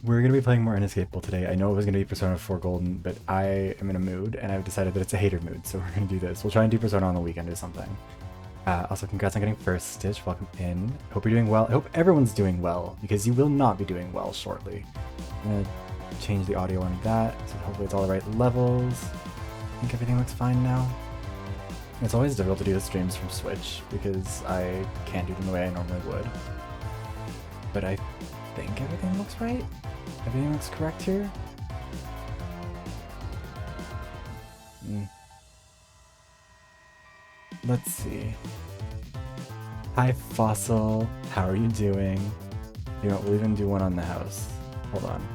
We're going to be playing more Inescapable today. I know it was going to be Persona 4 Golden, but I am in a mood, and I've decided that it's a hater mood, so we're going to do this. We'll try and do Persona on the weekend or something. Also, congrats on getting first Stitch. Welcome in. Hope you're doing well. I hope everyone's doing well, because you will not be doing well shortly. I'm going to change the audio on that, so hopefully it's all the right levels. I think everything looks fine now. It's always difficult to do the streams from Switch, because I can't do them the way I normally would. But I think everything looks right. Everything looks correct here. Let's see. Hi Fossil, how are you doing? You know, we'll even do one on the house. Hold on.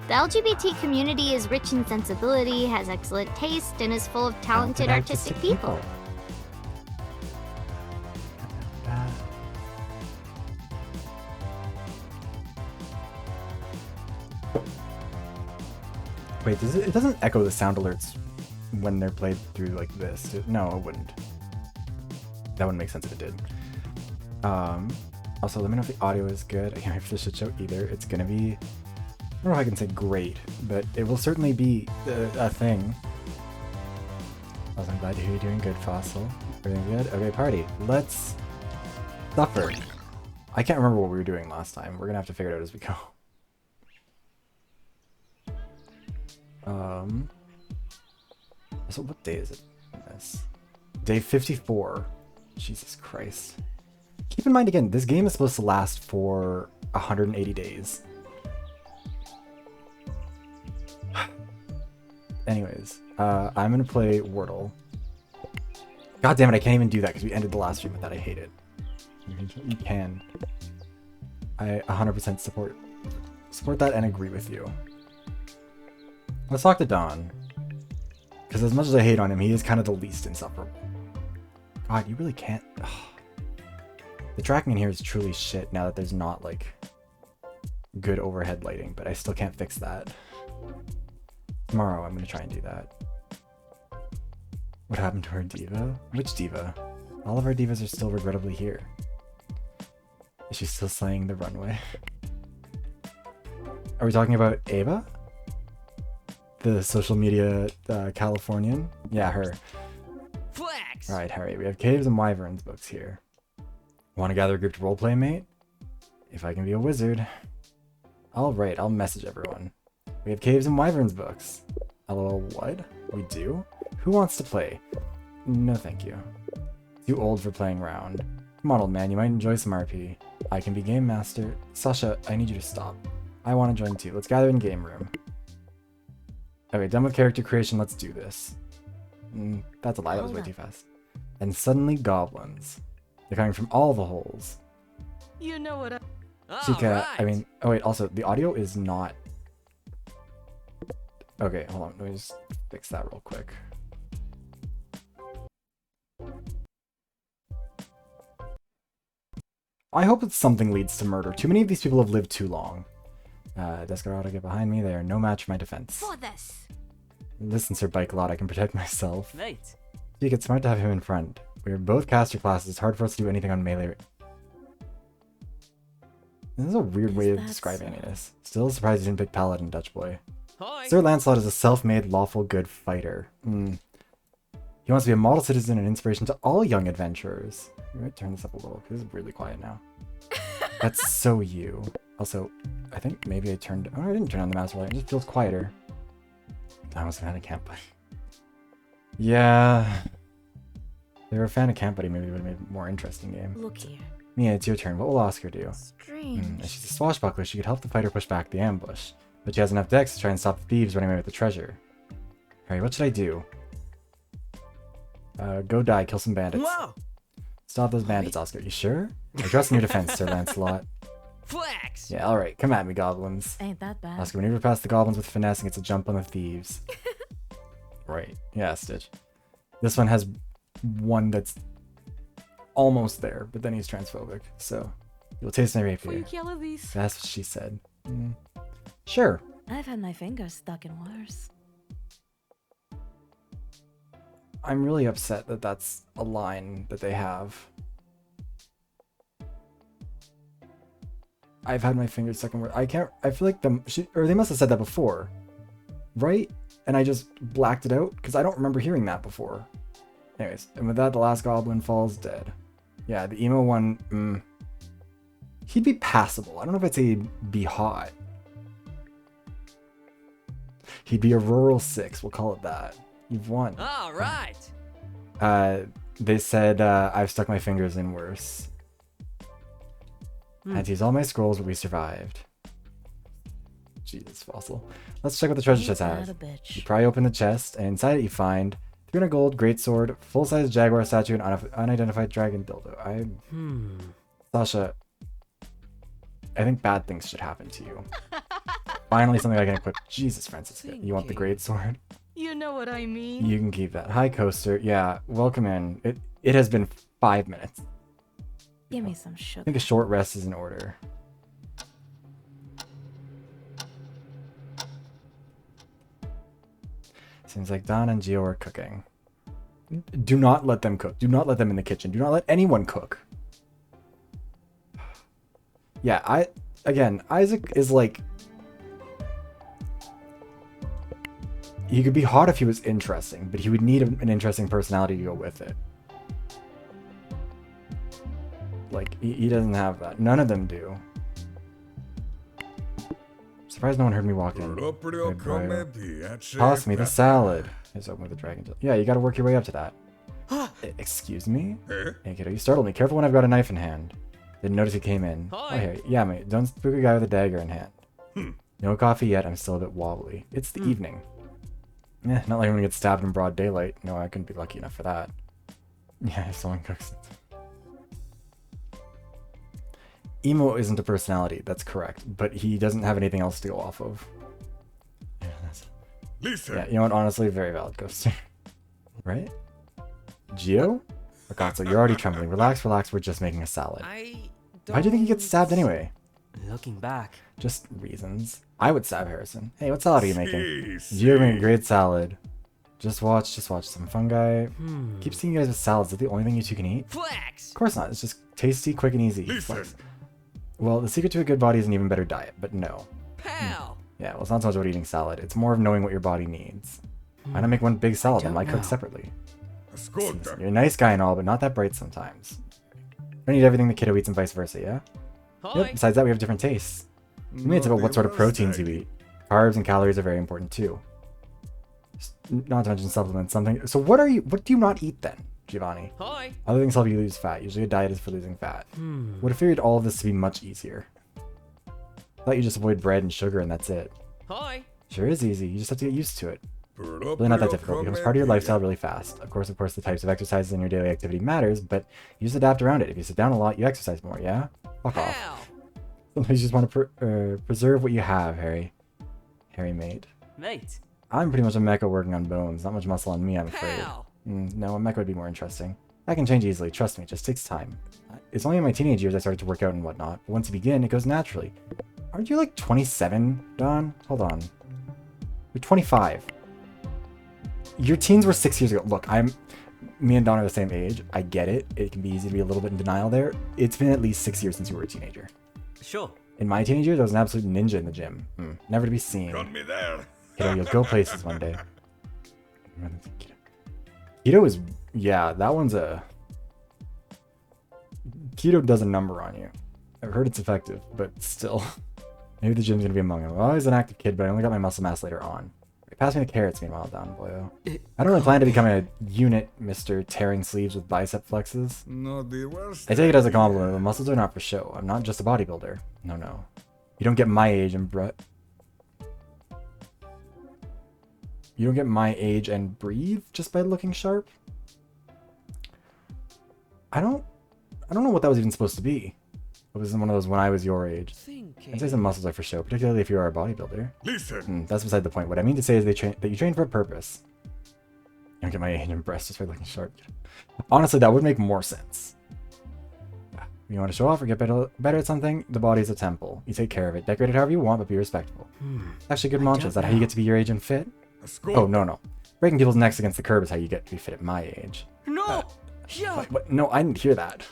The LGBT community is rich in sensibility, has excellent taste, and is full of talented artistic people. Wait, it doesn't echo the sound alerts when they're played through like this. No, it wouldn't. That wouldn't make sense if it did. Also, let me know if the audio is good. I can't wait for this shit show either. It's gonna be, I don't know if I can say great, but it will certainly be a thing. Also, I'm glad to hear you're doing good, Fossil. Everything good? Okay, party. Let's suffer. I can't remember what we were doing last time. We're gonna have to figure it out as we go. So what day is it? Yes. Day 54. Jesus Christ. Keep in mind again, this game is supposed to last for 180 days. Anyways, I'm gonna play Wordle. God damn it, I can't even do that because we ended the last stream with that. I hate it. You can. I 100% support that and agree with you. Let's talk to Don. Because as much as I hate on him, he is kind of the least insufferable. God, you really can't... Ugh. The tracking in here is truly shit now that there's not, like, good overhead lighting, but I still can't fix that. Tomorrow I'm going to try and do that. What happened to our diva? Which diva? All of our divas are still regrettably here. Is she still slaying the runway? Are we talking about Ava? The social media Californian? Yeah, her. Flex! Alright, Harry, we have Caves and Wyverns books here. Want to gather a group to roleplay, mate? If I can be a wizard. Alright, I'll message everyone. We have Caves and Wyverns books. LOL, what? We do? Who wants to play? No, thank you. Too old for playing round. Come on, old man, you might enjoy some RP. I can be game master. Sasha, I need you to stop. I want to join too. Let's gather in game room. Okay, done with character creation, let's do this. That's a lie, that was way too fast. And suddenly goblins. They're coming from all the holes. You know what Chica, I mean, oh wait, also, the audio is not... Okay, hold on, let me just fix that real quick. I hope that something leads to murder. Too many of these people have lived too long. Desperado, get behind me. They are no match for my defense. For this. Listen, Sir Bike-a-Lot, I can protect myself. Mate. Jake, it's smart to have him in front. We are both caster classes. It's hard for us to do anything on melee. This is a weird way of describing this. Still surprised you didn't pick Paladin, Dutch boy. Hi. Sir Lancelot is a self-made, lawful good fighter. He wants to be a model citizen and inspiration to all young adventurers. You might turn this up a little, because it's really quiet now. That's so you. Also, I think maybe I turned... Oh, I didn't turn on the master light. It just feels quieter. I was a fan of Camp Buddy. Yeah. If they were a fan of Camp Buddy, maybe it would have made a more interesting game. Look here. Mia, it's your turn. What will Oscar do? Strange. If she's a swashbuckler, she could help the fighter push back the ambush. But she has enough dex to try and stop the thieves running away with the treasure. Harry, what should I do? Go die, kill some bandits. Whoa! Stop those bandits, Oscar. You sure? I trust in your defense, Sir Lancelot. Flex! Yeah, alright. Come at me, goblins. Ain't that bad. Oscar, maneuver past the goblins with finesse and gets a jump on the thieves. Right. Yeah, Stitch. This one has one that's almost there, but then he's transphobic. So, you'll taste my rapier. That's what she said. Sure. I've had my fingers stuck in worse. I'm really upset that that's a line that they have. I've had my fingers stuck in words. I feel like they must have said that before. Right? And I just blacked it out because I don't remember hearing that before. Anyways, and with that, the last goblin falls dead. Yeah, the emo one, he'd be passable. I don't know if I'd say he'd be hot. He'd be a rural 6, we'll call it that. You've won. All right. They said I've stuck my fingers in worse. I had to use all my scrolls, but we survived. Jesus, Fossil. Let's check what the treasure chest Ain't has. that a bitch? You pry open the chest, and inside it you find 300 gold, greatsword, full-size jaguar statue, and unidentified dragon dildo. Sasha, I think bad things should happen to you. Finally, something I can equip. Jesus, Francisca, you want the greatsword? You know what I mean? You can keep that. Hi, Coaster. Yeah, welcome in. It has been 5 minutes. Give me some I sugar. think a short rest is in order. Seems like Don and Gio are cooking. Do not let them cook. Do not let them in the kitchen. Do not let anyone cook. Yeah, again, Isaac is like... He could be hot if he was interesting, but he would need an interesting personality to go with it. Like, he doesn't have that. None of them do. Surprised no one heard me walk in. Toss me the salad. Just open with the dragon. Yeah, you gotta work your way up to that. Excuse me? Hey, kiddo, you startled me. Careful when I've got a knife in hand. Didn't notice he came in. Oh, here. Yeah, mate. Don't spook a guy with a dagger in hand. No coffee yet. I'm still a bit wobbly. It's the evening. Not like I'm gonna get stabbed in broad daylight. No, I couldn't be lucky enough for that. Yeah, if someone cooks it. Emo isn't a personality, that's correct, but he doesn't have anything else to go off of. Yeah, you know what, honestly, very valid, Coaster. Right? Gio? Oh god, so you're already trembling. Relax, relax, we're just making a salad. Why'd you think he gets stabbed anyway? Looking back. Just reasons. I would stab Harrison. Hey, what salad are you making? Gio making a great salad. Just watch some fungi. Keep seeing you guys with salads. Is that the only thing you two can eat? Flex. Of course not, it's just tasty, quick, and easy. Flex. Well, the secret to a good body is an even better diet, but no. Pal. Yeah, well, it's not so much about eating salad. It's more of knowing what your body needs. Why not make one big salad and cook separately? Listen, you're a nice guy and all, but not that bright sometimes. I need everything the kiddo eats and vice versa, yeah? Yep, besides that, we have different tastes. To me, it's about what sort of proteins you eat. Carbs and calories are very important too. Not to mention supplements, something. So what do you not eat then, Giovanni? Other things help you lose fat. Usually a diet is for losing fat. Would have figured all of this to be much easier. Thought you just avoid bread and sugar and that's it. Sure is easy, you just have to get used to it. Really not that difficult. It becomes part of your lifestyle really fast. Of course, the types of exercises in your daily activity matters, but you just adapt around it. If you sit down a lot, you exercise more, yeah? Fuck off. Sometimes you just want to preserve what you have, Harry. Harry mate. I'm pretty much a mecha working on bones. Not much muscle on me, I'm afraid. No, a mecha would be more interesting. That can change easily, trust me, it just takes time. It's only in my teenage years I started to work out and whatnot, but once you begin, it goes naturally. Aren't you like 27, Don? Hold on. You're 25. Your teens were 6 years ago. Look, me and Don are the same age. I get it. It can be easy to be a little bit in denial there. It's been at least 6 years since you were a teenager. Sure. In my teenage years, I was an absolute ninja in the gym. Never to be seen. Got me there. Kiddo, you'll go places one day. Keto is... Yeah, that one's a... Keto does a number on you. I've heard it's effective, but still. Maybe the gym's gonna be among them. Well, I was an active kid, but I only got my muscle mass later on. Pass me the carrots, meanwhile, Don Boyo. I don't really plan to become a unit, Mr. Tearing sleeves with bicep flexes. Not the worst. I take it as a compliment, but muscles are not for show. I'm not just a bodybuilder. No. You don't get my age and You don't get my age and breathe just by looking sharp? I don't know what that was even supposed to be. It was one of those when I was your age. I'd say some muscles are for show, particularly if you are a bodybuilder. Listen. That's beside the point. What I mean to say is that you train for a purpose. You don't get my age and breast just by looking sharp. Honestly, that would make more sense. You want to show off or get better at something? The body's a temple. You take care of it. Decorate it however you want, but be respectful. Actually, good mantra. Is that how you get to be your age and fit? Oh, no. Breaking people's necks against the curb is how you get to be fit at my age. No! No, I didn't hear that.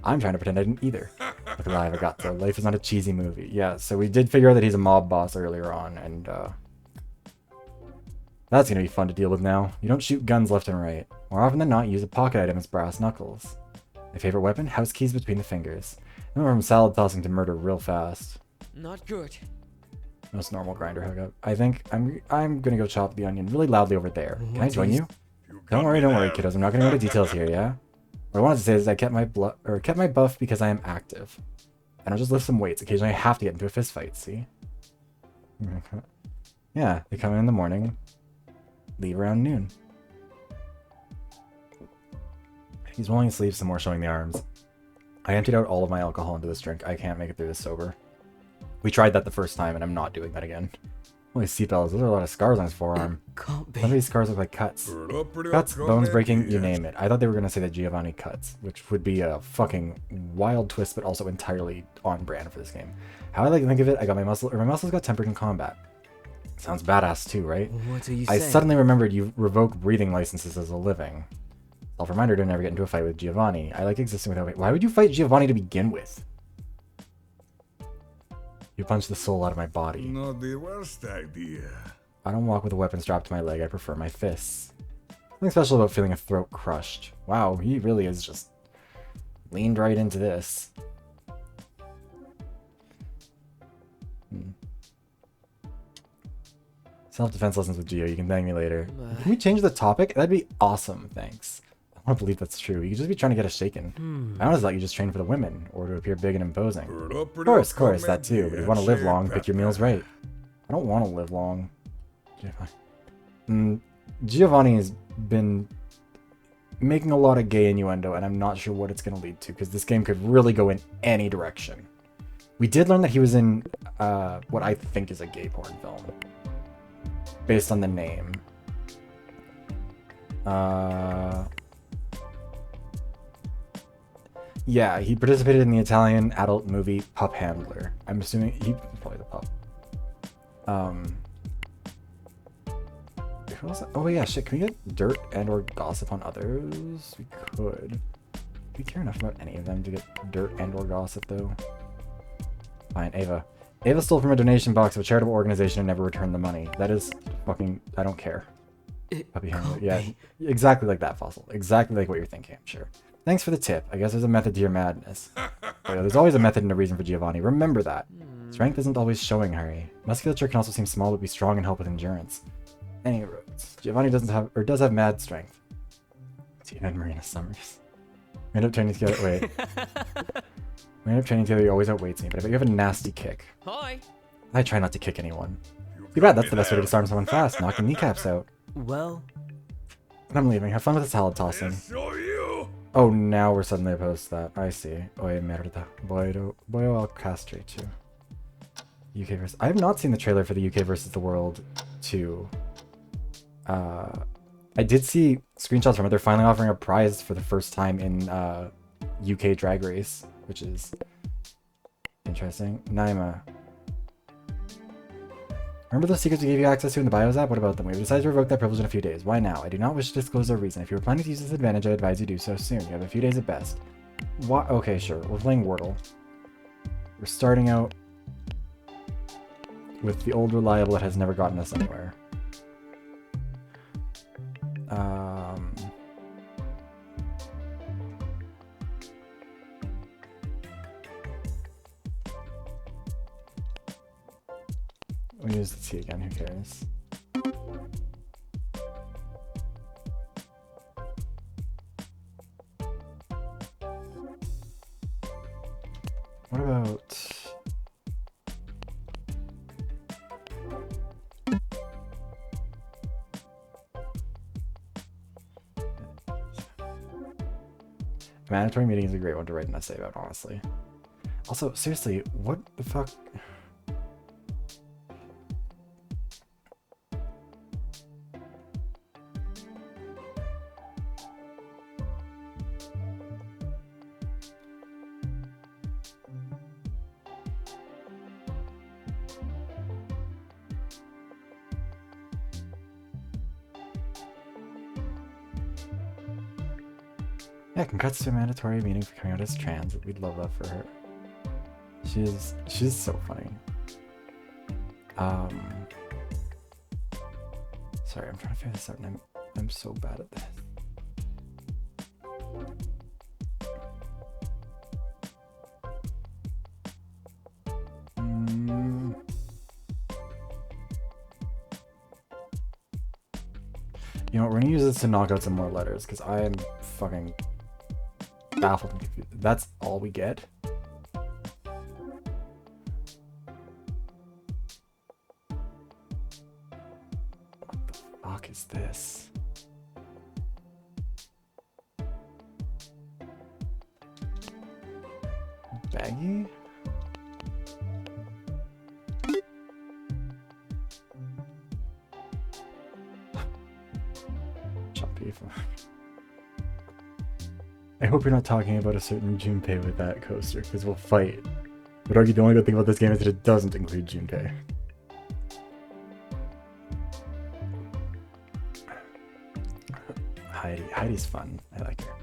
I'm trying to pretend I didn't either. Look alive, I got to. Life is not a cheesy movie. Yeah, so we did figure out that he's a mob boss earlier on, and that's gonna be fun to deal with now. You don't shoot guns left and right. More often than not, you use a pocket item as brass knuckles. My favorite weapon? House keys between the fingers. I went from salad tossing to murder real fast. Not good. Most normal grinder hookup. I think I'm gonna go chop the onion really loudly over there. Can I join you? Don't worry, kiddos. I'm not gonna go into details here, yeah? What I wanted to say is I kept my buff because I am active. And I'll just lift some weights. Occasionally I have to get into a fist fight, see? Yeah, they come in the morning, leave around noon. He's rolling his sleeves some more, showing the arms. I emptied out all of my alcohol into this drink. I can't make it through this sober. We tried that the first time, and I'm not doing that again. Holy seatbelts, those are a lot of scars on his forearm. Can't be. Some of these scars look like cuts. Cuts, bones breaking, you name it. I thought they were going to say that Giovanni cuts, which would be a fucking wild twist, but also entirely on brand for this game. How I like to think of it, my muscles got tempered in combat. Sounds badass too, right? What are you I saying? suddenly remembered you revoke breathing licenses as a living. Self-reminder to never get into a fight with Giovanni. I like existing without... Why would you fight Giovanni to begin with? You punched the soul out of my body. Not the worst idea. I don't walk with a weapon strapped to my leg. I prefer my fists. Something special about feeling a throat crushed. Wow, he really is just leaned right into this. Self-defense lessons with Gio. You can thank me later. Can we change the topic? That'd be awesome, thanks. I want to believe that's true. You could just be trying to get us shaken. I always thought you just trained for the women, or to appear big and imposing. Of course, that too. But if you want to live long, pick your meals right. I don't want to live long. Giovanni has been making a lot of gay innuendo, and I'm not sure what it's going to lead to, because this game could really go in any direction. We did learn that he was in what I think is a gay porn film, based on the name. Yeah, he participated in the Italian adult movie Pup Handler. I'm assuming he's probably the pup. Who else? Oh yeah, shit. Can we get dirt and or gossip on others? We could. Do we care enough about any of them to get dirt and or gossip though? Fine, Ava. Ava stole from a donation box of a charitable organization and never returned the money. That is fucking... I don't care. Puppy handler. Yeah, exactly like that, Fossil. Exactly like what you're thinking, I'm sure. Thanks for the tip. I guess there's a method to your madness. Oh, yeah, there's always a method and a reason for Giovanni. Remember that. Strength isn't always showing, Harry. Musculature can also seem small but be strong and help with endurance. Any roads. Giovanni does have mad strength. Tina and Marina Summers. We end up training together. Wait. We end up training together, you always outweights me, but if you have a nasty kick. Hi. I try not to kick anyone. Too bad, that's the best way to disarm someone fast, knocking kneecaps out. Well, But I'm leaving. Have fun with the salad tossing. So you. Oh, now we're suddenly opposed to that. I see. Oye merda. Boyo I'll castrate you. UK versus... I have not seen the trailer for the UK versus the World 2. I did see screenshots from it. They're finally offering a prize for the first time in UK Drag Race, which is interesting. Naima. Remember those secrets we gave you access to in the BIOS app? What about them? We've decided to revoke that privilege in a few days. Why now? I do not wish to disclose our reason. If you were planning to use this advantage, I advise you do so soon. You have a few days at best. What? Okay, sure. We're playing Wordle. We're starting out with the old reliable that has never gotten us anywhere. We'll use the T again, who cares? What about... Mandatory meeting is a great one to write an essay about, honestly. Also, seriously, what the fuck? Yeah, congrats to a mandatory meeting for coming out as trans. We'd love that for her. She's so funny. Sorry, I'm trying to figure this out, and I'm so bad at this. You know what, we're gonna use this to knock out some more letters, because I am fucking baffled and confused. That's all we get? What the fuck is this? Baggy? I hope you're not talking about a certain Junpei with that coaster, because we'll fight. But argue the only good thing about this game is that it doesn't include Junpei. Heidi's fun. I like her.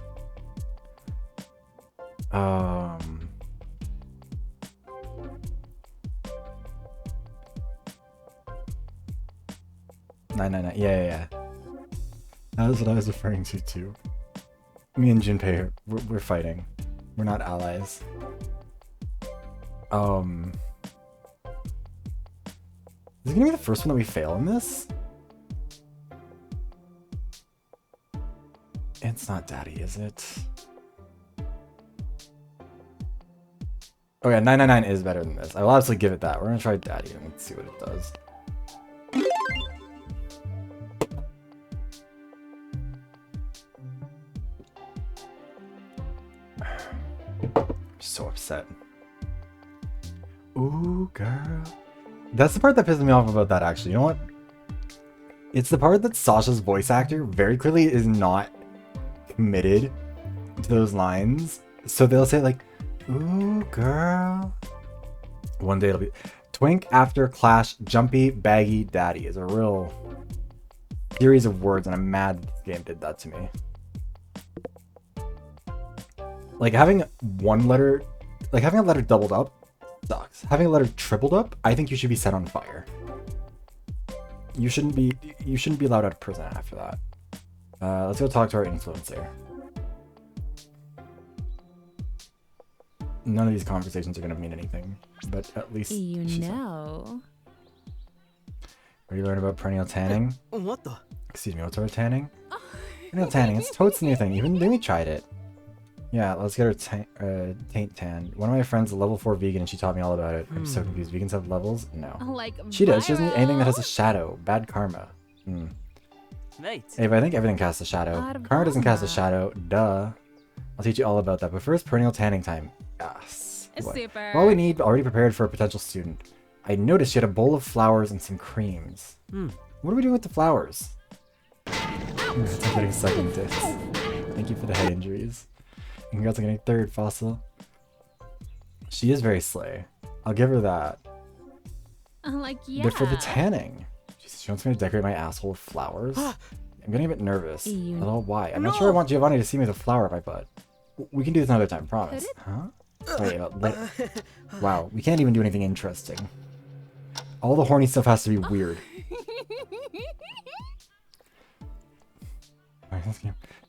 999. Yeah. That was what I was referring to too. Me and Junpei, we're fighting. We're not allies. Is it gonna be the first one that we fail in this? It's not Daddy, is it? Oh yeah, 999 is better than this. I will obviously give it that. We're gonna try Daddy and see what it does. So upset. Ooh, girl. That's the part that pissed me off about that, actually. You know what? It's the part that Sasha's voice actor very clearly is not committed to those lines. So they'll say like, ooh, girl. One day it'll be twink, after, clash, jumpy, baggy, daddy is a real series of words, and I'm mad this game did that to me. Like, having one letter, like having a letter doubled up sucks. Having a letter tripled up, I think you should be set on fire. You shouldn't be allowed out of prison after that. Let's go talk to our influencer. None of these conversations are gonna mean anything, but at least You know. Are you learning about perennial tanning? What the? Excuse me, what's our tanning? Perennial tanning, it's totes the new thing. Even Mimi tried it. Yeah, let's get her taint tan. One of my friends is a level 4 vegan and she taught me all about it. I'm so confused. Vegans have levels? No. Like She does. She doesn't eat anything that has a shadow. Bad karma. Mate. Hey, but I think everything casts a shadow. Karma doesn't cast a shadow. Duh. I'll teach you all about that. But first, perennial tanning time. Yes. Super. What we need already prepared for a potential student. I noticed you had a bowl of flowers and some creams. What are we doing with the flowers? I'm getting second diss. Thank you for the head injuries. Congrats on getting third, Fossil. She is very slay. I'll give her that. Like, yeah. But for the tanning, she wants me to decorate my asshole with flowers. I'm getting a bit nervous. Hello, why? I'm not sure I want Giovanni to see me with a flower in my butt. We can do this another time, promise. Huh? Wait, wow, we can't even do anything interesting. All the horny stuff has to be weird.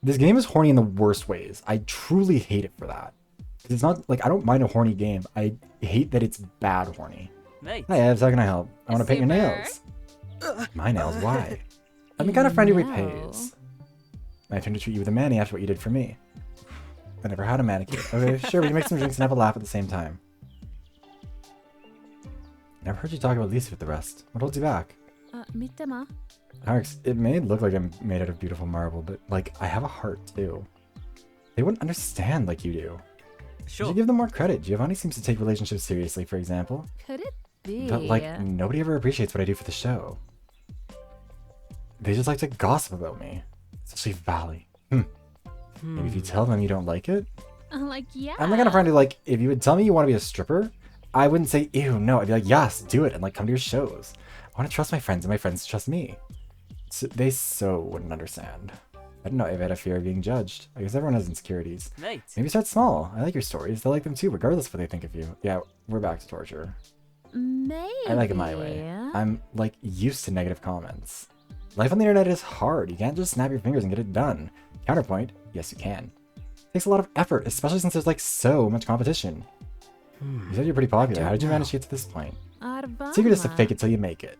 This game is horny in the worst ways. I truly hate it for that. It's not like I don't mind a horny game. I hate that it's bad horny. Mate. Hi Evs, how can I help? I want to paint your nails. My nails? Why? I'm the kind of friend who repays. My turn to treat you with a mani after what you did for me. I never had a manicure. Okay, sure, we can make some drinks and have a laugh at the same time. Never heard you talk about Lisa with the rest. What holds you back? Mitema. Alex, it may look like I'm made out of beautiful marble, but like I have a heart too. They wouldn't understand like you do. Sure. You should give them more credit. Giovanni seems to take relationships seriously, for example. Could it be? But like nobody ever appreciates what I do for the show. They just like to gossip about me. Especially Valley. Maybe if you tell them you don't like it? Like, yeah. I'm the kind of friend who, like, if you would tell me you want to be a stripper, I wouldn't say, ew, no. I'd be like, yes, do it, and, like, come to your shows. I want to trust my friends, and my friends trust me. So, they so wouldn't understand. I don't know if I had a fear of being judged. I guess everyone has insecurities. Mate. Maybe start small. I like your stories. They'll like them too, regardless of what they think of you. Yeah, we're back to torture. Maybe. I like it my way. I'm, like, used to negative comments. Life on the internet is hard. You can't just snap your fingers and get it done. Counterpoint, yes you can. It takes a lot of effort, especially since there's, like, so much competition. You said you're pretty popular. How did you manage to get to this point? Secret is to fake it till you make it.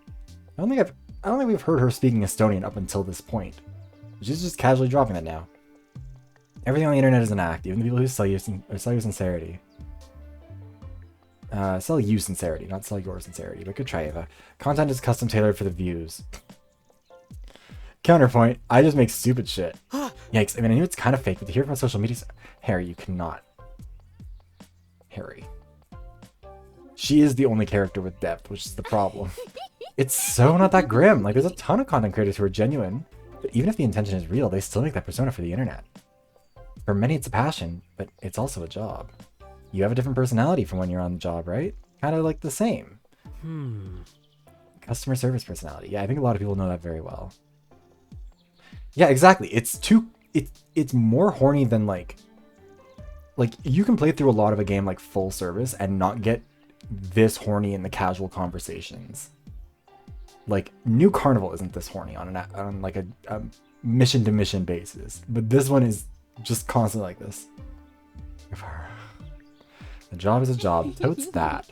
I don't think we've heard her speaking Estonian up until this point. She's just casually dropping it now. Everything on the internet is an act, even the people who sell you sincerity. Sell you sincerity, not sell your sincerity, but good try, Ava. Content is custom tailored for the views. Counterpoint, I just make stupid shit. Yikes, I mean, I knew it's kind of fake, but to hear from social media... Harry, you cannot. Harry. She is the only character with depth, which is the problem. It's so not that grim. Like, there's a ton of content creators who are genuine, but even if the intention is real, they still make that persona for the internet. For many, it's a passion, but it's also a job. You have a different personality from when you're on the job, right? Kind of like the same. Customer service personality. Yeah, I think a lot of people know that very well. Yeah, exactly. It's more horny than like you can play through a lot of a game like full service and not get this horny in the casual conversations. Like New Carnival isn't this horny on like a mission to mission basis, but this one is just constantly like this. A job is a job. Totes that.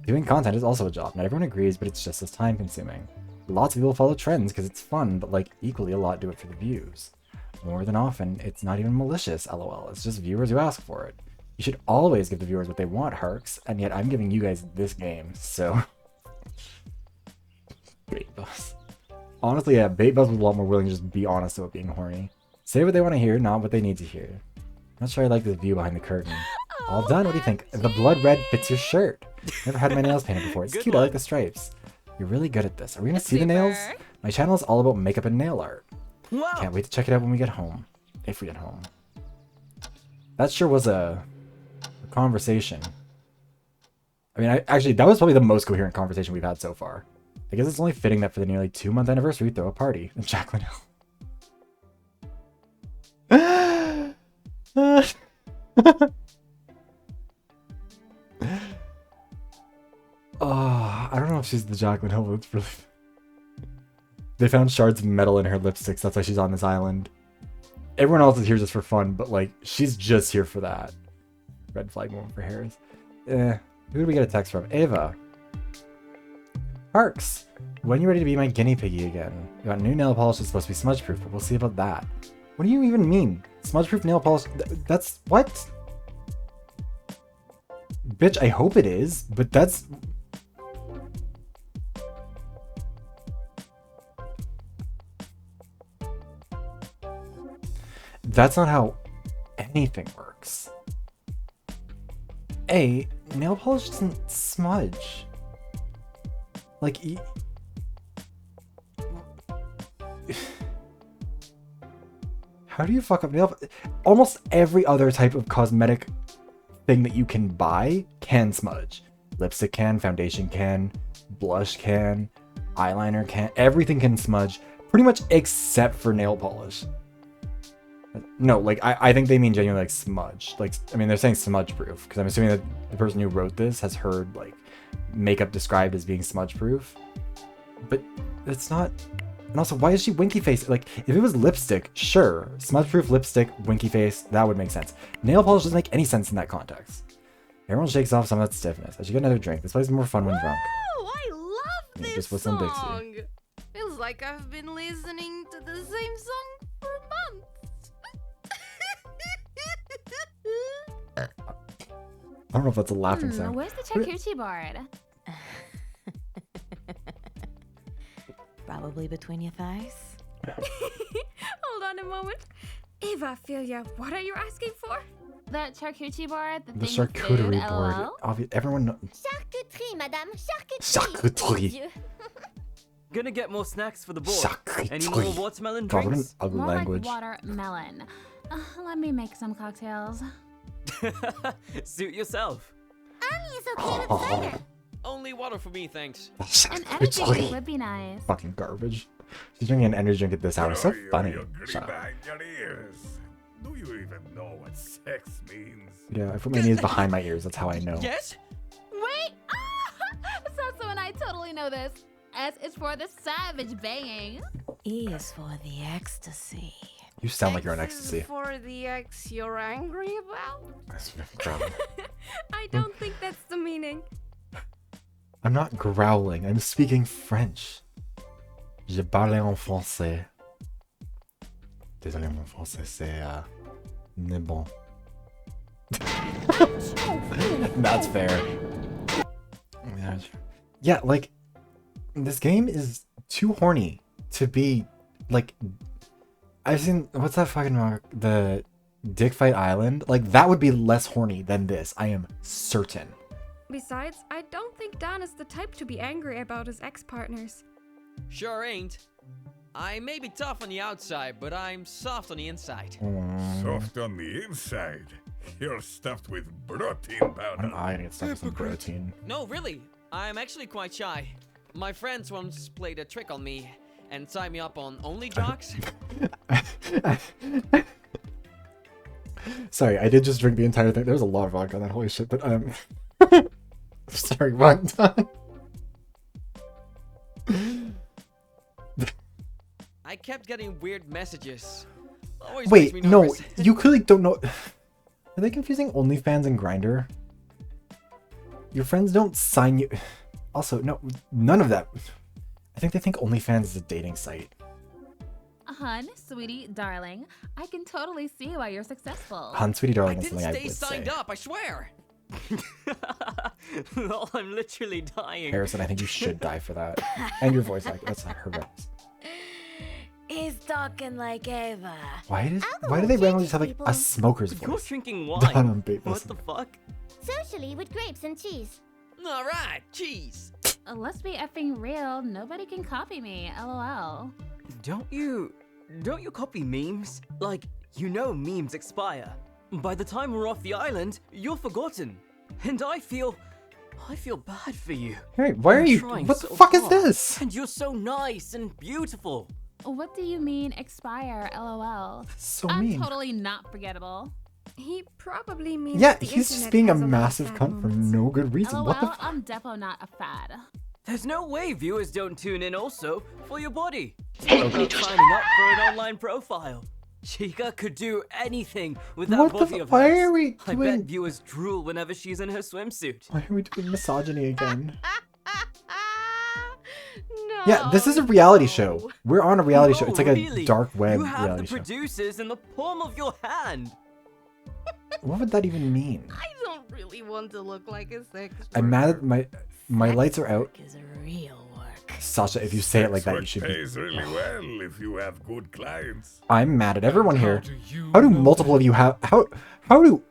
Doing content is also a job. Not everyone agrees, but it's just as time consuming. Lots of people follow trends because it's fun, but like equally a lot do it for the views. More than often, it's not even malicious, lol. It's just viewers who ask for it. You should always give the viewers what they want, Harks, and yet I'm giving you guys this game, so... Bait Bus. Honestly, yeah, Bait Bus was a lot more willing to just be honest about being horny. Say what they want to hear, not what they need to hear. Not sure I like this view behind the curtain. All done, what do you think? The blood red fits your shirt. Never had my nails painted before. It's cute, I like the stripes. You're really good at this. Are we gonna see the nails? My channel is all about makeup and nail art. Wow. Can't wait to check it out when we get home. If we get home. That sure was a conversation. I mean, actually, that was probably the most coherent conversation we've had so far. I guess it's only fitting that for the nearly 2-month anniversary, we throw a party in Jacqueline Hill. Oh, I don't know if she's the Jacqueline Hill, but it's really... They found shards of metal in her lipsticks, that's why she's on this island. Everyone else is here just for fun, but like, she's just here for that. Red flag moment for Harris. Who did we get a text from? Ava. Harks, when you ready to be my guinea piggy again? We got new nail polish that's supposed to be smudge proof, but we'll see about that. What do you even mean? Smudge proof nail polish? That's what? Bitch, I hope it is, but that's... That's not how anything works. A, nail polish doesn't smudge. Like, how do you fuck up nail? Almost every other type of cosmetic thing that you can buy can smudge. Lipstick can, foundation can, blush can, eyeliner can, everything can smudge, pretty much except for nail polish. No, like, I think they mean genuinely, like, smudge. Like, I mean, they're saying smudge proof, because I'm assuming that the person who wrote this has heard, like, makeup described as being smudge proof. But that's not... And also, why is she winky face? Like, if it was lipstick, sure. Smudge proof lipstick, winky face, that would make sense. Nail polish doesn't make any sense in that context. Everyone shakes off some of that stiffness. I should get another drink. This place is more fun when drunk. Oh, I love this just whistle and song. Dixie. Feels like I've been listening to the same song for months. I don't know if that's a laughing sound. Where's the charcuterie board? Probably between your thighs. Hold on a moment. Eva, Philia, what are you asking for? The charcuterie board? The charcuterie board. Everyone knows. Charcuterie, madame. Charcuterie. Gonna get more snacks for the board. Any more Charcuterie. watermelon God, what an drinks? ugly More language. like watermelon. Let me make some cocktails. Suit yourself. Annie is okay with cider. Only water for me, thanks. An energy drink would be nice. Fucking garbage. She's drinking an energy drink at this hour. So Throw funny. your grip Shut up. behind your ears. Do you even know what sex means? Yeah, I put my knees behind my ears. That's how I know. Yes? Wait! Sasu and I totally know this. S is for the savage banging. E is for the ecstasy. You sound like you're on X is ecstasy. for the ex you're angry about? Growling. I don't think that's the meaning. I'm not growling. I'm speaking French. Je parle en français. Désolé, mon français, c'est n'est bon. That's fair. Yeah, like, this game is too horny to be, like, I've seen, what's that fucking mark? The Dick Fight Island? Like, that would be less horny than this, I am certain. Besides, I don't think Dan is the type to be angry about his ex-partners. Sure ain't. I may be tough on the outside, but I'm soft on the inside. Soft on the inside. You're stuffed with protein I'm powder. gonna get stuck with some protein. No, really. I'm actually quite shy. My friends once played a trick on me and tied me up on only jocks. Sorry, I did just drink the entire thing. There was a lot of vodka on that, holy shit, but sorry, what? I kept getting weird messages. Always Wait, makes me no, nervous. you clearly don't know. Are they confusing OnlyFans and Grindr? Your friends don't sign you. Also, no, none of that. I think they think OnlyFans is a dating site. Hun, sweetie, darling, I can totally see why you're successful. Hun, sweetie, darling, I is didn't something I stay would signed say. up, I swear. Lol, I'm literally dying. Harrison, I think you should die for that. And your voice acting, that's horrendous. He's talking like Ava. Why do Alcohol they randomly changes just have like people. a smoker's You're voice? drinking Done wine. on bait, What listen. the fuck? Socially with grapes and cheese. Alright, cheese. Let's be effing real. Nobody can copy me. LOL. Don't you copy memes? Like, you know memes expire. By the time we're off the island, you're forgotten. And I feel bad for you. Hey, why are I'm you? trying What the so fuck is hard. this? And you're so nice and beautiful. What do you mean expire? LOL. So I'm mean. totally not forgettable. He probably means Yeah, the he's just internet being a has lot of massive bad cunt for moments. no good reason. LOL, What the? I'm definitely not a fad. There's no way viewers don't tune in also for your body. Talk about signing up for an online profile. Chica could do anything with that What the body f- of why hers. are we I doing- bet viewers drool whenever she's in her swimsuit. Why are we doing misogyny again? No. Yeah, this is a reality show. We're on a reality show. No, It's like really. a dark web You have the reality show. producers in the palm of your hand. What would that even mean? I don't really want to look like a sex I'm mad at my lights are out. Is real work. Sasha, if you say it like that, you Sex should work be. pays really well if you have good clients. I'm mad at everyone here. do you How do know multiple of you have? How do?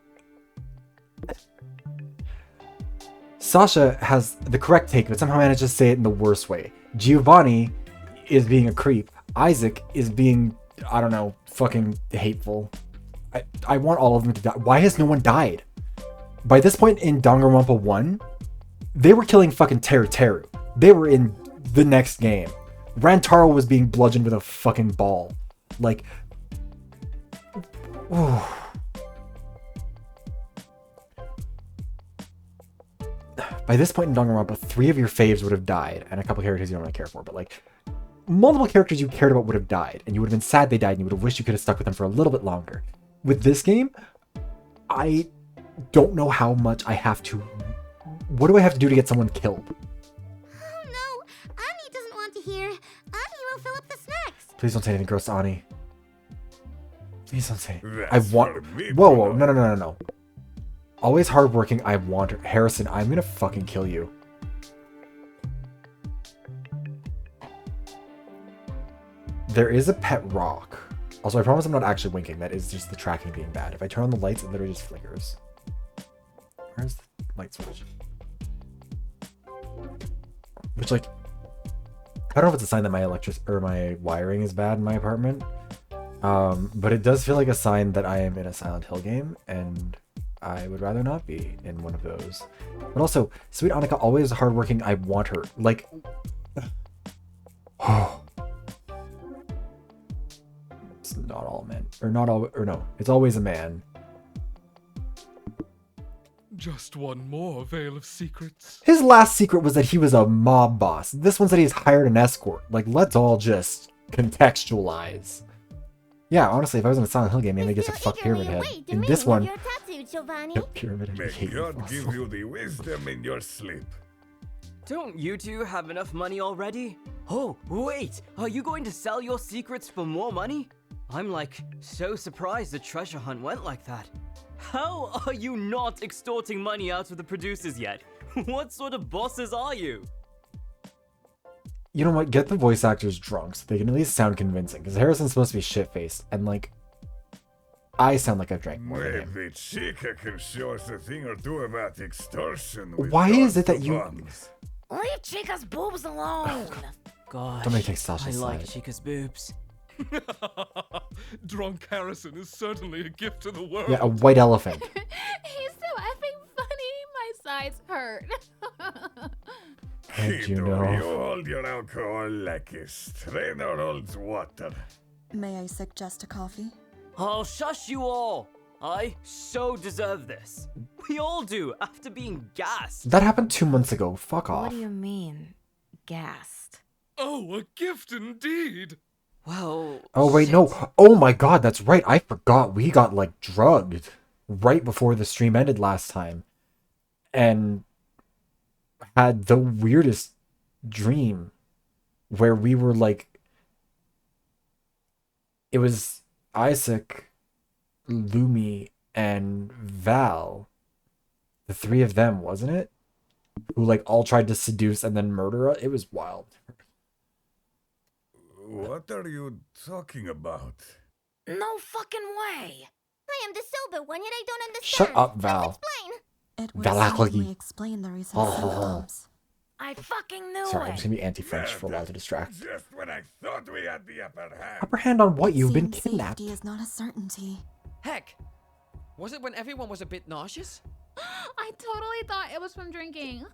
Sasha has the correct take, but somehow managed to say it in the worst way. Giovanni is being a creep. Isaac is being, I don't know, fucking hateful. I want all of them to die. Why has no one died? By this point in Danganronpa 1, they were killing fucking Teru Teru. They were in the next game. Rantaro was being bludgeoned with a fucking ball. Like, by this point in Danganronpa, 3 of your faves would have died, and a couple characters you don't really care for, but like, multiple characters you cared about would have died, and you would have been sad they died, and you would have wished you could have stuck with them for a little bit longer. With this game, I don't know how much I have to... What do I have to do to get someone killed? Oh no, Ani doesn't want to hear. Ani will fill up the snacks. Please don't say anything gross to Ani. Please don't say. That's I want. for me to Whoa, know. no. Always hardworking. I want her. Harrison, I'm gonna fucking kill you. There is a pet rock. Also, I promise I'm not actually winking. That is just the tracking being bad. If I turn on the lights, it literally just flickers. Where's the light switch? Which, like, I don't know if it's a sign that my wiring is bad in my apartment. But it does feel like a sign that I am in a Silent Hill game, and I would rather not be in one of those. But also, sweet Annika, always hardworking. I want her. Like, it's not all men. Or not all, or no, it's always a man. Just one more veil of secrets. His last secret was that he was a mob boss. This one said he's hired an escort. Like, let's all just contextualize. Yeah, honestly, if I was in a Silent Hill game, maybe just a fuck Pyramid Head. In this one, Your tattoo, Giovanni. no, Pyramid Head. I May hate you, God give Fossil. you the wisdom in your sleep. Don't you two have enough money already? Oh, wait! Are you going to sell your secrets for more money? I'm like, so surprised the treasure hunt went like that. How are you not extorting money out of the producers yet? What sort of bosses are you? You know what? Get the voice actors drunk so they can at least sound convincing. Because Harrison's supposed to be shit-faced. And, like, I sound like I've drank more than him. Maybe Chica can show us a thing or two about extortion. With Why is it lots that of you- bombs. Leave Chica's boobs alone. Gosh, Don't make things Sasha's I like side. Chica's boobs. Drunk Harrison is certainly a gift to the world. Yeah, a white elephant. He's so effing funny. My sides hurt. How'd you Kiddo, know? you hold your alcohol like a strainer holds water. May I suggest a coffee? I'll shush you all. I so deserve this. We all do after being gassed. That happened 2 months ago. Fuck What off. do you mean, gassed? Oh, a gift indeed. Well. Oh, wait, shit. no. Oh my god, that's right. I forgot we got, like, drugged right before the stream ended last time. And had the weirdest dream where we were, like... It was Isaac, Lumi, and Val. The three of them, wasn't it? Who, like, all tried to seduce and then murder us. It was wild. What are you talking about? No fucking way. I am the sober one, yet I don't Shut understand. up, Val. Explain. It would Valakli. certainly explain the recent Oh. symptoms. I fucking knew Sorry, I'm it. just gonna be anti-French for a while to distract. Just when I thought we had the upper hand. Upper hand on what? You've been Seems kidnapped. Safety is not a certainty. Heck, was it when everyone was a bit nauseous? I totally thought it was from drinking.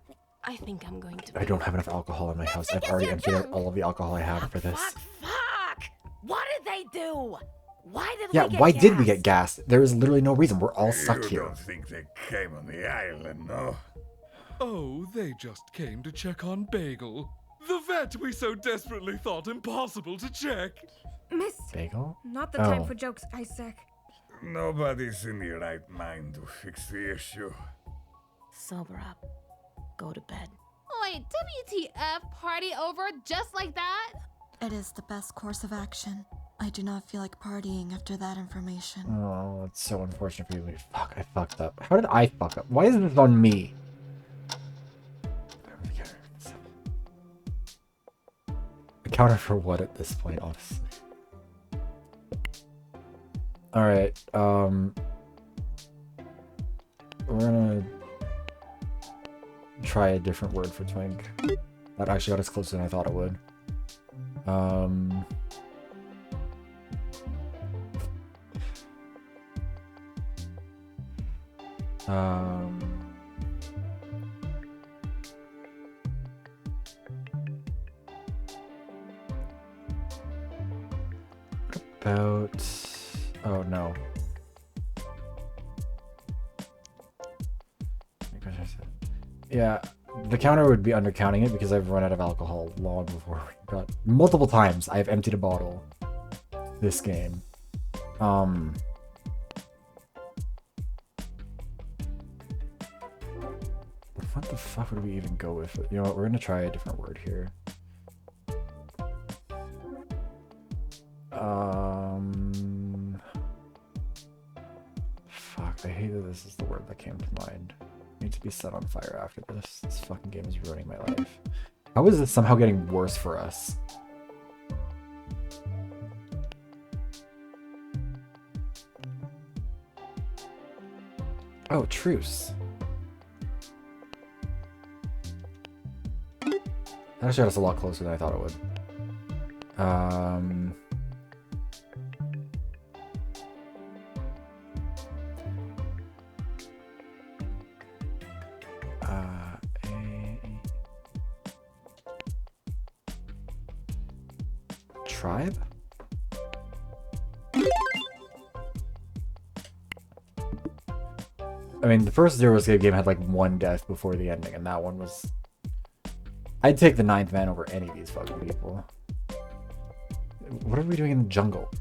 I think I'm going to. I don't have enough alcohol in my house. I've already emptied out all of the alcohol I have for this. Fuck! What did they do? Why did Yeah, we get why did we get gassed? gassed? There is literally no reason. We're all stuck You here. don't think they came on the island, no? Oh, they just came to check on Bagel. The vet we so desperately thought impossible to check. Miss, Bagel? not the time Oh. for jokes, Isaac. Nobody's in the right mind to fix the issue. Sober up. Go to bed. Wait, WTF? Party over just like that? It is the best course of action. I do not feel like partying after that information. Oh, it's so unfortunate for you. Fuck, I fucked up. How did I fuck up? Why is this on me? Counter for what at this point, honestly? Alright, we're gonna try a different word for twink. That actually got us closer than I thought it would. About... Oh, no. Yeah, the counter would be undercounting it because I've run out of alcohol long before we got... Multiple times I've emptied a bottle this game. What the fuck would we even go with? You know what, we're gonna try a different word here. Fuck, I hate that this is the word that came to mind. I need to be set on fire after this. This fucking game is ruining my life. How is this somehow getting worse for us? Oh, truce. That actually got us a lot closer than I thought it would. Tribe? I mean, the first Zero Escape game had like one death before the ending, and that one was... I'd take the 9th man over any of these fucking people. What are we doing in the jungle?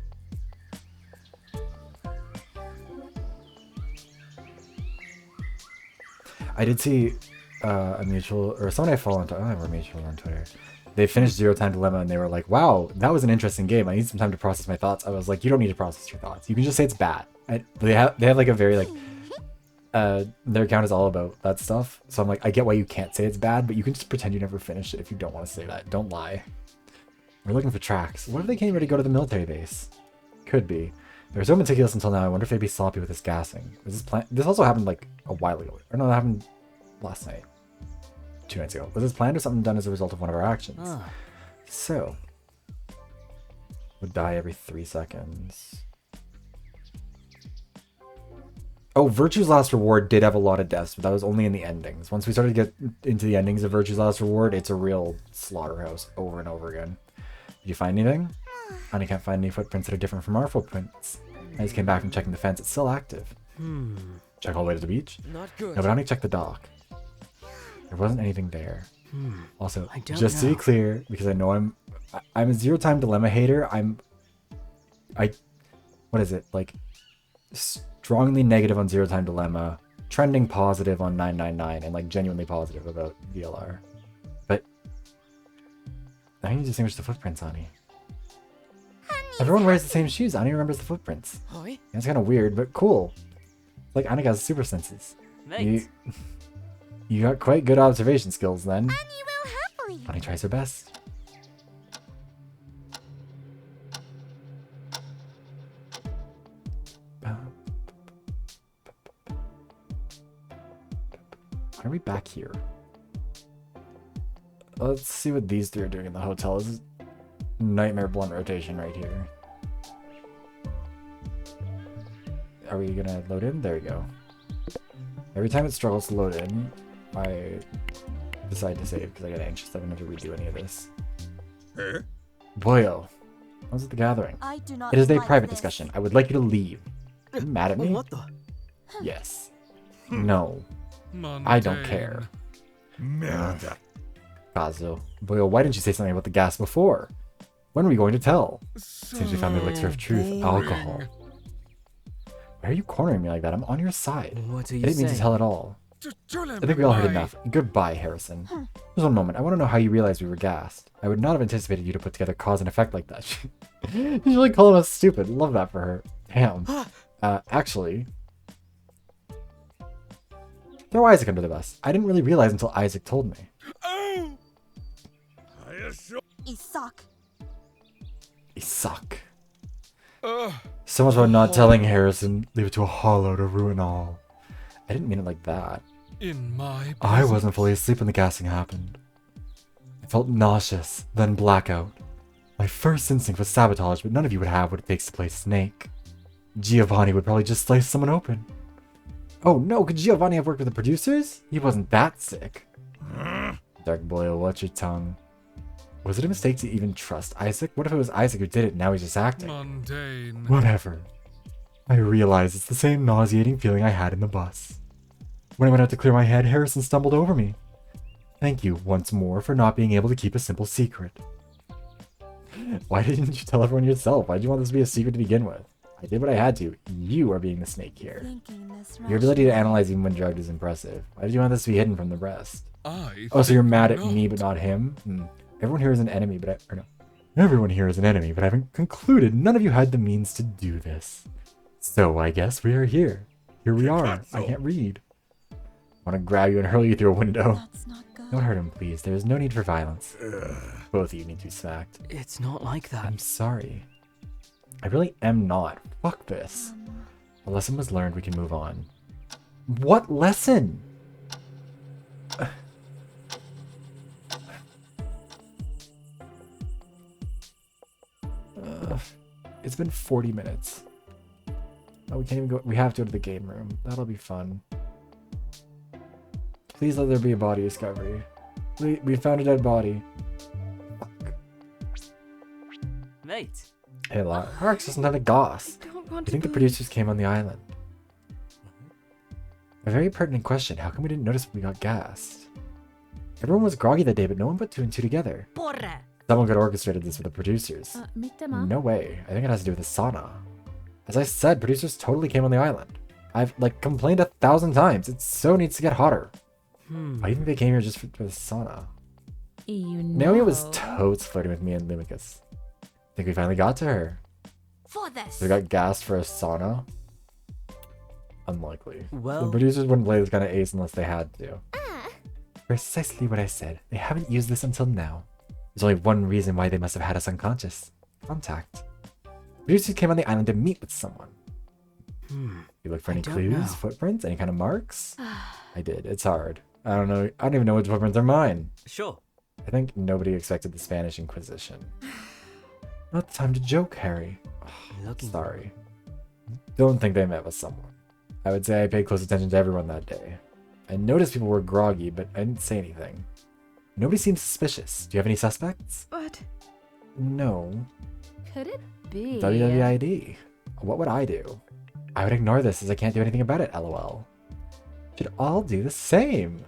I did see a mutual, or someone I follow on Twitter, I don't have a mutual on Twitter. They finished Zero Time Dilemma and they were like, wow, that was an interesting game. I need some time to process my thoughts. I was like, you don't need to process your thoughts. You can just say it's bad. They have like a very like, their account is all about that stuff. So I'm like, I get why you can't say it's bad, but you can just pretend you never finished it if you don't want to say that. Don't lie. We're looking for tracks. What if they came here to go to the military base? Could be. They were so meticulous until now. I wonder if they'd be sloppy with this gassing. Was this plan? This also happened like a while ago. Or no, that happened last night. 2 nights ago. Was this planned or something done as a result of one of our actions? So, would die every 3 seconds. Oh, Virtue's Last Reward did have a lot of deaths, but that was only in the endings. Once we started to get into the endings of Virtue's Last Reward, it's a real slaughterhouse over and over again. Did you find anything? I can't find any footprints that are different from our footprints. I just came back from checking the fence. It's still active. Check all the way to the beach? Not good. No, but I need to check the dock. There wasn't anything there. Also, I don't just to know. be clear, because I know I'm a Zero Time Dilemma hater, what is it? Like, strongly negative on Zero Time Dilemma, trending positive on 999, and like genuinely positive about VLR. But I need to distinguish the footprints, Ani. Everyone wears the same shoes. Ani remembers the footprints. Hi. It's kind of weird, but cool. Like Ani has super senses. Mate. You got quite good observation skills then. And you will happily. Ani tries her best. Why are we back here? Let's see what these three are doing in the hotel. This is nightmare blunt rotation right here. Are we gonna load in? There we go. Every time it struggles to load in, I decide to save because I get anxious that I'm going to redo any of this. Eh? Boyo, how's it the gathering? I do not It is a like private this. discussion. I would like you to leave. Are you mad at me? What the? Yes. No. I don't care. Merda. Kazu. Boyo, why didn't you say something about the gas before? When are we going to tell? Seems we found the elixir of truth, alcohol. Why are you cornering me like that? I'm on your side. What are I you didn't mean to saying? tell at all. I think we all heard enough. Goodbye, Harrison. Just one moment. I want to know how you realized we were gassed. I would not have anticipated you to put together cause and effect like that. She's really calling us stupid. Love that for her. Damn. Actually... Throw Isaac under the bus. I didn't really realize until Isaac told me. Oh! I assure. Isak. Isak. So much about not telling Harrison. Leave it to a hollow to ruin all. I didn't mean it like that. In my I wasn't fully asleep when the gassing happened. I felt nauseous, then blackout. My first instinct was sabotage, but none of you would have what it takes to play Snake. Giovanni would probably just slice someone open. Oh no, could Giovanni have worked with the producers? He wasn't that sick. Dark boy, watch your tongue. Was it a mistake to even trust Isaac? What if it was Isaac who did it and now he's just acting? Mundane. Whatever. I realize it's the same nauseating feeling I had in the bus. When I went out to clear my head, Harrison stumbled over me. Thank you once more for not being able to keep a simple secret. Why didn't you tell everyone yourself? Why did you want this to be a secret to begin with? I did what I had to. You are being the snake here. Your ability to analyze even when drugged is impressive. Why did you want this to be hidden from the rest? Oh, so you're mad at me but not him? Everyone here is an enemy, but everyone here is an enemy, but I've concluded none of you had the means to do this. So I guess we are here. Here we are. I can't read. I want to grab you and hurl you through a window. That's not good. Don't hurt him, please. There is no need for violence. Both of you need to be smacked. It's not like that. I'm sorry. I really am not. Fuck this. The lesson was learned. We can move on. What lesson? It's been 40 minutes. Oh, we can't even go. We have to go to the game room. That'll be fun. Please let there be a body discovery. We found a dead body. Fuck. Mate. Hey, Harx doesn't have a goss. I don't want Do you think the to producers came on the island? A very pertinent question. How come we didn't notice when we got gassed? Everyone was groggy that day, but no one put two and two together. Porra. Someone could have orchestrated this with the producers. No way. I think it has to do with the sauna. As I said, producers totally came on the island. I've, complained 1,000 times. It so needs to get hotter. I think they came here just for the sauna. Naomi was totes flirting with me and Lumicus. Think we finally got to her. For this. So we got gassed for a sauna? Unlikely. Well, The producers wouldn't play this kind of ace unless they had to. Precisely what I said. They haven't used this until now. There's only one reason why they must have had us unconscious. Contact. Producers came on the island to meet with someone. You look for any clues, footprints, any kind of marks? I did. It's hard. I don't know. I don't even know which footprints are mine. Sure. I think nobody expected the Spanish Inquisition. Not time to joke, Harry. Sorry. Don't think they met with someone. I would say I paid close attention to everyone that day. I noticed people were groggy, but I didn't say anything. Nobody seemed suspicious. Do you have any suspects? But No. Could it be? WWID. What would I do? I would ignore this as I can't do anything about it, lol. Should all do the same.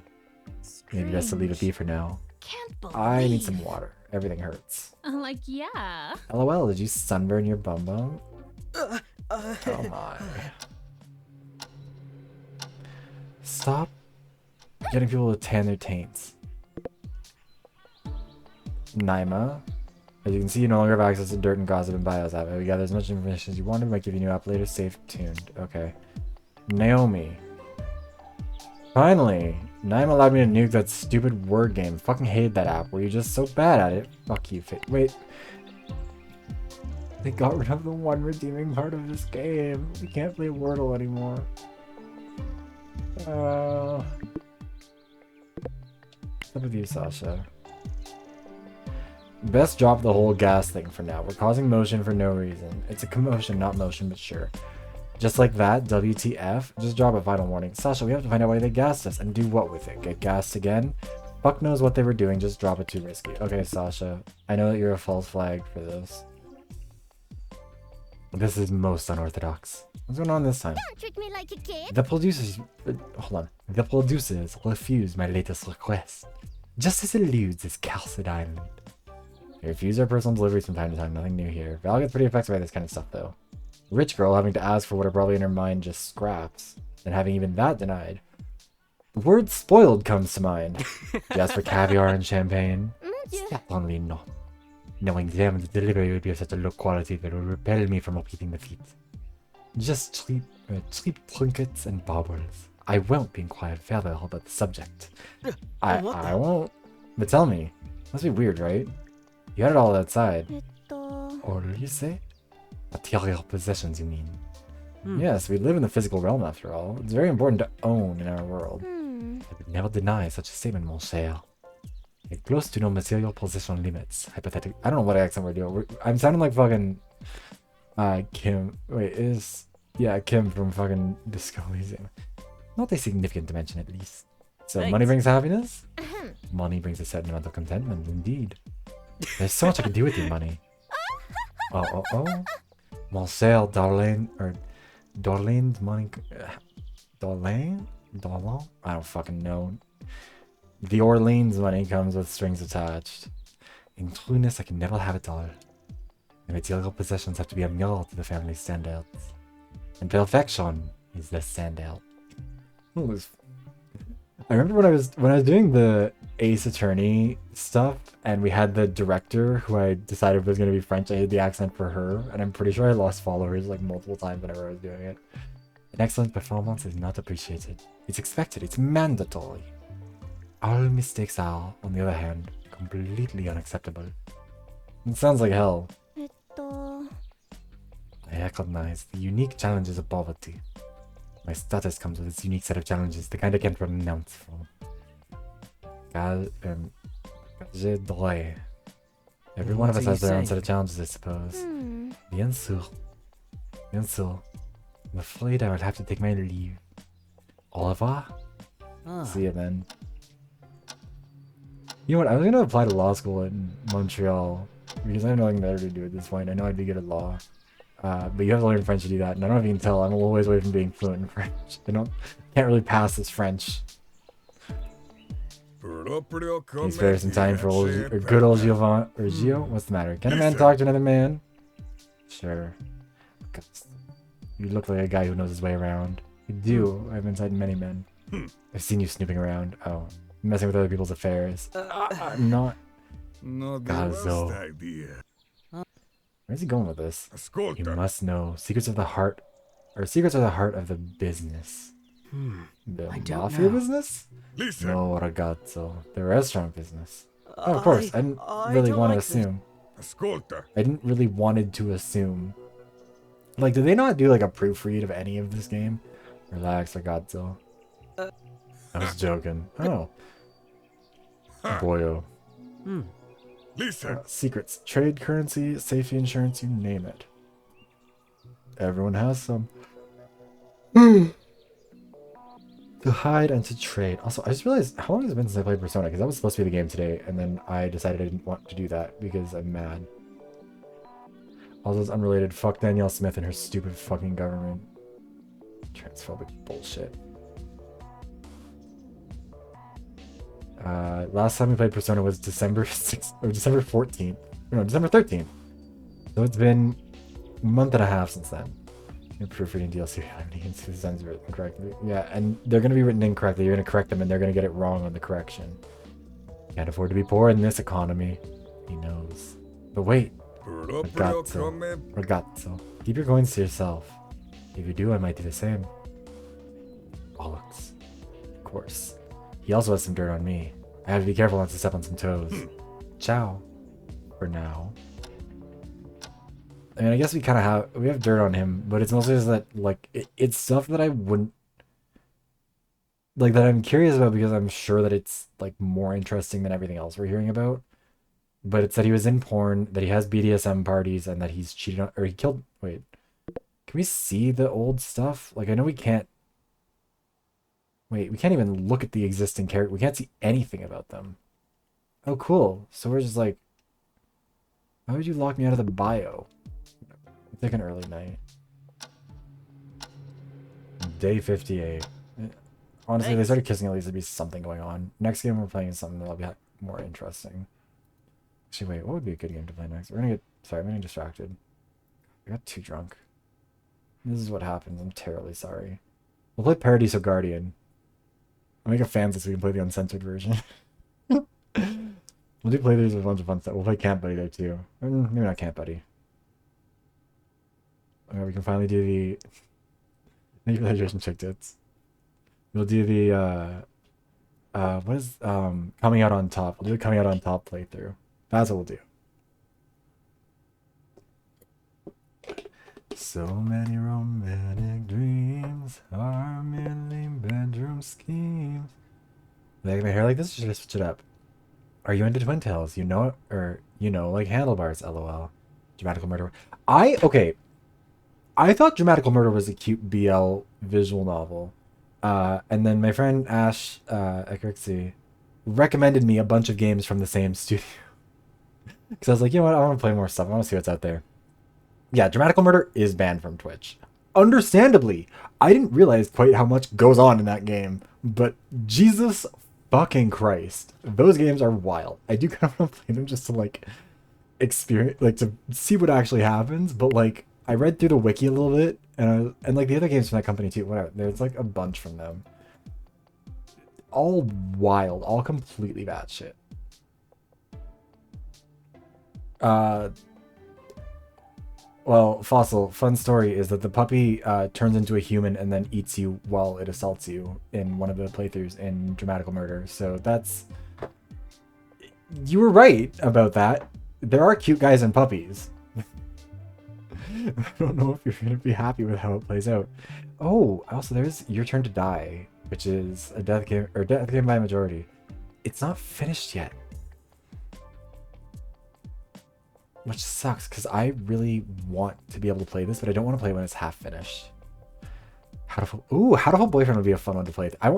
Maybe best to leave it be for now. Can't believe. I need some water. Everything hurts. Yeah. LOL, did you sunburn your bum bum? Oh my. Stop getting people to tan their taints. Naima. As you can see, you no longer have access to dirt and gossip and bios app. We gather as much information as you wanted. Might give you a new app later. Stay tuned. Okay. Naomi. Finally. Naima allowed me to nuke that stupid word game. Fucking hated that app. Were you just so bad at it? Fuck you. Wait. They got rid of the one redeeming part of this game. We can't play Wordle anymore. What's with you, Sasha? Best drop the whole gas thing for now. We're causing motion for no reason. It's a commotion, not motion, but sure. Just like that, WTF? Just drop a final warning. Sasha, we have to find out why they gassed us and do what with it? Get gassed again? Fuck knows what they were doing, just drop it too risky. Okay, Sasha. I know that you're a false flag for this. This is most unorthodox. What's going on this time? Don't treat me like a kid. The producers... hold on. The producers refused my latest request. Just as eludes this cursed island. They refuse our personal deliveries from time to time. Nothing new here. Val gets pretty affected by this kind of stuff, though. Rich girl having to ask for what are probably in her mind just scraps. And having even that denied. The word spoiled comes to mind. Just for caviar and champagne. Certainly not. Knowing them, the delivery would be of such a low quality that it would repel me from repeating the feat. Just cheap trinkets and baubles. I won't be inquired further about the subject. I won't. But tell me, must be weird, right? You had it all outside. Or you say? Material possessions, you mean? Yes, we live in the physical realm after all. It's very important to own in our world. I would never deny such a statement, mon cher. Close to no material possession limits. Hypothetically, I don't know what accent we're doing. I'm sounding like fucking Kim. Wait, Kim from fucking Disco Elysium. Not a significant dimension, at least. So money brings happiness? Money brings a certain amount of contentment, indeed. There's so much I can do with your money. Oh. Marcel, Darlene's money... Darlene? I don't fucking know. The Orleans money comes with strings attached. In trueness, I can never have it all. The material possessions have to be a mirror to the family standards. And perfection is the standard. I remember when I was doing the Ace Attorney stuff, and we had the director who I decided was going to be French. I did the accent for her, and I'm pretty sure I lost followers like multiple times whenever I was doing it. An excellent performance is not appreciated. It's expected. It's mandatory. All mistakes are, on the other hand, completely unacceptable. It sounds like hell. I recognize the unique challenges of poverty. My status comes with its unique set of challenges, the kind I can't pronounce from. Every one of us has their own set of challenges, I suppose. Bien sûr. I'm afraid I will have to take my leave. Au revoir. See you then. You know what? I was gonna apply to law school in Montreal because I have nothing better to do at this point. I know I'd be good at law. But you have to learn French to do that. And I don't know if you can tell, I'm a little ways away from being fluent in French. Can't really pass this French. Can spare some time for good old Giovanni or Gio? What's the matter? Can a man talk to another man? Sure. You look like a guy who knows his way around. You do. I've been inside many men. I've seen you snooping around. Oh, messing with other people's affairs. I'm not. Gazo. Where's he going with this? You must know. Secrets of the heart. Or secrets are the heart of the business. The mafia business? No, ragazzo. The restaurant business. Oh, of course. I didn't really want to assume. I didn't really wanted to assume. Like, did they not do like a proofread of any of this game? Relax, ragazzo. I was joking. Oh. Boyo. Secrets. Trade, currency, safety insurance, you name it. Everyone has some. To hide and to trade. Also, I just realized, how long has it been since I played Persona? Because that was supposed to be the game today, and then I decided I didn't want to do that because I'm mad. Also, it's unrelated. Fuck Danielle Smith and her stupid fucking government. Transphobic bullshit. Last time we played Persona was December 6th, or December 14th. No, December 13th. So it's been a month and a half since then. You're proofreading DLC names whose sense written incorrectly. Yeah, and they're going to be written incorrectly. You're going to correct them, and they're going to get it wrong on the correction. Can't afford to be poor in this economy. He knows. But wait. Ragazzo. Ragazzo. Keep your coins to yourself. If you do, I might do the same. Bollocks. Of course. He also has some dirt on me. I have to be careful not to step on some toes. Ciao. For now. I mean, I guess we kind of have dirt on him, but it's mostly just that, like, it's stuff that I wouldn't, like, that I'm curious about because I'm sure that it's, like, more interesting than everything else we're hearing about. But it's that he was in porn, that he has BDSM parties, and that he's cheated on, or he killed, wait, can we see the old stuff? Like, I know we can't, wait, we can't even look at the existing character, we can't see anything about them. Oh, cool. So we're just like, why would you lock me out of the bio? It's like an early night. Day 58. Honestly, if they started kissing, at least there'd be something going on. Next game we're playing is something that'll be more interesting. Actually, wait, what would be a good game to play next? We're gonna get, sorry, I'm getting distracted. I got too drunk. This is what happens, I'm terribly sorry. We'll play Paradiso Guardian. I'll make a fan so we can play the uncensored version. We'll do playthroughs with a bunch of fun stuff. We'll play Camp Buddy there too. Maybe not Camp Buddy. Okay, we can finally do the... Thank you for the hydration check tits. We'll do the, what is, coming out on top. We'll do the coming out on top playthrough. That's what we'll do. So many romantic dreams are merely bedroom schemes. Making my hair like this, or should I switch it up? Are you into Twin Tails? You know it, or you know, like Handlebars, lol. Dramatical Murder. Okay. I thought Dramatical Murder was a cute BL visual novel. And then my friend Ash Ekrixi recommended me a bunch of games from the same studio. Because I was like, you know what, I want to play more stuff. I want to see what's out there. Yeah, Dramatical Murder is banned from Twitch. Understandably. I didn't realize quite how much goes on in that game. But Jesus fucking Christ. Those games are wild. I do kind of want to play them just to, like, experience, like, to see what actually happens. But, like, I read through the wiki a little bit. And like, the other games from that company, too. Whatever. There's, like, a bunch from them. All wild. All completely batshit. Well, Fossil, fun story is that the puppy turns into a human and then eats you while it assaults you in one of the playthroughs in Dramatical Murder. So that's... You were right about that. There are cute guys and puppies. I don't know if you're going to be happy with how it plays out. Oh, also there's Your Turn to Die, which is a death game, or death game by majority. It's not finished yet. Which sucks, because I really want to be able to play this, but I don't want to play it when it's half finished. How to Hold Boyfriend would be a fun one to play. I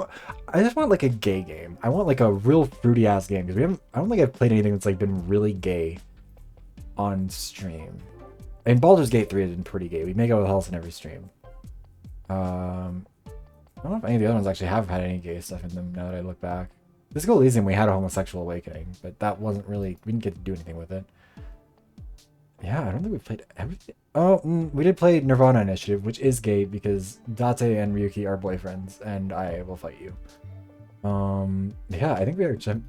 just want like a gay game. I want like a real fruity ass game, because I don't think I've played anything that's like been really gay on stream. And Baldur's Gate 3 has been pretty gay. We make out with Hells in every stream. I don't know if any of the other ones actually have had any gay stuff in them now that I look back. Physical Elysium, we had a homosexual awakening, but that wasn't really, we didn't get to do anything with it. Yeah, I don't think we played everything. Oh, we did play Nirvana Initiative, which is gay because Date and Ryuki are boyfriends, and I will fight you. Yeah, I think I should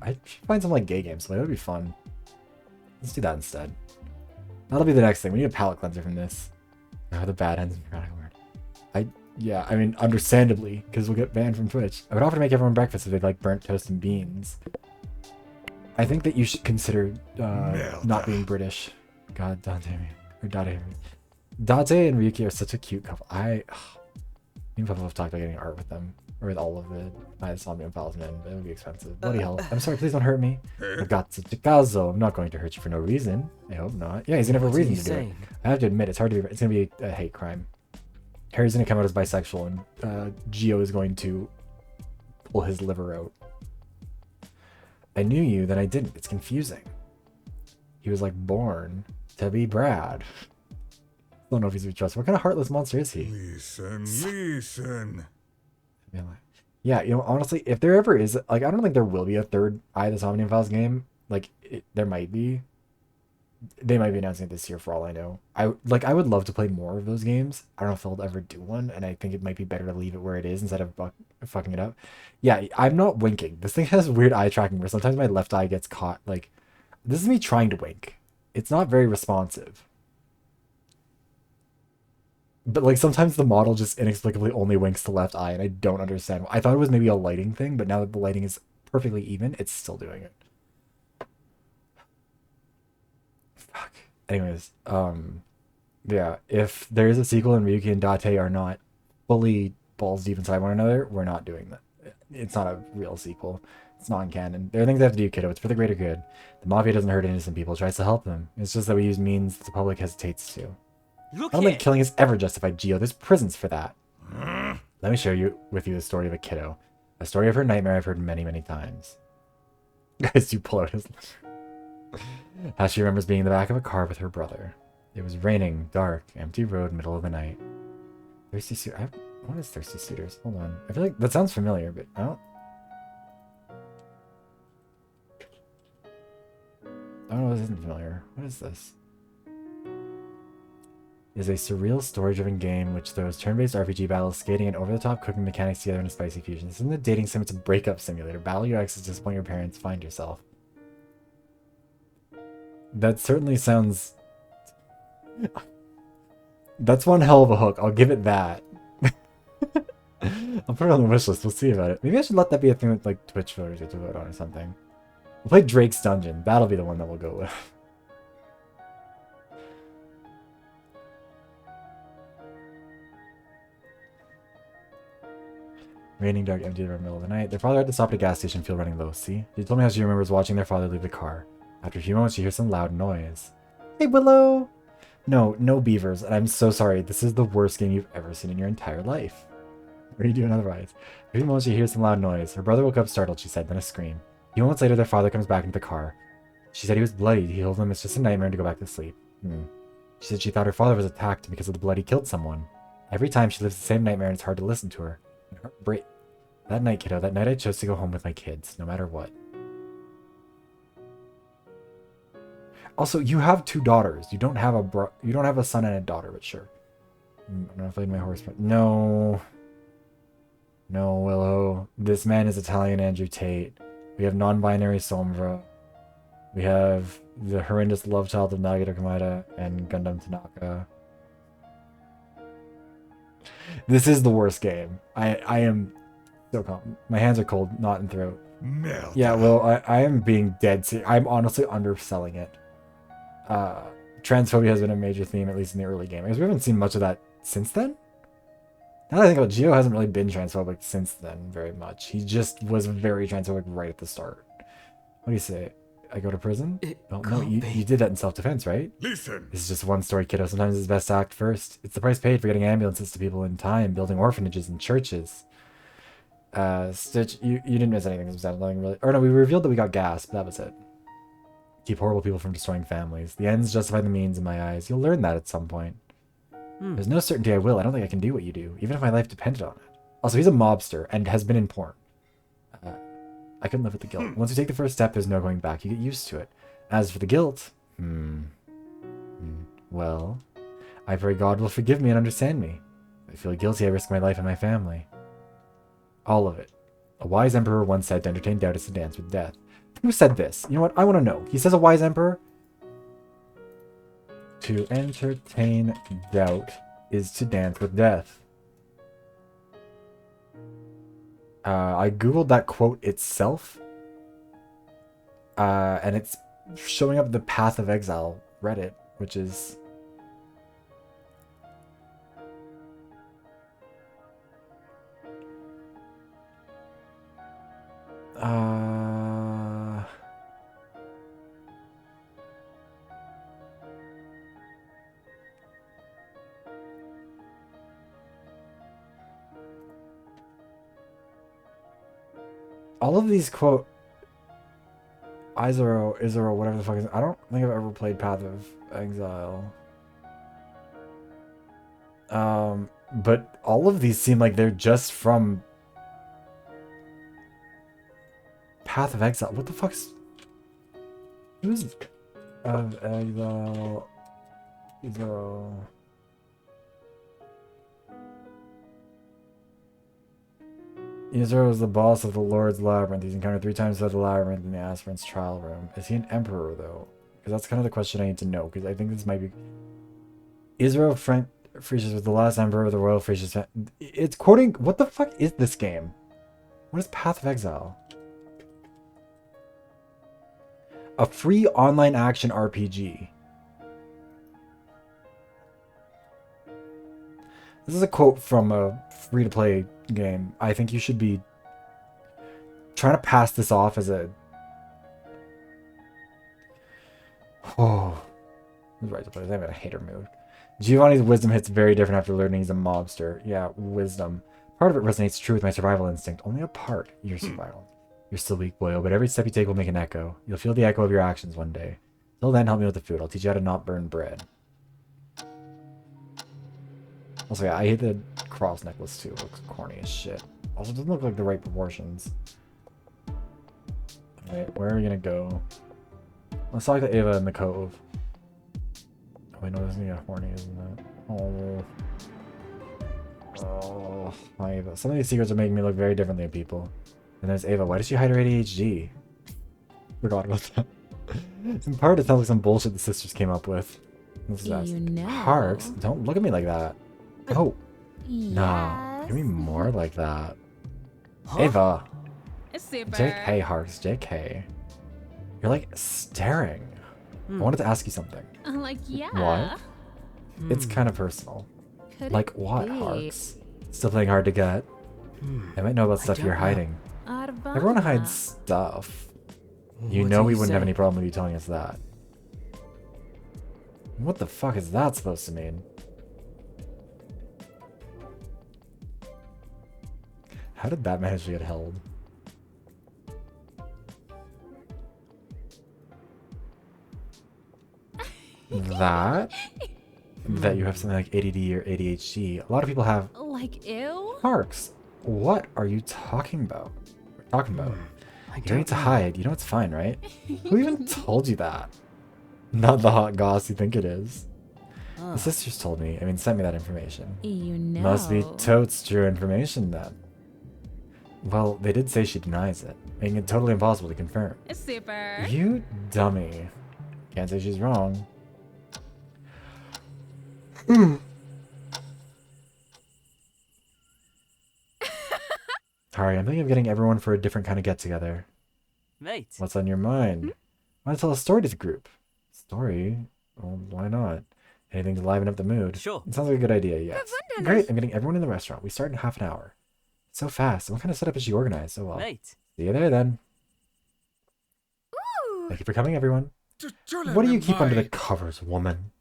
find some like gay games. Like, that would be fun. Let's do that instead. That'll be the next thing. We need a palate cleanser from this. Oh, the bad ends. Yeah, I mean, understandably, because we'll get banned from Twitch. I would offer to make everyone breakfast if they like burnt toast and beans. I think that you should consider not being British. God, Dante and Ryuki are such a cute couple. Me and Papa have talked about getting art with them, or with all of the Somnium Files men. It would be expensive. Bloody hell! I'm sorry. Please don't hurt me. I've got such a caso. I'm not going to hurt you for no reason. I hope not. Yeah, he's gonna have a reason to do it. I have to admit, it's hard to be. It's gonna be a hate crime. Harry's gonna come out as bisexual, and Gio is going to pull his liver out. I knew you, then I didn't. It's confusing. He was like born to be Brad. Don't know if he's to be trusted. What kind of heartless monster is he? Listen. Yeah, you know, honestly, if there ever is, like, I don't think there will be a third Eye of the Somnium Files game. Like, there might be. They might be announcing it this year for all I know. I would love to play more of those games. I don't know if they'll ever do one, and I think it might be better to leave it where it is instead of fucking it up. Yeah, I'm not winking. This thing has weird eye tracking where sometimes my left eye gets caught. Like, this is me trying to wink. It's not very responsive. But like sometimes the model just inexplicably only winks the left eye, and I don't understand. I thought it was maybe a lighting thing, but now that the lighting is perfectly even, it's still doing it. Fuck. Anyways, yeah, if there is a sequel and Ryuki and Date are not fully balls deep inside one another, we're not doing that. It's not a real sequel. It's non-canon. There are things I have to do, kiddo. It's for the greater good. The Mafia doesn't hurt innocent people, it tries to help them. It's just that we use means that the public hesitates to. I don't think killing is ever justified, Gio. There's prisons for that. Let me share with you the story of a kiddo. A story of her nightmare I've heard many, many times. Guys, you pull out his... How she remembers being in the back of a car with her brother. It was raining, dark, empty road, middle of the night. Thirsty Suitors. What is Thirsty Suitors? Hold on. I feel like that sounds familiar, but I don't... Oh, no, this isn't familiar. What is this? It is a surreal, story-driven game which throws turn-based RPG battles, skating, and over-the-top cooking mechanics together in a spicy fusion. This isn't a dating sim, it's a breakup simulator. Battle your exes, disappoint your parents, find yourself. That certainly sounds... That's one hell of a hook. I'll give it that. I'll put it on the wish list. We'll see about it. Maybe I should let that be a thing that like Twitch voters get to vote on or something. We'll play Drake's Dungeon. That'll be the one that we'll go with. Raining, dark, empty, in the middle of the night. Their father had to stop at a gas station, fuel running low. See? She told me how she remembers watching their father leave the car. After a few moments, she hears some loud noise. Hey, Willow! No, no beavers, and I'm so sorry. This is the worst game you've ever seen in your entire life. What are you doing otherwise? After a few moments, she hears some loud noise. Her brother woke up startled, she said, then a scream. A few moments later, their father comes back into the car. She said he was bloodied. He told them it's just a nightmare and to go back to sleep. She said she thought her father was attacked because of the blood he killed someone. Every time she lives the same nightmare and it's hard to listen to her. That night, kiddo, that night I chose to go home with my kids, no matter what. Also, you have 2 daughters. You don't have a son and a daughter, but sure. I'm not afraid my horse. No. No, Willow. This man is Italian Andrew Tate. We have non-binary Sombra. We have the horrendous love child of Nagito Kamada and Gundam Tanaka. This is the worst game. I am so calm. My hands are cold, not in throat. Yeah, well, I am being dead serious. I'm honestly underselling it. Transphobia has been a major theme, at least in the early game. Because we haven't seen much of that since then. Now that I think about it, Gio hasn't really been transphobic since then very much. He just was very transphobic right at the start. What do you say? I go to prison? No, you did that in self-defense, right? Listen! This is just one story, kiddo. Sometimes it's best to act first. It's the price paid for getting ambulances to people in time, building orphanages and churches. Stitch, you didn't miss anything. Nothing really. Or no, we revealed that we got gas, but that was it. keep horrible people from destroying families. The ends justify the means in my eyes. You'll learn that at some point. There's no certainty I will. I don't think I can do what you do, even if my life depended on it. Also, he's a mobster and has been in porn. I couldn't live with the guilt. Once you take the first step, there's no going back. You get used to it. As for the guilt, well, I pray God will forgive me and understand me. If I feel guilty, I risk my life and my family. All of it. A wise emperor once said to entertain doubt is to dance with death. Who said this? You know what? I want to know. He says a wise emperor. To entertain doubt is to dance with death. I googled that quote itself. And it's showing up the Path of Exile Reddit, which is... all of these quote Izero, whatever the fuck is. I don't think I've ever played Path of Exile. But all of these seem like they're just from Path of Exile. What the fuck's... Who's of Exile? Izero. Izero is the boss of the Lord's Labyrinth. He's encountered 3 times inside the labyrinth in the aspirant's trial room. Is he an emperor, though? Because that's kind of the question I need to know, because I think this might be... Izero Frisius was the last emperor of the royal Frisius... It's quoting... What the fuck is this game? What is Path of Exile? A free online action RPG. This is a quote from a free-to-play game. I think you should be trying to pass this off as a... Oh. This is right to play. I'm in a hater mood. Giovanni's wisdom hits very different after learning he's a mobster. Yeah, wisdom. Part of it resonates true with my survival instinct. Only a part. Your survival. You're still weak, boyo, but every step you take will make an echo. You'll feel the echo of your actions one day. Till then, help me with the food. I'll teach you how to not burn bread. Also, yeah, I hate the cross necklace too. It looks corny as shit. Also, it doesn't look like the right proportions. Alright, where are we gonna go? Let's talk to Ava in the cove. Oh, wait, no, this is gonna get horny, isn't it? Oh. Oh, Ava. Some of these secrets are making me look very differently at people. And there's Ava. Why does she hide her ADHD? Forgot about that. In part, it sounds like some bullshit the sisters came up with. This is Parks, don't look at me like that. Oh. Yes. No. Give me more like that. Ava. Super. JK, Harks. JK. You're like staring. I wanted to ask you something. Like, yeah. What? It's kind of personal. Could like it what, be? Harks? Still playing hard to get? I might know about stuff you're hiding. Everyone hides stuff. You know we wouldn't have any problem with you telling us that. What the fuck is that supposed to mean? How did that manage to get held? That you have something like ADD or ADHD. A lot of people have... Like, ew? Parks, what are you talking about? You don't need to hide. You know it's fine, right? Who even told you that? Not the hot goss you think it is. The sisters told me. I mean, sent me that information. You know. Must be totes true information then. Well, they did say she denies it, making it totally impossible to confirm. Super. You dummy. Can't say she's wrong. Harry, I'm thinking of getting everyone for a different kind of get-together. Mate. What's on your mind? Want to tell a story to the group? Story? Well, why not? Anything to liven up the mood. Sure. It sounds like a good idea, yes. Great, I'm getting everyone in the restaurant. We start in half an hour. So fast. What kind of setup is she organized? So well. Mate. See you there then. Ooh. Thank you for coming, everyone. What do you keep under the covers, woman?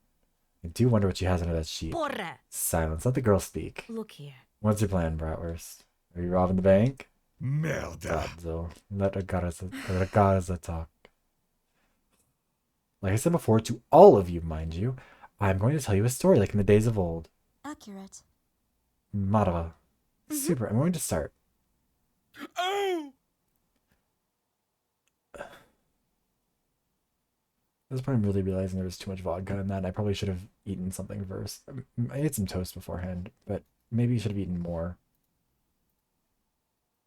I do wonder what she has under that sheet. Porra. Silence. Let the girl speak. Look here. What's your plan, Bratwurst? Are you robbing the bank? Merda. So let a Garza talk. Like I said before, to all of you, mind you, I'm going to tell you a story like in the days of old. Accurate. Marva. Super. I'm going to start. Oh! At this point, I'm really realizing there was too much vodka in that. And I probably should have eaten something first. I ate some toast beforehand, but maybe you should have eaten more.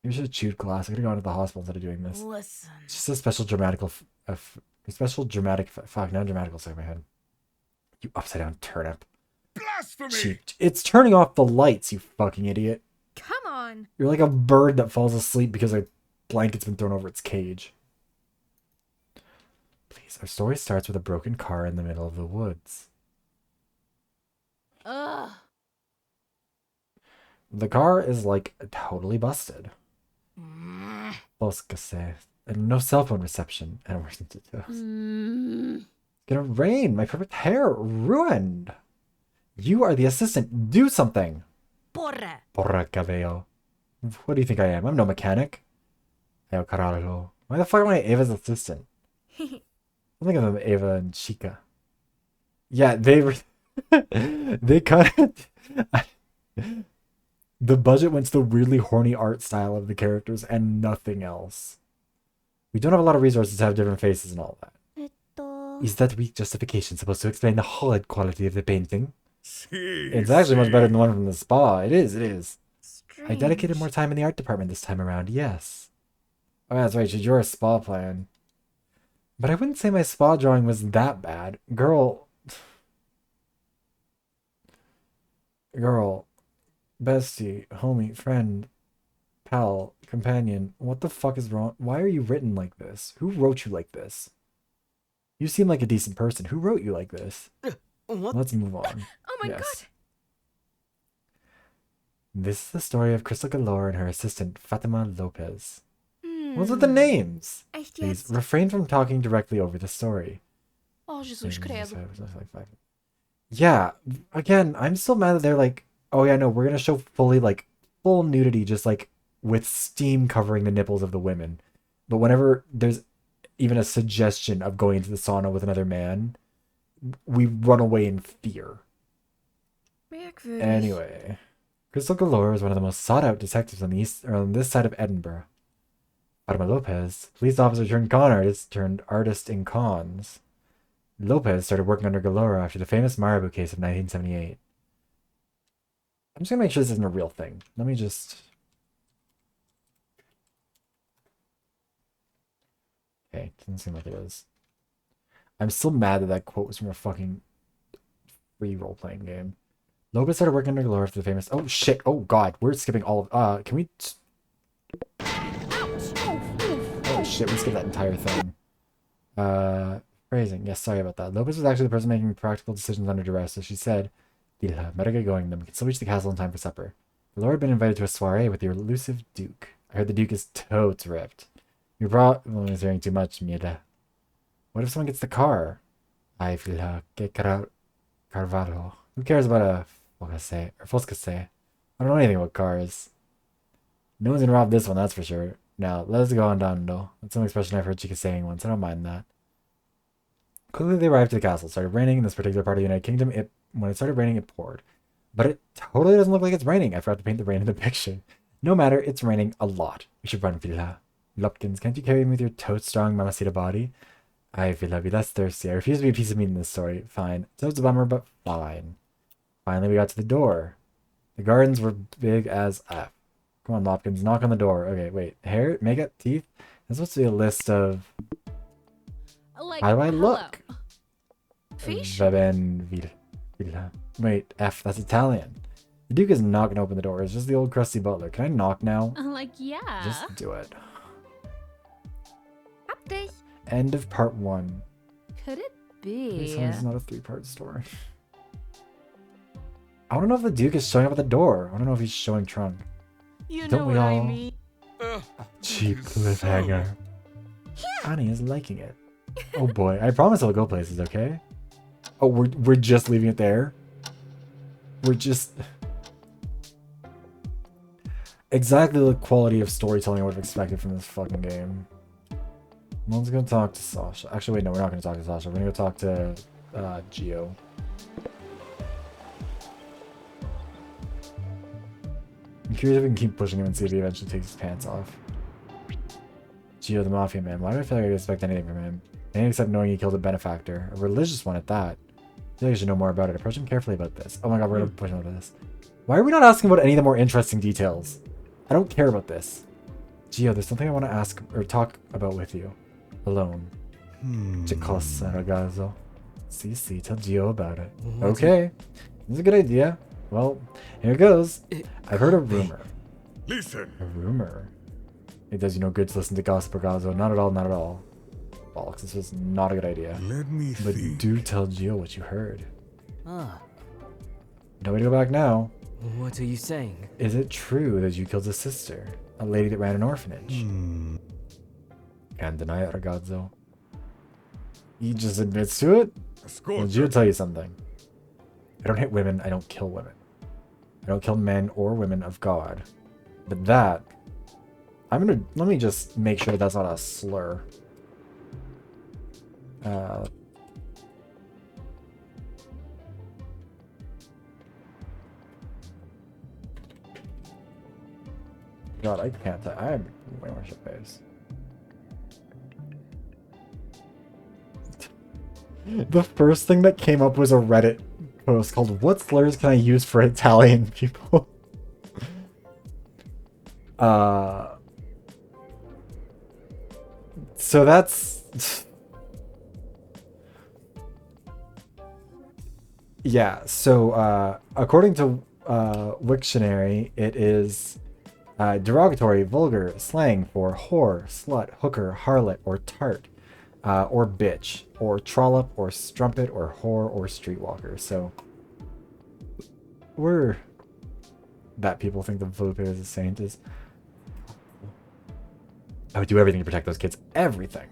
Maybe I should have chewed glass. I could have gone to the hospital instead of doing this. Listen. It's just a special dramatical, fuck, now dramatical stuck in my head. You upside down turnip. Blasphemy! It's turning off the lights, you fucking idiot. Come on. You're like a bird that falls asleep because a blanket's been thrown over its cage. Please, our story starts with a broken car in the middle of the woods. Ugh. The car is like totally busted. And no cell phone reception. And we're it's gonna rain. My perfect hair ruined. You are the assistant. Do something. Porra cabello. What do you think I am? I'm no mechanic. Ayo caralho. Why the fuck am I Ava's assistant? I think of them Ava and Chica. Yeah, they cut it. The budget went to the weirdly horny art style of the characters and nothing else. We don't have a lot of resources to have different faces and all that. Is that weak justification supposed to explain the horrid quality of the painting? It's actually much better than the one from the spa. It is. Strange. I dedicated more time in the art department this time around, yes. Oh, that's right, you're a spa plan. But I wouldn't say my spa drawing was that bad. Girl, bestie, homie, friend, pal, companion, what the fuck is wrong? Why are you written like this? Who wrote you like this? You seem like a decent person. Who wrote you like this? What? Let's move on. Oh my god. This is the story of Crystal Galore and her assistant, Fatima Lopez. What are the names? Echt Please jetzt? refrain from talking directly over the story. Oh, Jesus credo. Yeah, again, I'm still mad that they're like, oh yeah, no, we're gonna show full nudity, just like with steam covering the nipples of the women. But whenever there's even a suggestion of going into the sauna with another man, we run away in fear. Merkwürdig. Anyway, Crystal Galore is one of the most sought-out detectives on this side of Edinburgh. Fatima Lopez, police officer turned con artist turned artist in cons. Lopez started working under Galore after the famous Marabou case of 1978. I'm just gonna make sure this isn't a real thing. Let me just... Okay, doesn't seem like it is. I'm still mad that that quote was from a fucking free role-playing game. Lopez started working under Galore after the famous... Oh shit, oh god, we're skipping all of... can we... Oh shit, we skipped that entire thing. Phrasing. Yes, sorry about that. Lopez was actually the person making practical decisions under duress, so she said, Dilha, better get going, then we can still reach the castle in time for supper. Galore had been invited to a soiree with the elusive Duke. I heard the Duke is totes ripped. You're probably hearing too much, Mira. What if someone gets the car? I feel que Carvalho. Who cares about a Foscase? I don't know anything about cars. No one's gonna rob this one, that's for sure. Now, let's go andando. That's some expression I've heard Chica saying once. I don't mind that. Quickly, they arrived at the castle. It started raining in this particular part of the United Kingdom. When it started raining, it poured. But it totally doesn't look like it's raining. I forgot to paint the rain in the picture. No matter, it's raining a lot. We should run, Villa. Lupkins, can't you carry me with your toad-strong mamacita body? I Villa, be less thirsty. I refuse to be a piece of meat in this story. Fine. Toad's a bummer, but fine. Finally, we got to the door. The gardens were big as F. Come on, Lopkins, knock on the door. Okay, wait. Hair, makeup, teeth? There's supposed to be a list of... Like, how do I hello. look? Fish? Villa. Wait, F, that's Italian. The Duke is not going to open the door. It's just the old crusty butler. Can I knock now? Like, yeah. Just do it. Update. End of part 1. Could it Please be? tell me it's not a 3-part story. I don't know if the Duke is showing up at the door. I don't know if he's showing Trunk. You Don't know we what all? I mean. Cheap cliffhanger. Annie is liking it. Oh boy, I promise I'll go places, okay? Oh, we're just leaving it there? We're just... Exactly the quality of storytelling I would have expected from this fucking game. Let's go talk to Sasha. Actually, wait, no, we're not going to talk to Sasha. We're going to go talk to Gio. I'm curious if we can keep pushing him and see if he eventually takes his pants off. Gio, the Mafia man. Why do I feel like I expect anything from him? Anything except knowing he killed a benefactor. A religious one at that. I feel like I should know more about it. Approach him carefully about this. Oh my god, we're going to push him about this. Why are we not asking about any of the more interesting details? I don't care about this. Gio, there's something I want to ask or talk about with you. Alone. Che cosa, ragazzo? Si, tell Gio about it. Okay. This is a good idea. Well, here goes. I've heard a rumor. Listen. A rumor? It does you no good to listen to gossip, ragazzo. Not at all, not at all. Bollocks, this was not a good idea. Let me But think. do tell Gio what you heard. Ah, No way to go back now. what are you saying? Is it true that you killed his sister? A lady that ran an orphanage? Can't deny it, ragazzo. He just admits to it? Well, Gio tell you something. I don't hit women, I don't kill women. I don't kill men or women of God. But that... let me just make sure that's not a slur. God, I can't. I have way more shit face. The first thing that came up was a Reddit post called "What slurs can I use for Italian people?" So that's yeah. So according to Wiktionary, it is derogatory, vulgar slang for whore, slut, hooker, harlot, or tart, or bitch, or trollop, or strumpet, or whore, or streetwalker. So we're that people think the Felipe is a saint is. I would do everything to protect those kids. Everything.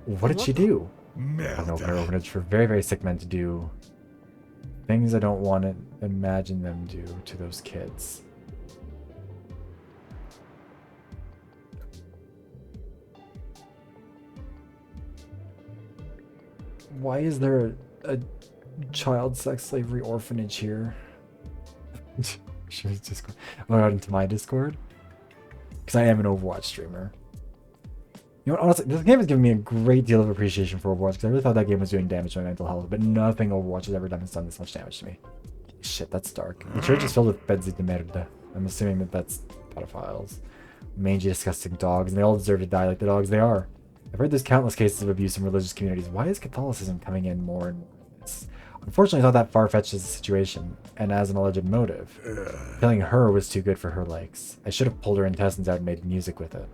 What did she do? An open orphanage for very, very sick men to do things I don't want to imagine them do to those kids. Why is there a child sex slavery orphanage here? Should we just go out into my Discord? Because I am an Overwatch streamer. You know what, honestly, this game has given me a great deal of appreciation for Overwatch because I really thought that game was doing damage to my mental health, but nothing Overwatch has ever done has done this much damage to me. Shit, that's dark. The church is filled with pezzi de merda. I'm assuming that that's pedophiles. Mangy, disgusting dogs, and they all deserve to die like the dogs they are. I've heard there's countless cases of abuse in religious communities. Why is Catholicism coming in more and more? Unfortunately, it's not that far-fetched as a situation, and as an alleged motive. Killing her was too good for her likes. I should have pulled her intestines out and made music with it.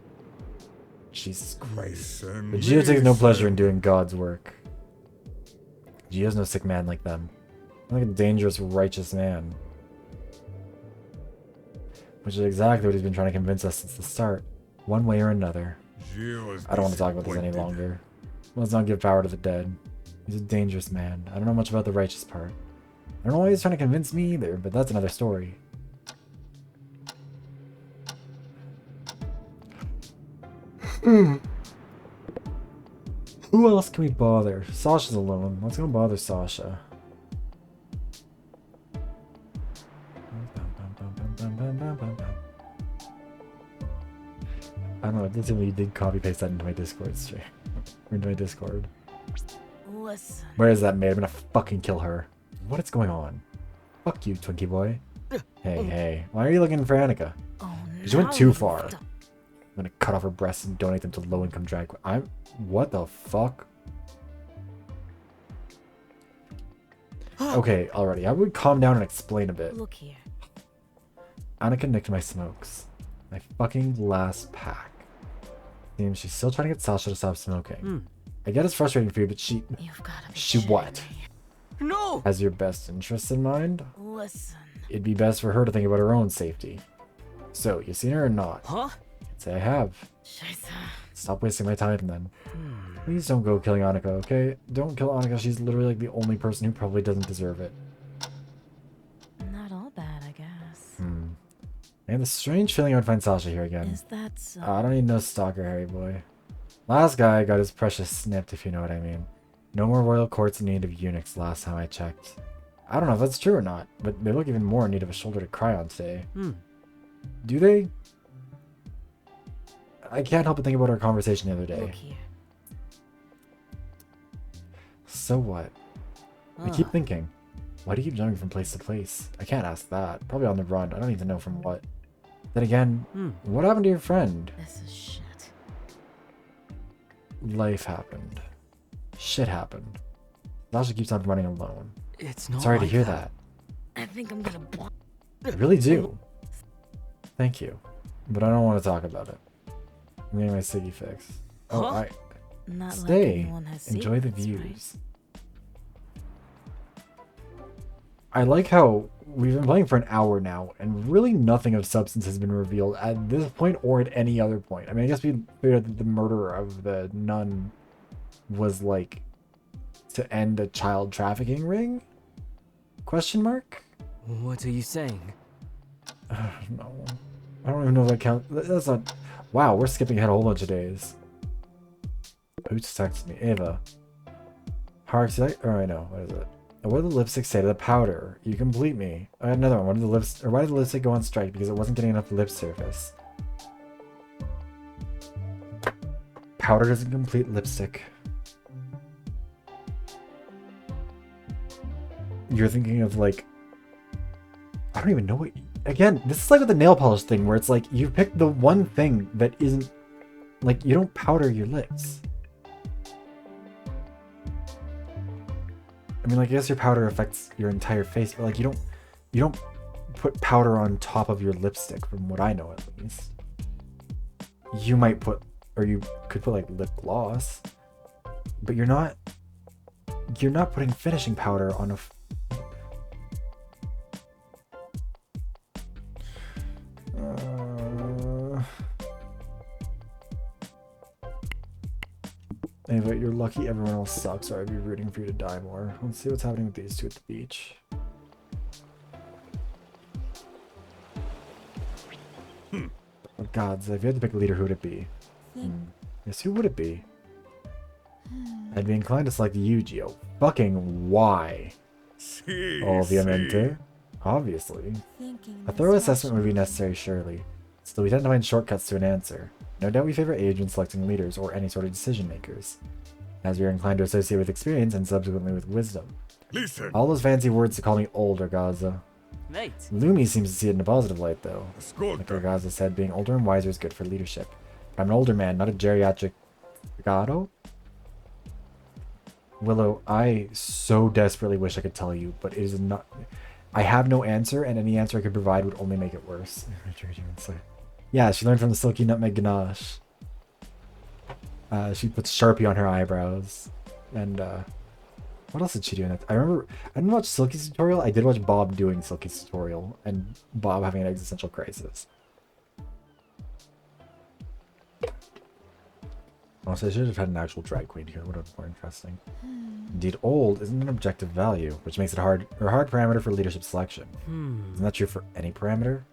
Jesus Christ. But Gio takes no pleasure in doing God's work. Gio's no sick man like them. I'm like a dangerous, righteous man. Which is exactly what he's been trying to convince us since the start. One way or another. I don't want to talk about this any longer. Let's not give power to the dead. He's a dangerous man. I don't know much about the righteous part. I don't know why he's trying to convince me either, but that's another story. Who else can we bother? Sasha's alone. Let's go bother Sasha. I don't know, it did seem like you did copy paste that into my Discord stream. Or into my Discord. Listen. Where is that maid? I'm gonna fucking kill her. What is going on? Fuck you, Twinkie boy. Hey. Why are you looking for Annika? Oh, She went too far. I'm gonna cut off her breasts and donate them to low-income drag queen. What the fuck? Okay, already. I would calm down and explain a bit. Look here. Annika nicked my smokes. My fucking last pack. Seems she's still trying to get Sasha to stop smoking. I get it's frustrating for you, but she what? No! Has your best interests in mind? Listen. It'd be best for her to think about her own safety. So, you seen her or not? Huh? I'd say I have. Scheiße. Stop wasting my time then. Please don't go killing Annika, okay? Don't kill Annika, she's literally like the only person who probably doesn't deserve it. Not all bad, I guess. I have the strange feeling I would find Sasha here again. Is that so? I don't need no stalker, Harry boy. Last guy got his precious snipped, if you know what I mean. No more royal courts in need of eunuchs last time I checked. I don't know if that's true or not, but they look even more in need of a shoulder to cry on today. Do they? I can't help but think about our conversation the other day. Look here. So what? I keep thinking, why do you keep jumping from place to place? I can't ask that. Probably on the run. I don't need to know from what. Then again, what happened to your friend? This is shit. Life happened. Shit happened. Sasha keeps on running alone. It's not Sorry like to hear that. I think I'm gonna. I really do. Thank you. But I don't want to talk about it. I'm getting my Siggy fix. Oh, Huh? Not like Stay. anyone has Enjoy the secrets, right? views. I like how we've been playing for an hour now, and really nothing of substance has been revealed at this point or at any other point. I mean, I guess we figured out that the murderer of the nun was like to end a child trafficking ring? Question mark? What are you saying? I don't know. I don't even know if that counts. That's not. Wow, we're skipping ahead a whole bunch of days. Who just texted me? Ava. Hark, did I? Or I know. What is it? What did the lipstick say to the powder? You complete me. I had another one. What did the lips? Or why did the lipstick go on strike? Because it wasn't getting enough lip surface. Powder doesn't complete lipstick. You're thinking of like. I don't even know what. Again, this is like with the nail polish thing, where it's like you pick the one thing that isn't. Like you don't powder your lips. I mean, like, I guess your powder affects your entire face, but like you don't put powder on top of your lipstick, from what I know at least. You might put, or you could put like lip gloss, but you're not putting finishing powder on a. Anyway, you're lucky everyone else sucks, or I'd be rooting for you to die more. Let's see what's happening with these two at the beach. Oh gods, if you had to pick a leader, who would it be? Yes, who would it be? I'd be inclined to select you, Gio. Fucking why? Sí, Obviamente. Obviously. A thorough assessment would be necessary, surely. Still, we tend to find shortcuts to an answer. No doubt we favor age when selecting leaders or any sort of decision makers, as we are inclined to associate with experience and subsequently with wisdom. Listen. All those fancy words to call me old, Gaza. Mate. Lumi seems to see it in a positive light, though. Like Ascolta. Gaza said, being older and wiser is good for leadership. I'm an older man, not a geriatric gado. Willow, I so desperately wish I could tell you, but it is not. I have no answer, and any answer I could provide would only make it worse. Yeah, she learned from the Silky Nutmeg Ganache. She puts Sharpie on her eyebrows. And, what else did she do in that? I remember, I didn't watch Silky's tutorial. I did watch Bob doing Silky's tutorial, and Bob having an existential crisis. Also, I should have had an actual drag queen here. It would have been more interesting. Indeed, old isn't an objective value, which makes it a hard parameter for leadership selection. Isn't that true for any parameter?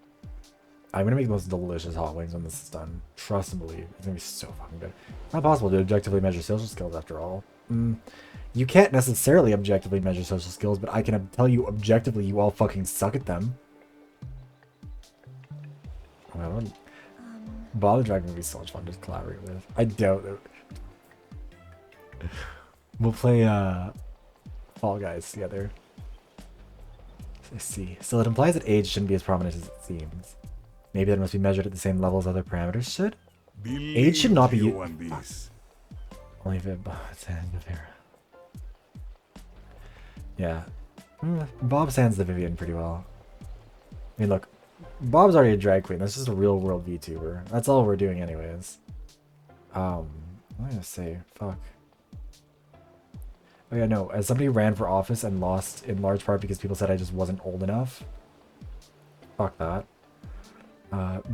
I'm gonna make the most delicious hot wings when this is done. Trust and believe. It's gonna be so fucking good. It's not possible to objectively measure social skills after all. You can't necessarily objectively measure social skills, but I can tell you objectively you all fucking suck at them. Well, Bob the Dragon would be so much fun to collaborate with. I doubt it. We'll play Fall Guys together. Let's see. So it implies that age shouldn't be as prominent as it seems. Maybe that must be measured at the same level as other parameters should? Age should not be only if it's the end of era. Yeah. Bob stands the Vivian pretty well. I mean, look, Bob's already a drag queen. That's just a real world VTuber. That's all we're doing anyways. What am I gonna say? Fuck. Oh yeah, no. As somebody who ran for office and lost in large part because people said I just wasn't old enough. Fuck that.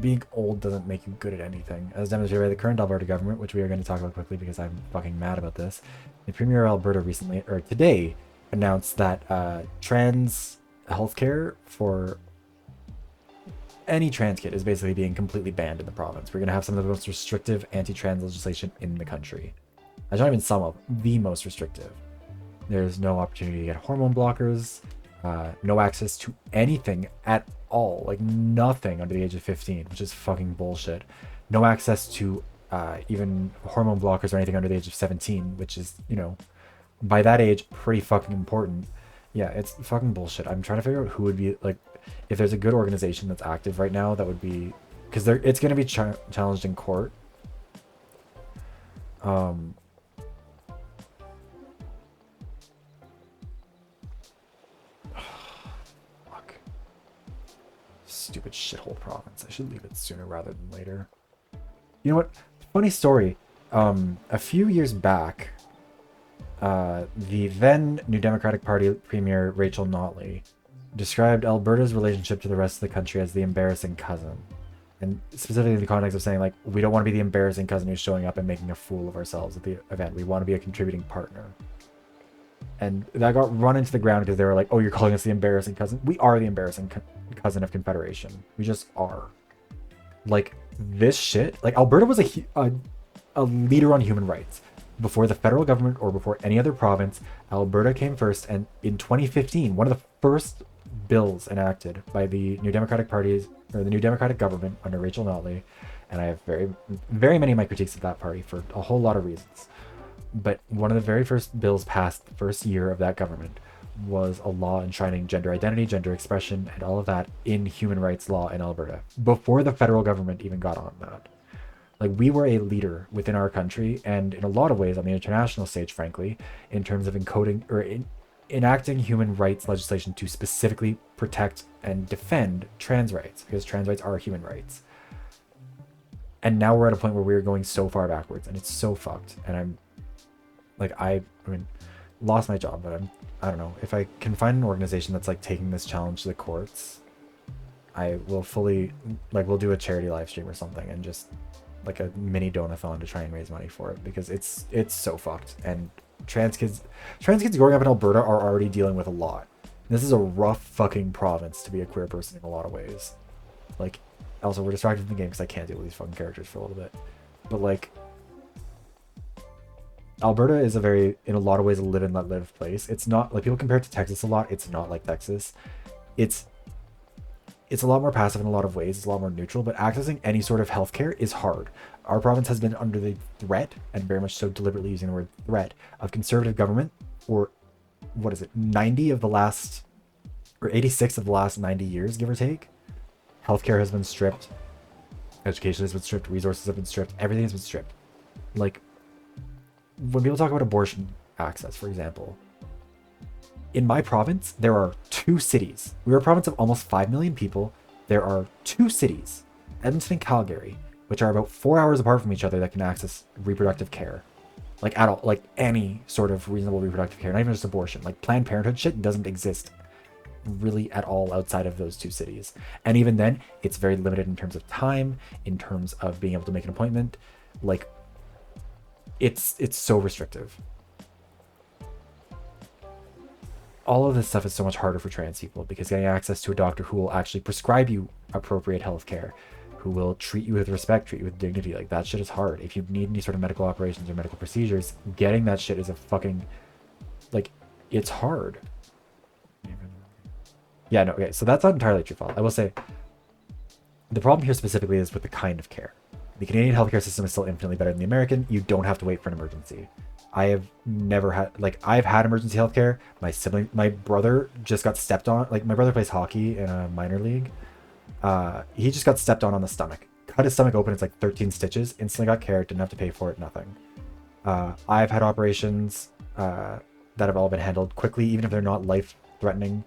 Being old doesn't make you good at anything. As demonstrated by the current Alberta government, which we are going to talk about quickly because I'm fucking mad about this. The Premier of Alberta recently, or today, announced that trans healthcare for any trans kid is basically being completely banned in the province. We're going to have some of the most restrictive anti-trans legislation in the country. Not even some of, the most restrictive. There's no opportunity to get hormone blockers, no access to anything at all, like nothing under the age of 15, which is fucking bullshit. No access to even hormone blockers or anything under the age of 17, which is, you know, by that age, pretty fucking important. Yeah, it's fucking bullshit. I'm trying to figure out who would be, like, if there's a good organization that's active right now, that would be, because it's going to be challenged in court. Fuck. Stupid shithole province. I should leave it sooner rather than later. You know what? Funny story. A few years back, the then New Democratic Party Premier Rachel Notley described Alberta's relationship to the rest of the country as the embarrassing cousin. And specifically in the context of saying, like, we don't want to be the embarrassing cousin who's showing up and making a fool of ourselves at the event. We want to be a contributing partner. And that got run into the ground because they were like, oh, you're calling us the embarrassing cousin? We are the embarrassing cousin of Confederation. We just are. Like, this shit, like, Alberta was a leader on human rights. Before the federal government or before any other province, Alberta came first. And in 2015, one of the first bills enacted by the New Democratic Parties, or the New Democratic government under Rachel Notley, and I have very many of my critiques of that party for a whole lot of reasons. But one of the very first bills passed the first year of that government was a law enshrining gender identity, gender expression, and all of that in human rights law in Alberta, before the federal government even got on that. Like, we were a leader within our country, and in a lot of ways on the international stage, frankly, in terms of encoding or enacting human rights legislation to specifically protect and defend trans rights, because trans rights are human rights. And now we're at a point where we're going so far backwards, and it's so fucked. And I'm like, I mean, lost my job, but I don't know. If I can find an organization that's like taking this challenge to the courts, I will fully, like, we'll do a charity live stream or something and just like a mini donathon to try and raise money for it, because it's so fucked. And trans kids growing up in Alberta are already dealing with a lot. This is a rough fucking province to be a queer person in a lot of ways. Like, also, we're distracted from the game because I can't deal with these fucking characters for a little bit. But like, Alberta is in a lot of ways, a live and let live place. It's not like, people compare it to Texas a lot. It's not like Texas. It's a lot more passive in a lot of ways. It's a lot more neutral, but accessing any sort of healthcare is hard. Our province has been under the threat, and very much so deliberately using the word threat, of conservative government for, 86 of the last 90 years, give or take. Healthcare has been stripped. Education has been stripped. Resources have been stripped. Everything has been stripped. Like, when people talk about abortion access, for example, in my province, there are 2 cities. We're a province of almost 5 million people. There are 2 cities, Edmonton and Calgary, which are about 4 hours apart from each other, that can access reproductive care. Like, like any sort of reasonable reproductive care, not even just abortion. Like, Planned Parenthood shit doesn't exist really at all outside of those 2 cities. And even then, it's very limited in terms of time, in terms of being able to make an appointment. Like, it's so restrictive. All of this stuff is so much harder for trans people, because getting access to a doctor who will actually prescribe you appropriate health care, who will treat you with respect, treat you with dignity, like, that shit is hard. If you need any sort of medical operations or medical procedures, getting that shit is a fucking, like, it's hard. Yeah, no, okay, so that's not entirely true fault. I will say, the problem here specifically is with the kind of care. The Canadian healthcare system is still infinitely better than the American. You don't have to wait for an emergency. I have never had, like, I've had emergency healthcare. My brother just got stepped on. Like, my brother plays hockey in a minor league. He just got stepped on the stomach. Cut his stomach open. It's like 13 stitches. Instantly got care. Didn't have to pay for it. Nothing. I've had operations that have all been handled quickly, even if they're not life-threatening.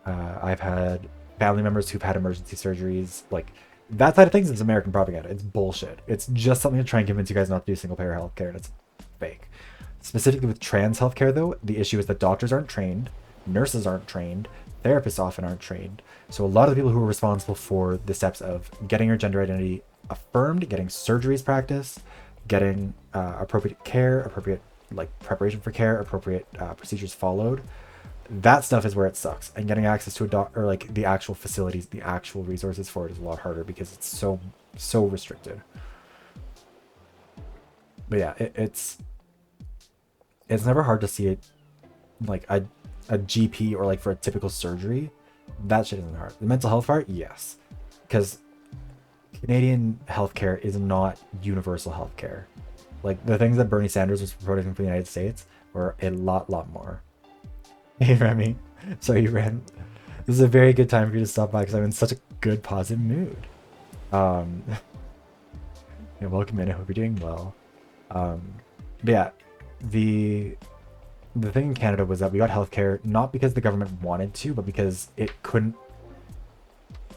I've had family members who've had emergency surgeries. Like, that side of things is American propaganda. It's bullshit. It's just something to try and convince you guys not to do single-payer healthcare, and it's fake. Specifically with trans healthcare, though, the issue is that doctors aren't trained, nurses aren't trained, therapists often aren't trained. So a lot of the people who are responsible for the steps of getting your gender identity affirmed, getting surgeries practiced, getting appropriate care, appropriate, like, preparation for care, appropriate procedures followed, that stuff is where it sucks. And getting access to a or like the actual facilities, the actual resources for it is a lot harder because it's so restricted. But yeah, it's never hard to see it like a GP or like for a typical surgery. That shit isn't hard. The mental health part, yes, because Canadian healthcare is not universal healthcare. Like the things that Bernie Sanders was promoting for the United States were a lot more. Hey Remy, so you ran. This is a very good time for you to stop by because I'm in such a good positive mood. Yeah, welcome in. I hope you're doing well. But yeah, the thing in Canada was that we got healthcare not because the government wanted to, but because it couldn't.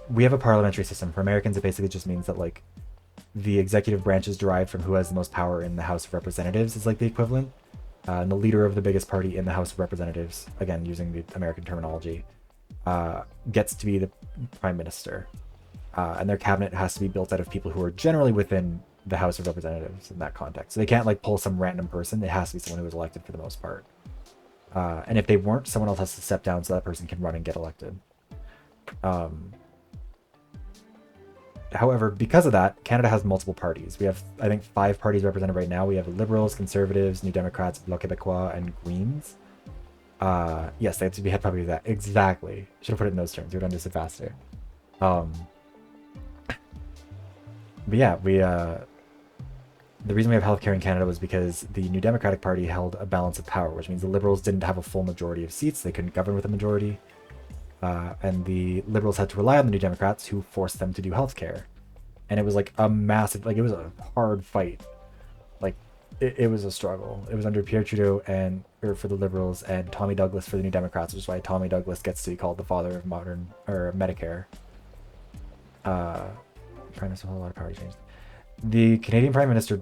We have a parliamentary system. For Americans, it basically just means that like the executive branch is derived from who has the most power in the House of Representatives is like the equivalent. And the leader of the biggest party in the House of Representatives, again using the American terminology, gets to be the prime minister. And their cabinet has to be built out of people who are generally within the House of Representatives in that context. So they can't like pull some random person. It has to be someone who was elected for the most part. And if they weren't, someone else has to step down so that person can run and get elected. However, because of that, Canada has multiple parties. We have, I think, 5 parties represented right now. We have Liberals, Conservatives, New Democrats, Bloc Québécois, and Greens. Yes, they have to be head probably that. Exactly. Should have put it in those terms. We would understood faster. But yeah, the reason we have healthcare in Canada was because the New Democratic Party held a balance of power, which means the Liberals didn't have a full majority of seats. They couldn't govern with a majority. And the Liberals had to rely on the New Democrats, who forced them to do healthcare. And it was like a massive, like it was a hard fight. Like it was a struggle. It was under Pierre Trudeau for the Liberals and Tommy Douglas for the New Democrats, which is why Tommy Douglas gets to be called the father of modern or Medicare. Prime Minister holds a lot of power to change. The Canadian Prime Minister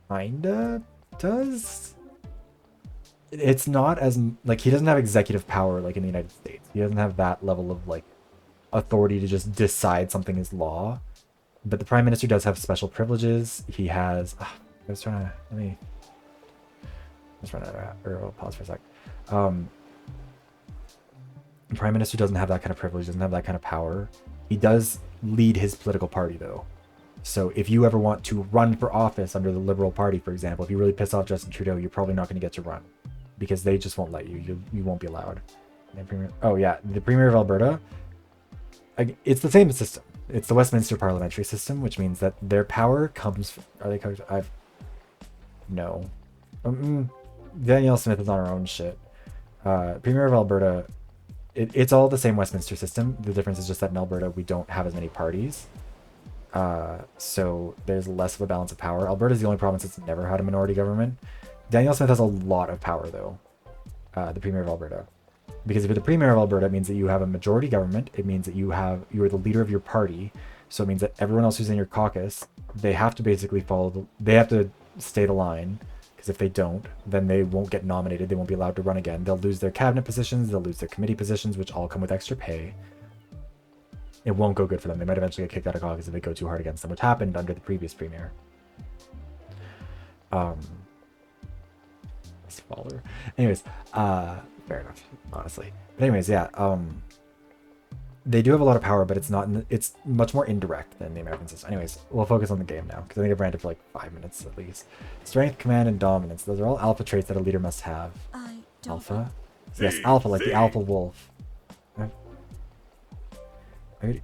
kinda does. It's not as like he doesn't have executive power like in the United States. He doesn't have that level of like authority to just decide something is law. But the Prime Minister does have special privileges. He has. I was trying to let's run out of or I'll pause for a sec. The Prime Minister doesn't have that kind of privilege. Doesn't have that kind of power. He does lead his political party though. So if you ever want to run for office under the Liberal Party, for example, if you really piss off Justin Trudeau, you're probably not going to get to run. Because they just won't let you. You won't be allowed. Oh yeah, the Premier of Alberta. It's the same system. It's the Westminster parliamentary system, which means that their power comes. Are they? No. Danielle Smith is on her own shit. Premier of Alberta. It's all the same Westminster system. The difference is just that in Alberta we don't have as many parties. So there's less of a balance of power. Alberta is the only province that's never had a minority government. Danielle Smith has a lot of power, though, the Premier of Alberta. Because if you're the Premier of Alberta, it means that you have a majority government. It means that you are the leader of your party. So it means that everyone else who's in your caucus, they have to basically they have to stay the line. Because if they don't, then they won't get nominated. They won't be allowed to run again. They'll lose their cabinet positions. They'll lose their committee positions, which all come with extra pay. It won't go good for them. They might eventually get kicked out of caucus if they go too hard against them, which happened under the previous Premier. Anyways, fair enough, honestly. But anyways, yeah, they do have a lot of power, but it's much more indirect than the American system. Anyways, we'll focus on the game now, because I think I've ranted for like 5 minutes at least. Strength, command, and dominance. Those are all alpha traits that a leader must have. Alpha? Yes, alpha, like the alpha wolf. The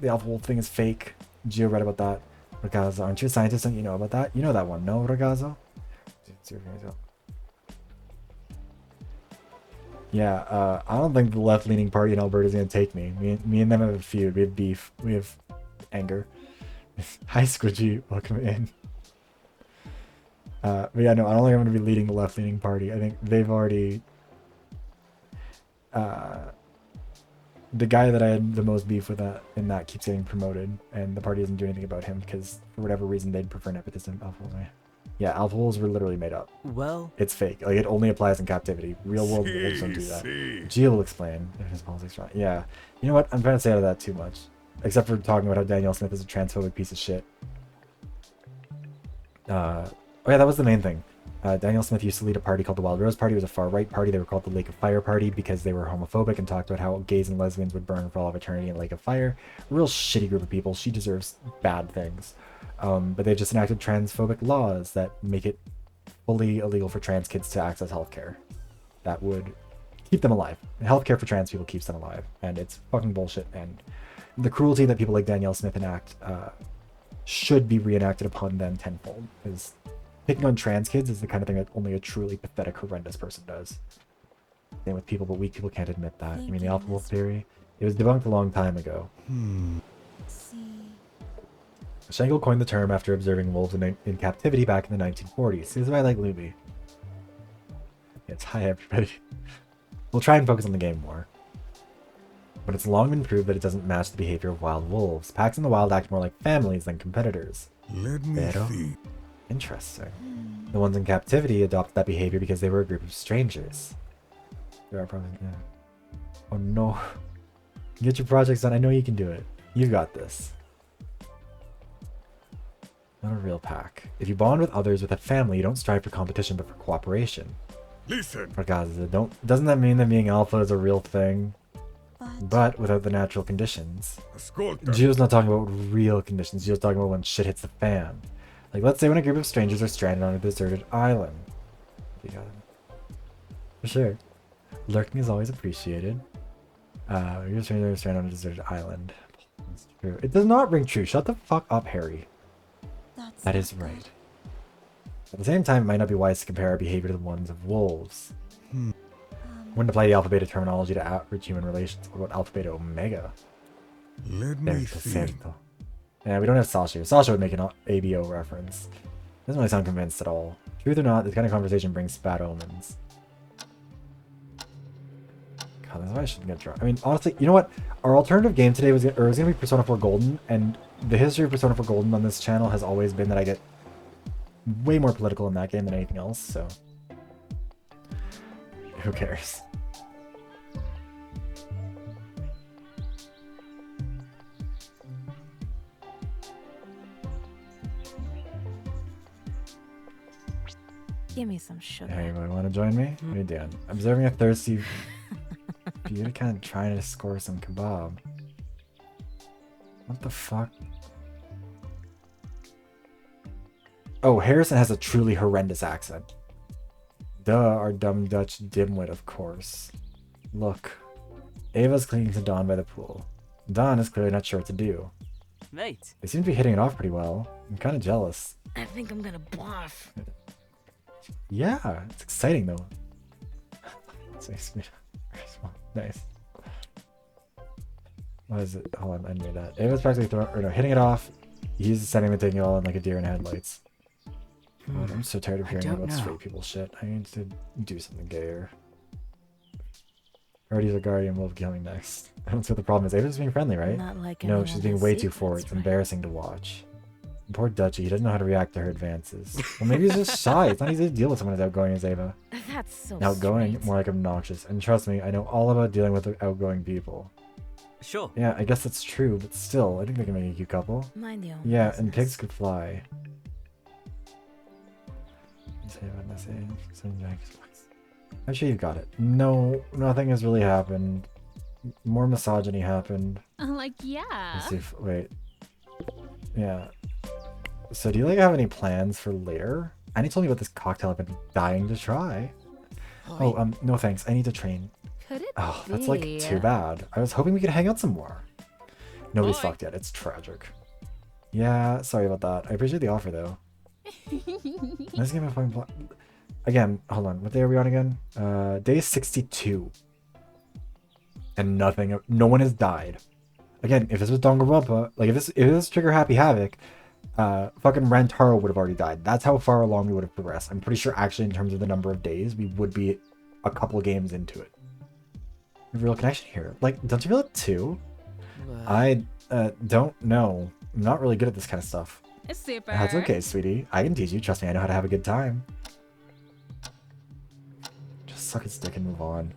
alpha wolf thing is fake. Gio read about that. Ragazzo, aren't you a scientist? Don't you know about that? You know that one, no, Ragazzo? Yeah, I don't think the left-leaning party in Alberta is going to take me. Me and them have a feud. We have beef. We have anger. Hi, Squidgy. Welcome in. But yeah, no, I don't think I'm going to be leading the left-leaning party. I think they've already... the guy that I had the most beef with in that keeps getting promoted, and the party doesn't do anything about him because for whatever reason they'd prefer nepotism. Alpha wolves, yeah, alpha wolves were literally made up. Well, it's fake. Like it only applies in captivity. Real world wolves don't do that. Gio will explain if his politics right. Yeah, you know what? I'm trying to say out of that too much, except for talking about how Danielle Smith is a transphobic piece of shit. Oh yeah, that was the main thing. Daniel Smith used to lead a party called the Wild Rose Party. It was a far-right party. They were called the Lake of Fire Party because they were homophobic and talked about how gays and lesbians would burn for all of eternity in Lake of Fire. A real shitty group of people. She deserves bad things. But they've just enacted transphobic laws that make it fully illegal for trans kids to access healthcare. That would keep them alive. Healthcare for trans people keeps them alive. And it's fucking bullshit. And the cruelty that people like Danielle Smith enact should be reenacted upon them tenfold. Because picking on trans kids is the kind of thing that only a truly pathetic, horrendous person does. Same with people, but weak people can't admit that. I mean, the Alpha Wolf theory, it was debunked a long time ago. Schenkel coined the term after observing wolves in captivity back in the 1940s. This is why I like Luby. Yes, hi everybody. We'll try and focus on the game more. But it's long been proved that it doesn't match the behavior of wild wolves. Packs in the wild act more like families than competitors. Let me see. Interesting. The ones in captivity adopted that behavior because they were a group of strangers. There are probably... Yeah. Oh no. Get your projects done. I know you can do it. You got this. Not a real pack. If you bond with others with a family, you don't strive for competition but for cooperation. Listen. Doesn't that mean that being alpha is a real thing? But without the natural conditions. Gio's not talking about real conditions. Gio's talking about when shit hits the fan. Like, let's say when a group of strangers are stranded on a deserted island. You got it. For sure. Lurking is always appreciated. You're stranded on a deserted island. It's true. It does not ring true. Shut the fuck up, Harry. That is right. At the same time, it might not be wise to compare our behavior to the ones of wolves. Wouldn't apply the alpha beta terminology to average human relations. What about alpha beta omega? Let me see. Yeah, we don't have Sasha. Sasha would make an ABO reference. Doesn't really sound convinced at all. Truth or not, this kind of conversation brings bad omens. God, that's why I shouldn't get drunk. I mean, honestly, you know what? Our alternative game today was going to be Persona 4 Golden, and the history of Persona 4 Golden on this channel has always been that I get way more political in that game than anything else, so... Who cares? Give me some sugar. Hey, anybody want to join me? What are you doing? Observing a thirsty beauty kind of trying to score some kebab. What the fuck? Oh, Harrison has a truly horrendous accent. Duh, our dumb Dutch dimwit, of course. Look. Ava's clinging to Dawn by the pool. Dawn is clearly not sure what to do. Mate. They seem to be hitting it off pretty well. I'm kind of jealous. I think I'm gonna barf. Yeah, it's exciting though. Nice. What is it? Hold on, I knew that. Ava's practically hitting it off. He's sending and taking it all in like a deer in headlights. God, I'm so tired of hearing about straight people shit. I need to do something gayer. Already a guardian will be coming next. I don't see what the problem is. Ava's being friendly, right? Not like no, she's being way too forward. It's embarrassing to watch. Poor Dutchy, he doesn't know how to react to her advances. Well, maybe he's just shy. It's not easy to deal with someone as outgoing as Ava. That's so outgoing, sweet. more like obnoxious. And trust me, I know all about dealing with outgoing people. Sure. Yeah, I guess that's true, but still, I think they can make a cute couple. Mind your own yeah, business. and pigs could fly. I'm sure you got it. No, nothing has really happened. More misogyny happened. Like, yeah. Let's see if, wait. Yeah. So do you like have any plans for later? Annie told me about this cocktail I've been dying to try. Oh, no thanks. I need to train. Could it Oh, that's like too bad. I was hoping we could hang out some more. Nobody's fucked yet. It's tragic. Yeah, sorry about that. I appreciate the offer though. Let's give him a fun plot. Again, hold on. What day are we on again? Day 62. And nothing. No one has died. Again, if this was Danganronpa, like if this was Trigger Happy Havoc, fucking Rantaro would have already died. That's how far along we would have progressed. I'm pretty sure actually in terms of the number of days, we would be a couple games into it. Real connection here. Like, don't you feel it too? I don't know. I'm not really good at this kind of stuff. It's super. That's okay, sweetie. I can teach you. Trust me, I know how to have a good time. Just suck its dick and move on.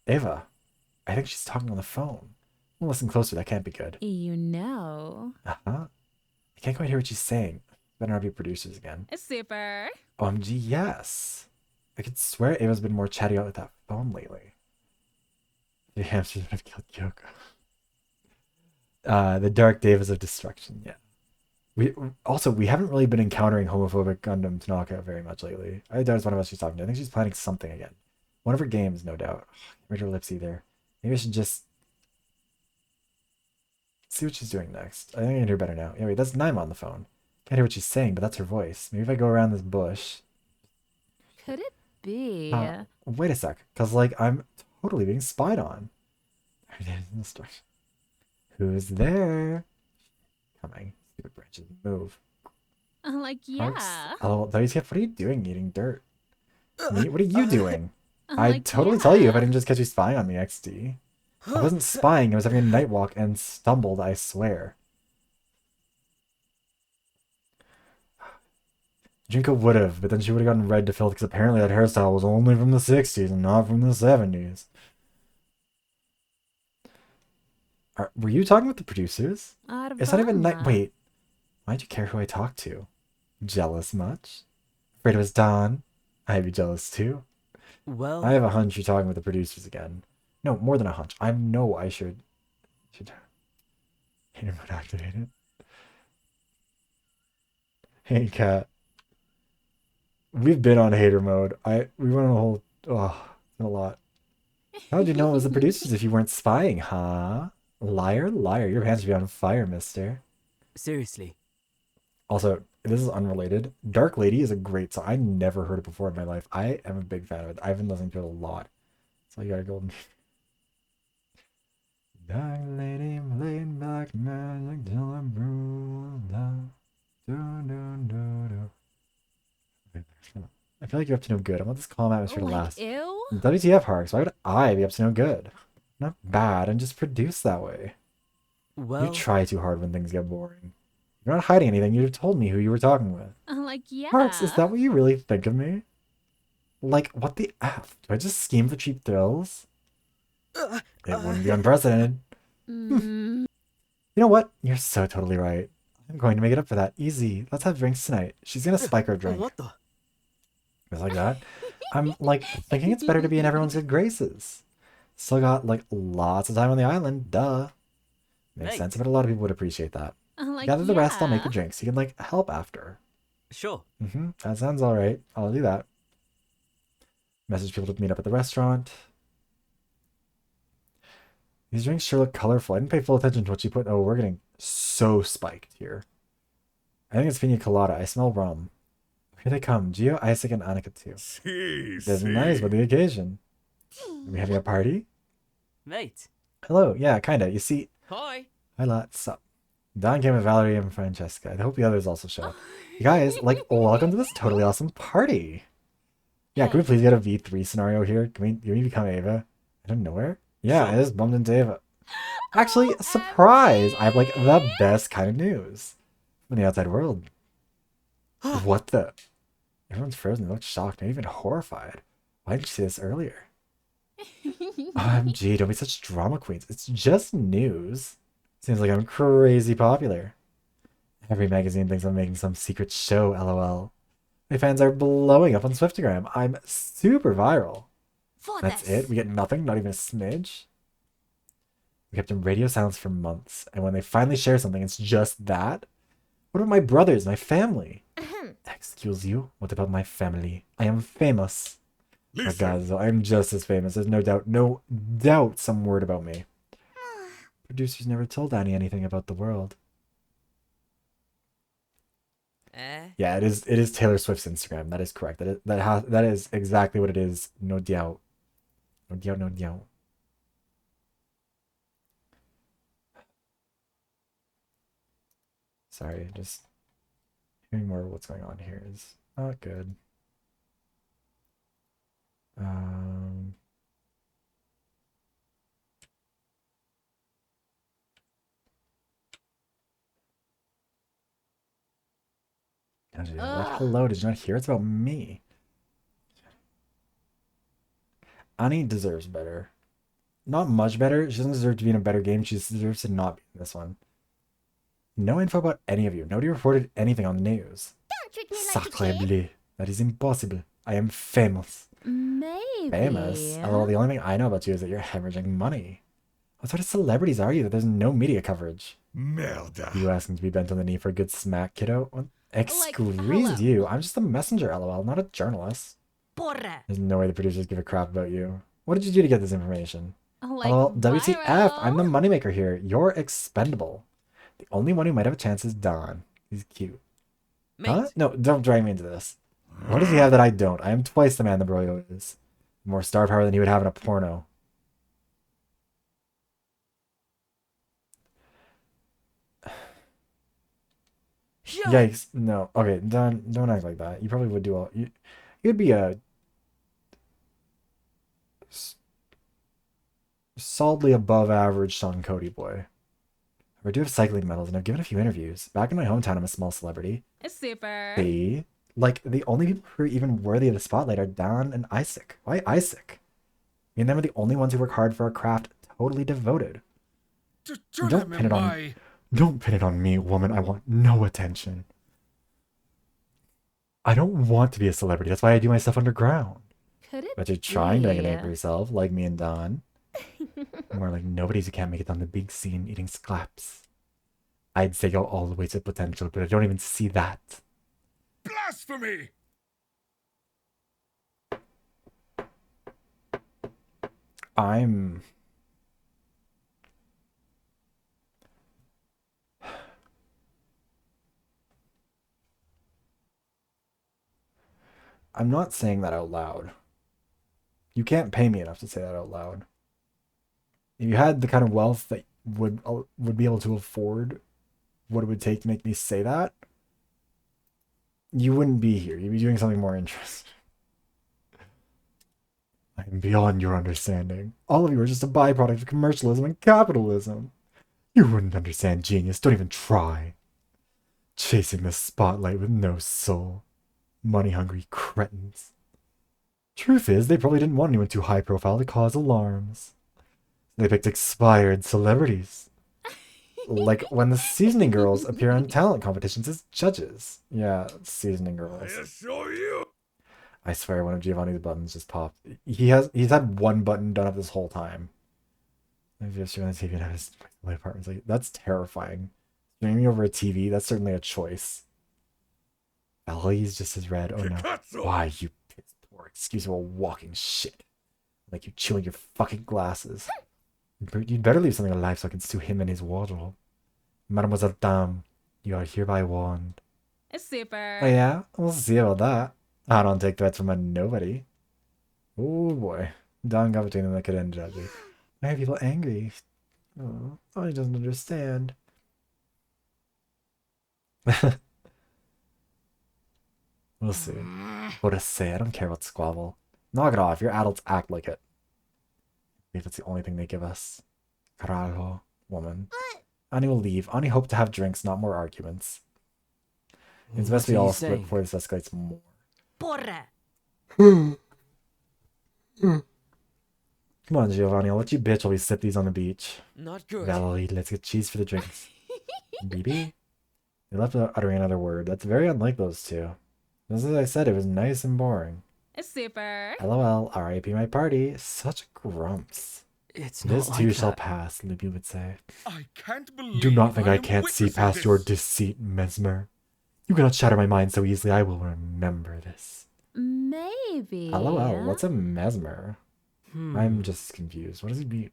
Ava, I think she's talking on the phone. Well, listen closer. That can't be good. You know. I can't quite hear what she's saying. Better not be producers again. Super. OMG, yes. I could swear Ava's been more chatty out with that phone lately. The hamsters would have killed Kyoko. The Dark Days of Destruction, yeah. We haven't really been encountering homophobic Gundam Tanaka very much lately. I doubt it's one of us she's talking to. I think she's planning something again. One of her games, no doubt. Read her lips either. Maybe I should just see what she's doing next. I think I can hear better now. Yeah, wait, that's Naima on the phone. Can't hear what she's saying, but that's her voice. Maybe if I go around this bush. Could it be? Wait a sec, because, like, I'm totally being spied on. Who's there? Coming. Stupid branches, move. Like, yeah. Oh, WTF, what are you doing eating dirt? Me? What are you doing? Like, I'd totally tell you if I didn't just catch you spying on me, XD. I wasn't spying, I was having a night walk and stumbled, I swear. Jinka would have, but then she would have gotten red to filth because apparently that hairstyle was only from the 60s and not from the 70s. Were you talking with the producers? It's not even night. Wait, why'd you care who I talked to? Jealous much? Afraid it was Dawn? I'd be jealous too. Well, I have a hunch you're talking with the producers again. No, more than a hunch. I know I should hater mode activated. Hey cat. We've been on hater mode. We went on a whole a lot. How'd you know it was the producers if you weren't spying, huh? Liar, liar, your hands should be on fire, mister. seriously. Also, this is unrelated. Dark Lady is a great song. I never heard it before in my life. I am a big fan of it. I've been listening to it a lot. So you got a golden. Dark Lady, laid back magic till I brew down. I feel like you're up to no good. I want this calm atmosphere to last. Ew. WTF, Harks? Why would I be up to no good? Not bad, and just produced that way. Well, You try too hard when things get boring. You're not hiding anything. You'd have told me who you were talking with. Like, yeah. Harks, is that what you really think of me? Like, what the F? Do I just scheme for cheap thrills? It wouldn't be unprecedented. You know what? You're so totally right. I'm going to make it up for that. Easy. Let's have drinks tonight. She's gonna spike her drink. what the? Just like that. I'm, like, thinking it's better to be in everyone's good graces. Still got, like, lots of time on the island. Duh. Makes Hey. sense, but a lot of people would appreciate that. Like, Gather the rest, I'll make the yeah. drinks. You can, like, help after. Sure. That sounds alright. I'll do that. Message people to meet up at the restaurant. These drinks sure look colorful. I didn't pay full attention to what she put. Oh, we're getting so spiked here. I think it's pina colada. I smell rum. Here they come. Gio, Isaac, and Annika too. This is nice for the occasion. Are we having a party? Mate. Hello. Yeah, kinda. You see... Hi. Hi, lots up. Don came with Valerie and Francesca. I hope the others also show up. You guys, like, welcome to this totally awesome party. Yeah, can we please get a V3 scenario here? Can we become Ava? Out of nowhere? Yeah, I just bumped into Ava. Actually, surprise! I have, like, the best kind of news from the outside world. What the? Everyone's frozen. They look shocked, maybe even horrified. Why didn't you say this earlier? OMG, don't be such drama queens. It's just news. Seems like I'm crazy popular. Every magazine thinks I'm making some secret show, lol. My fans are blowing up on Swiftagram. I'm super viral. That's it? We get nothing? Not even a smidge? We kept in radio silence for months, and when they finally share something, it's just that? What about my brothers, my family? Excuse you? What about my family? I am famous. Ragazzo, I am just as famous. There's no doubt some word about me. Producers never told Annie anything about the world. Yeah, it is Taylor Swift's Instagram. That is correct. That is exactly what it is. No doubt. No doubt, no doubt. Sorry, just hearing more of what's going on here is not good. Hello, did you not hear? It's about me. Annie deserves better. Not much better. She doesn't deserve to be in a better game. She deserves to not be in this one. No info about any of you. Nobody reported anything on the news. Don't treat me like a Sacre kid. bleu. That is impossible. I am famous. Maybe. Famous? Although the only thing I know about you is that you're hemorrhaging money. What sort of celebrities are you that there's no media coverage? Merda. You asking to be bent on the knee for a good smack, kiddo? What? Excuse hello. you. I'm just a messenger, lol, not a journalist. Porra. There's no way the producers give a crap about you. What did you do to get this information? Like Well, WTF, viral. I'm the moneymaker here. You're expendable. The only one who might have a chance is Don. He's cute. Mate, Huh? No, don't drag me into this. What does he have that I don't? I am twice the man the Broyo is. More star power than he would have in a porno. Yikes. No. Okay, don't act like that. You probably would do all... You'd be a... solidly above average Sean Cody boy. I do have cycling medals and I've given a few interviews. Back in my hometown, I'm a small celebrity. It's super. See? Like, the only people who are even worthy of the spotlight are Don and Isaac. Why Isaac? Me and them are the only ones who work hard for our craft, totally devoted. Don't pin it on... Don't pin it on me, woman. I want no attention. I don't want to be a celebrity. That's why I do my stuff underground. Could it But you're trying to make a name be? for yourself, like me and Don. More like nobody's who can't make it on the big scene eating scraps. I'd say go all the way to potential, but I don't even see that. Blasphemy! I'm not saying that out loud. You can't pay me enough to say that out loud. If you had the kind of wealth that would be able to afford what it would take to make me say that, you wouldn't be here. You'd be doing something more interesting. I am beyond your understanding. All of you are just a byproduct of commercialism and capitalism. You wouldn't understand genius. Don't even try. Chasing the spotlight with no soul. Money-hungry cretins. Truth is, they probably didn't want anyone too high profile to cause alarms. They picked expired celebrities. Like when the seasoning girls appear on talent competitions as judges. Yeah, seasoning girls. I assure you. I swear one of Giovanni's buttons just popped. He's had one button done up this whole time. I've just turned the TV and his apartment's like, that's terrifying. Streaming over a TV, that's certainly a choice. Ellie's just as red. Oh no. Why, you piss poor excuse of a walking shit. Like you chewing your fucking glasses. You'd better leave something alive so I can sue him and his wardrobe. Mademoiselle Dame, you are hereby warned. It's super. Oh yeah? We'll see about that. I don't take threats from a nobody. Oh boy. Don got between them that could end tragedy. Why are people angry? Oh, he doesn't understand. We'll see. What to say? I don't care about squabble. Knock it off. Your adults act like it. If that's the only thing they give us. Carajo, woman. Ani will leave. Ani hope to have drinks, not more arguments. It's best we all split before this escalates more. Porra. Come on, Giovanni. I'll let you bitch while we sip these on the beach. Not good. Valerie, let's get cheese for the drinks. Baby? They left without uttering another word. That's very unlike those two. As I said, it was nice and boring. It's super. LOL, RIP my party. Such grumps. It's This not too like shall that. pass, Libby would say. I can't believe Do not think I am can't see witnessing past your this. deceit, Mesmer. You cannot shatter my mind so easily. I will remember this. Maybe. LOL, what's a Mesmer? Hmm. I'm just confused. What does he mean?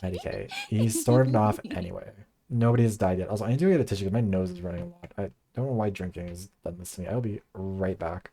Okay, he stormed off anyway. Nobody has died yet. Also, I need to get a tissue because my nose is running a lot. I don't know why drinking has done this to me. I'll be right back.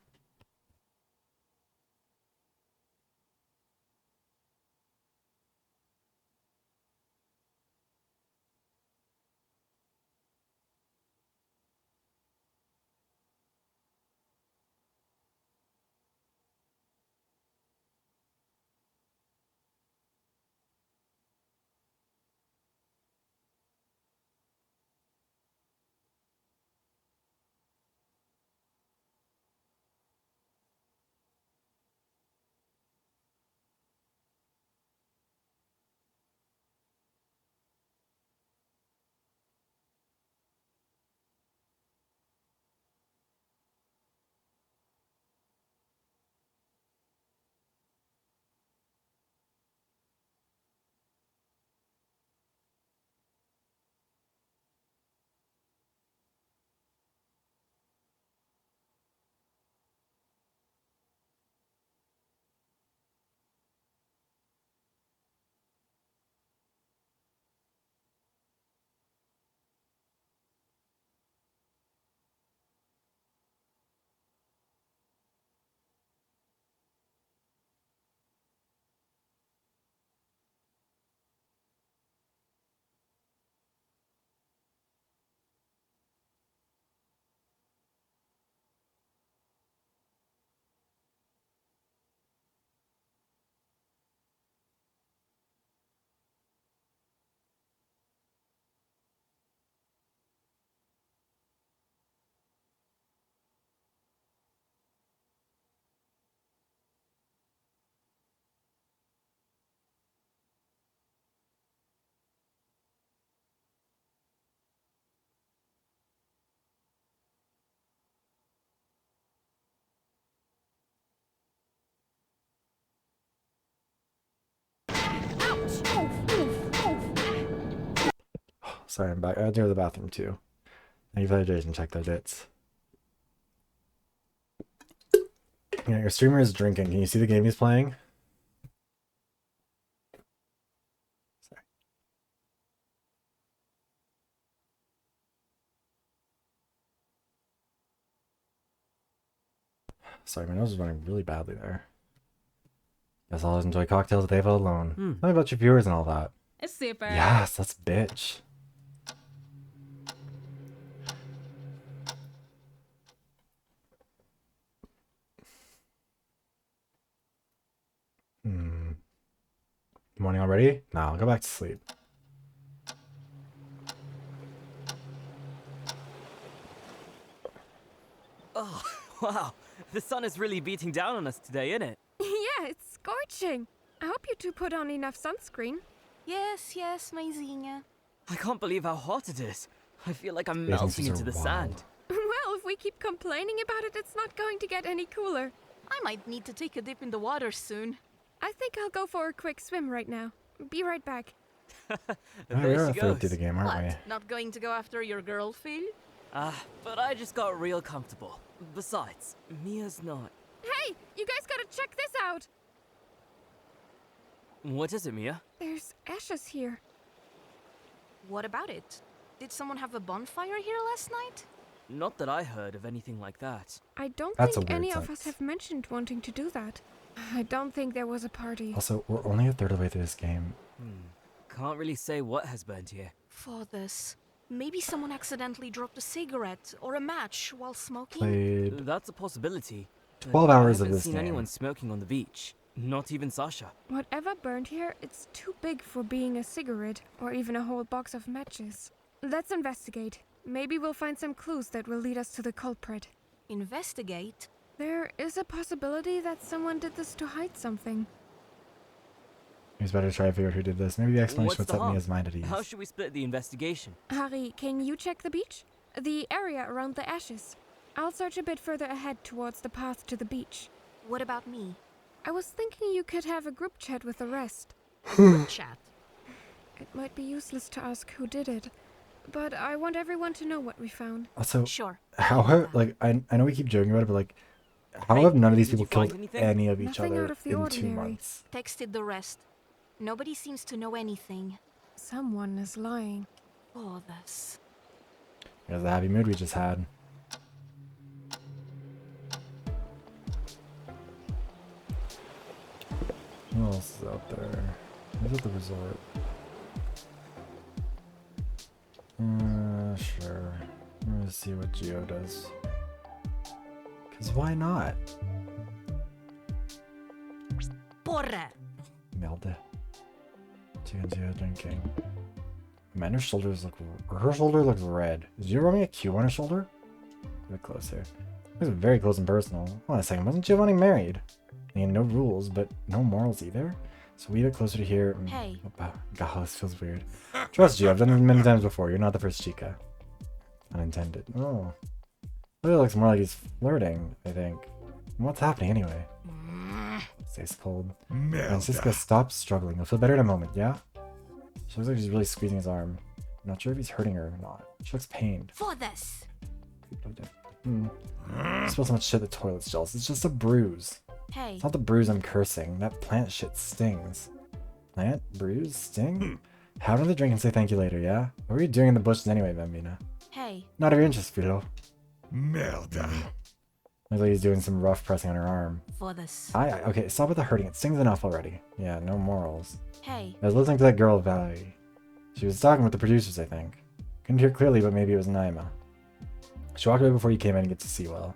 Sorry, I'm back. I had to go to the bathroom too. Thank you for the hydration check, though, Dits. Yeah, your streamer is drinking. Can you see the game he's playing? Sorry. Sorry, my nose is running really badly there. Guess I'll always enjoy cocktails with Ava alone. Tell me about your viewers and all that. It's super. Yes, let's bitch. Morning already? No, I'll go back to sleep. Oh, wow. The sun is really beating down on us today, isn't it? Yeah, it's scorching. I hope you two put on enough sunscreen. Yes, yes, maisinha. I can't believe how hot it is. I feel like I'm Bathing melting suits into are the wild. sand. Well, if we keep complaining about it, it's not going to get any cooler. I might need to take a dip in the water soon. I think I'll go for a quick swim right now. Be right back. Oh, There we're she halfway goes. through the game, aren't we? What? Not going to go after your girl, Phil? But I just got real comfortable. Besides, Mia's not. Hey, you guys gotta check this out. What is it, Mia? There's ashes here. What about it? Did someone have a bonfire here last night? Not that I heard of anything like that. I don't That's a think weird any of us sentence. have mentioned wanting to do that. I don't think there was a party. Also, we're only a third of the way through this game. Can't really say what has burned here. For this. Maybe someone accidentally dropped a cigarette or a match while smoking? Played That's a possibility. but 12 hours I of haven't this seen game. anyone smoking on the beach. Not even Sasha. Whatever burned here, it's too big for being a cigarette or even a whole box of matches. Let's investigate. Maybe we'll find some clues that will lead us to the culprit. Investigate? There is a possibility that someone did this to hide something. It's better to try to figure out who did this. Maybe the explanation What's would the set harm? Mia's mind at ease. How should we split the investigation? Harry, can you check the beach? The area around the ashes. I'll search a bit further ahead towards the path to the beach. What about me? I was thinking you could have a group chat with the rest. Group chat. It might be useless to ask who did it, but I want everyone to know what we found. Also, Sure. how have, like, I know we keep joking about it, but like, how Hey, have none of these did you people find killed anything? any of each Nothing other out of the in 2 ordinary. months? Texted the rest. Nobody seems to know anything. Someone is lying. Oh, this. There's the happy mood we just had. What else is out there? Who's at the resort? Sure. Let's see what Geo does. Cause why not? Porra! Melde. Geo drinking. Man, her shoulders look. Her shoulder looks red. Is Geo rubbing a Q on her shoulder? Look close here. This is very close and personal. Hold on a second. Wasn't Giovanni married? I mean, no rules, but no morals either. So we get closer to here. Hey. God, this feels weird. Trust you, I've done it many times before. You're not the first chica. Unintended. Oh. It looks more like he's flirting, I think. What's happening anyway? Stays cold. Francisco, stop struggling. You'll feel better in a moment, yeah? She looks like she's really squeezing his arm. I'm not sure if he's hurting her or not. She looks pained. For this. I spill so much shit the toilet's jealous. It's just a bruise. Hey. It's not the bruise I'm cursing. That plant shit stings. Plant? Bruise? Sting? Have another drink and say thank you later, yeah? What were you doing in the bushes anyway, Bambina? Hey. Not of your interest, Philo. Merda. Looks like he's doing some rough pressing on her arm. For this. Okay, stop with the hurting. It stings enough already. Yeah, no morals. Hey. I was listening to that girl, Valerie. She was talking with the producers, I think. Couldn't hear clearly, but maybe it was Naima. She walked away before you came in and get to see well.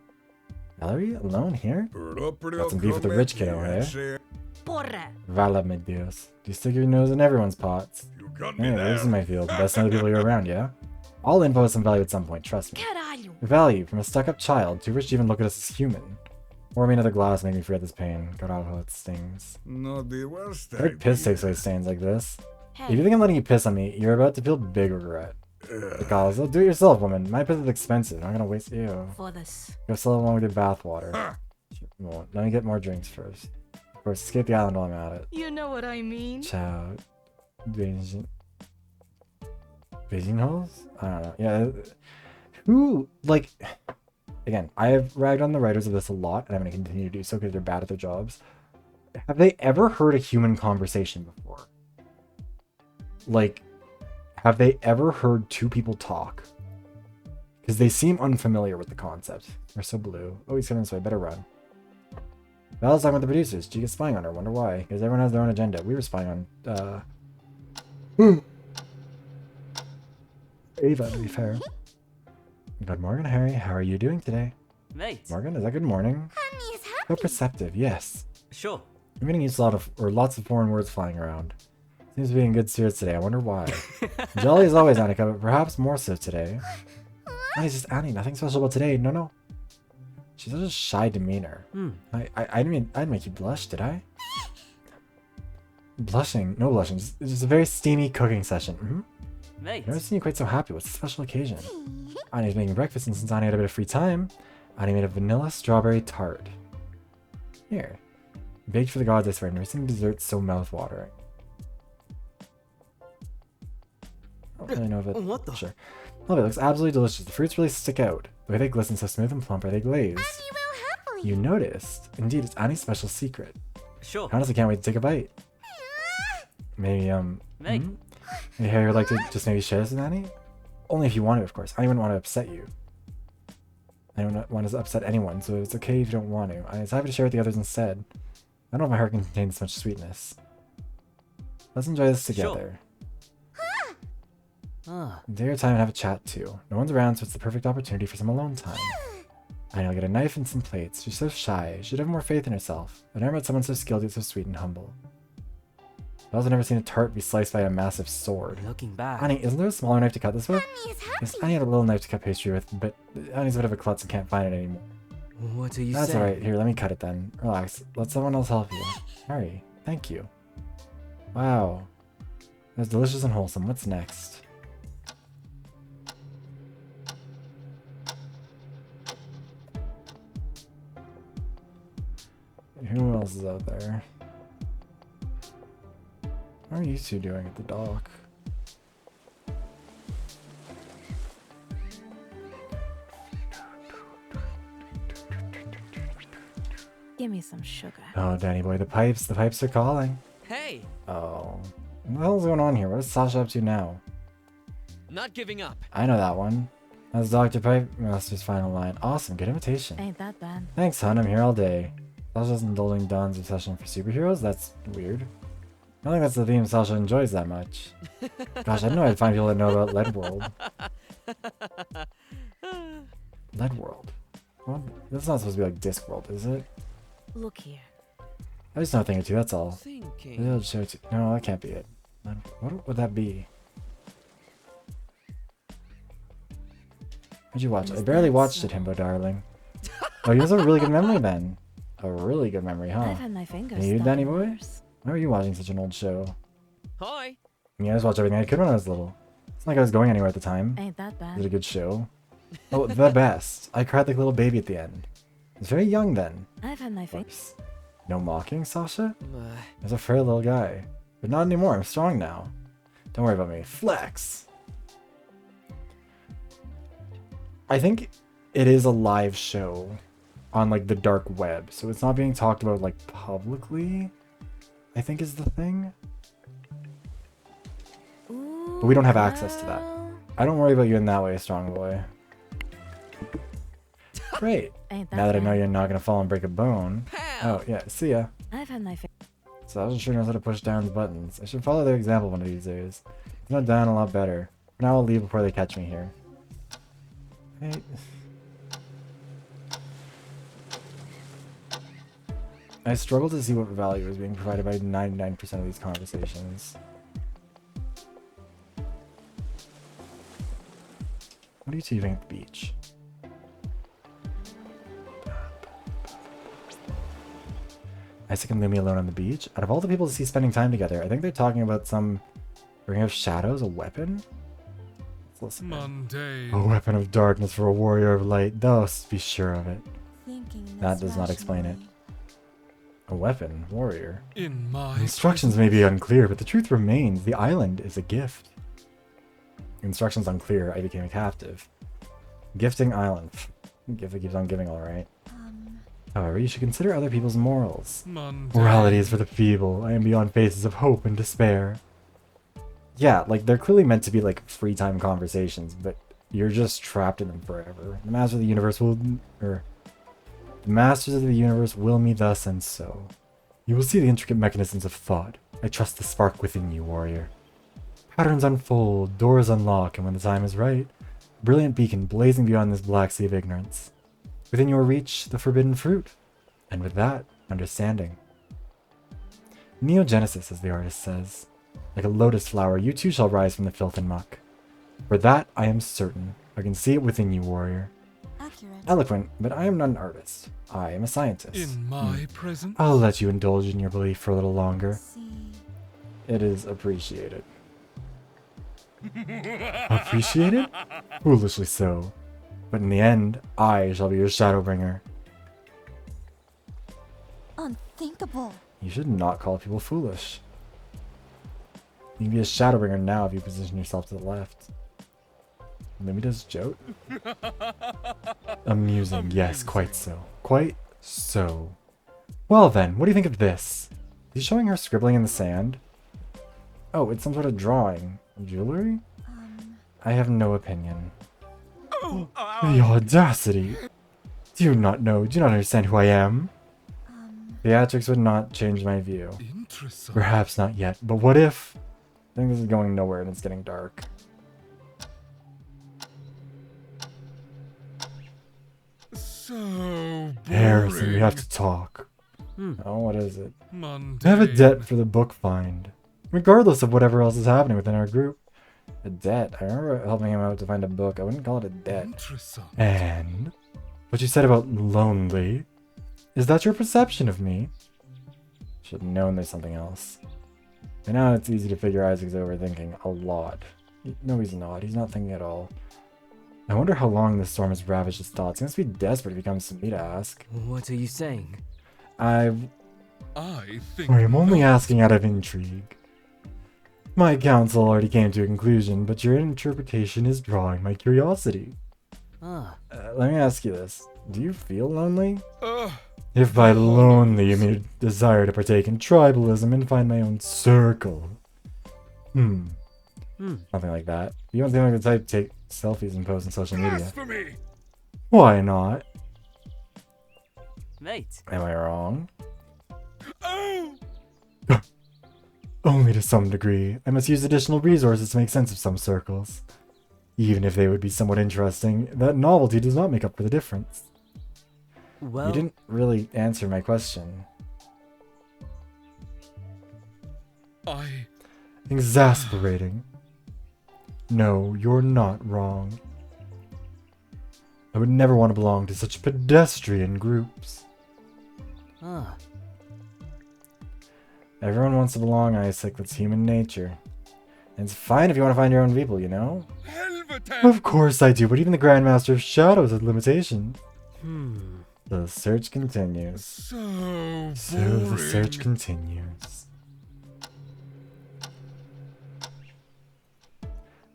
Valerie? Alone here? Got some beef with the rich kiddo, eh? Porra! Vala me Dios. Do you stick your nose in everyone's pots? Anyway, this is my field. Best know the people you're around, yeah? All info has some value at some point, trust me. Caralho! Value from a stuck-up child, too rich to even look at us as human. Pour me another glass, make me forget this pain. Caralho, it stings. Not the worst Direct piss takes away stains like this. Hey. If you think I'm letting you piss on me, you're about to feel big regret. Because do it yourself, woman. My piss is expensive. I'm not gonna waste you. For this. Go sell it along with your bathwater. Sure, won't. Let me get more drinks first. Of course, escape the island while I'm at it. You know what I mean. Ciao. Benji. Phasing holes? I don't know. Yeah. Who, like, again, I have ragged on the writers of this a lot, and I'm going to continue to do so because they're bad at their jobs. Have they ever heard a human conversation before? Like, have they ever heard two people talk? Because they seem unfamiliar with the concept. They're so blue. Oh, he's coming this way. Better run. Val's talking with the producers. Did you get spying on her? Wonder why. Because everyone has their own agenda. We were spying on, Ava, to be fair. Good morning, Harry. How are you doing today? Mate. Morgan, is that good morning? Honey is happy. So perceptive, yes. Sure. I'm getting used to lots of foreign words flying around. Seems to be in good spirits today. I wonder why. Jolly as always, Annika, but perhaps more so today. Annie's just Annie. Nothing special about today. No. She's such a shy demeanor. I didn't make you blush, did I? Blushing? No blushing. Just a very steamy cooking session. Mate. I've never seen you quite so happy. What's the special occasion? Annie's making breakfast, and since Annie had a bit of free time, Annie made a vanilla strawberry tart. Here. Baked for the gods, I swear. I've never seen dessert so mouth-watering. I don't really know if it... What the? Sure. Oh, it looks absolutely delicious. The fruits really stick out. The way they glisten so smooth and plump are they glazed. Annie will happily. You noticed. Indeed, it's Annie's special secret. Sure. I honestly can't wait to take a bite. Maybe, Mate. Maybe Harry would like to just maybe share this with Annie? Only if you want to, of course. I wouldn't want to upset you. I don't want to upset anyone, so it's okay if you don't want to. I'm happy to share with the others instead. I don't know if my heart can contain this much sweetness. Let's enjoy this together. Enjoy your time and have a chat too. No one's around, so it's the perfect opportunity for some alone time. I'll get a knife and some plates. She's so shy. She'd have more faith in herself. I've never met someone so skilled yet so sweet and humble. I've also never seen a tart be sliced by a massive sword. Looking back. Annie, isn't there a smaller knife to cut this with? Annie is happy. Yes, Annie had a little knife to cut pastry with, but Annie's a bit of a klutz and can't find it anymore. What are you That's saying? alright. Here, let me cut it then. Relax. Let someone else help you. Harry, thank you. Wow. That's delicious and wholesome. What's next? Who else is out there? What are you two doing at the dock? Give me some sugar. Oh, Danny boy, the pipes are calling. Hey, Oh. What the hell's going on here? What is Sasha up to now? not giving up. I know that one. That's Dr. Pipe Master's final line. Awesome, good invitation. Ain't that bad. Thanks, hon, I'm here all day. Sasha's indulging Dawn's obsession for superheroes? That's weird. I don't think that's the theme Sasha enjoys that much. Gosh, I didn't know I'd find people that know about Lead World. Lead World? Well, that's not supposed to be like Discworld, is it? Look here. I just know a thing or two, that's all. Thinking. Maybe I'll show it to... No, that can't be it. What would that be? What'd you watch? I barely watched it, Himbo darling. Oh, you have a really good memory then. A really good memory, huh? I've had my fingers. You, stuck Danny in boy? yours. Why were you watching such an old show? Hi. I mean, I just watched everything I could when I was little. It's not like I was going anywhere at the time. Ain't that bad. Was it a good show? Oh, the best. I cried like a little baby at the end. I was very young then. I've had my fingers. Oops. No mocking, Sasha? I was a frail little guy. But not anymore, I'm strong now. Don't worry about me. Flex! I think it is a live show on like the dark web, so it's not being talked about like publicly, I think is the thing. Ooh, But we don't have access to that. I don't worry about you in that way, strong boy. Great. Ain't Now that I know bad. you're not gonna fall and break a bone. Pow. Oh yeah, see ya. I've had my fingers. Sasha sure knows how to push down the buttons. I should follow their example one of these days. It's not down a lot better. For now I'll leave before they catch me here. Right. I struggle to see what value is being provided by 99% of these conversations. What are you two doing at the beach? Isaac and Lumi alone on the beach? Out of all the people to see spending time together, I think they're talking about some Ring of Shadows, a weapon? Let's listen. Mundane. A weapon of darkness for a warrior of light. Thus, be sure of it. Thinking in That this does not explain it. rationally. A weapon, warrior. In my The instructions may be unclear, but the truth remains. The island is a gift. Instructions unclear. I became a captive. Gifting island. Gift keeps on giving, alright. However, you should consider other people's morals. Morality is for the feeble. I am beyond phases of hope and despair. Yeah, like, they're clearly meant to be, like, free time conversations, but you're just trapped in them forever. The Masters of the Universe will... The Masters of the Universe will me thus and so. You will see the intricate mechanisms of thought. I trust the spark within you, warrior. Patterns unfold, doors unlock, and when the time is right, a brilliant beacon blazing beyond this black sea of ignorance. Within your reach, the forbidden fruit. And with that, understanding. Neogenesis, as the artist says. Like a lotus flower, you too shall rise from the filth and muck. For that, I am certain. I can see it within you, warrior. Accurate. Eloquent, but I am not an artist. I am a scientist. In my presence? I'll let you indulge in your belief for a little longer. See. It is appreciated. Appreciated? Foolishly so. But in the end, I shall be your Shadowbringer. Unthinkable. You should not call people foolish. You can be a Shadowbringer now if you position yourself to the left. Maybe does joke? Amusing, yes, quite so. Quite so. Well then, what do you think of this? Is he showing her scribbling in the sand? Oh, it's some sort of drawing. Jewelry? I have no opinion. The audacity! Do you not know? Do you not understand who I am? Theatrics would not change my view. Perhaps not yet, but what if? I think this is going nowhere and it's getting dark. So boring. Harrison, we have to talk. Oh, what is it? Mundane. I have a debt for the book find. Regardless of whatever else is happening within our group. A debt? I remember helping him out to find a book. I wouldn't call it a debt. And what you said about lonely, is that your perception of me? Should have known there's something else. And now it's easy to figure Isaac's overthinking a lot. No, he's not. He's not thinking at all. I wonder how long this storm has ravaged his thoughts. He must be desperate if he comes to me to ask. What are you saying? I think I am only asking out of intrigue. My counsel already came to a conclusion, but your interpretation is drawing my curiosity. Let me ask you this. Do you feel lonely? If by lonely you mean a desire to partake in tribalism and find my own circle. Nothing like that. You don't seem like the type to take selfies and post on social media. Blasphemy! Why not? Mate. Am I wrong? Oh! Only to some degree. I must use additional resources to make sense of some circles. Even if they would be somewhat interesting, that novelty does not make up for the difference. Well, You didn't really answer my question. Exasperating. No, you're not wrong. I would never want to belong to such pedestrian groups. Everyone wants to belong, Isaac. That's human nature. And it's fine if you want to find your own people, you know? Of course I do, but even the Grandmaster of Shadows has limitations. The search continues. So the search continues.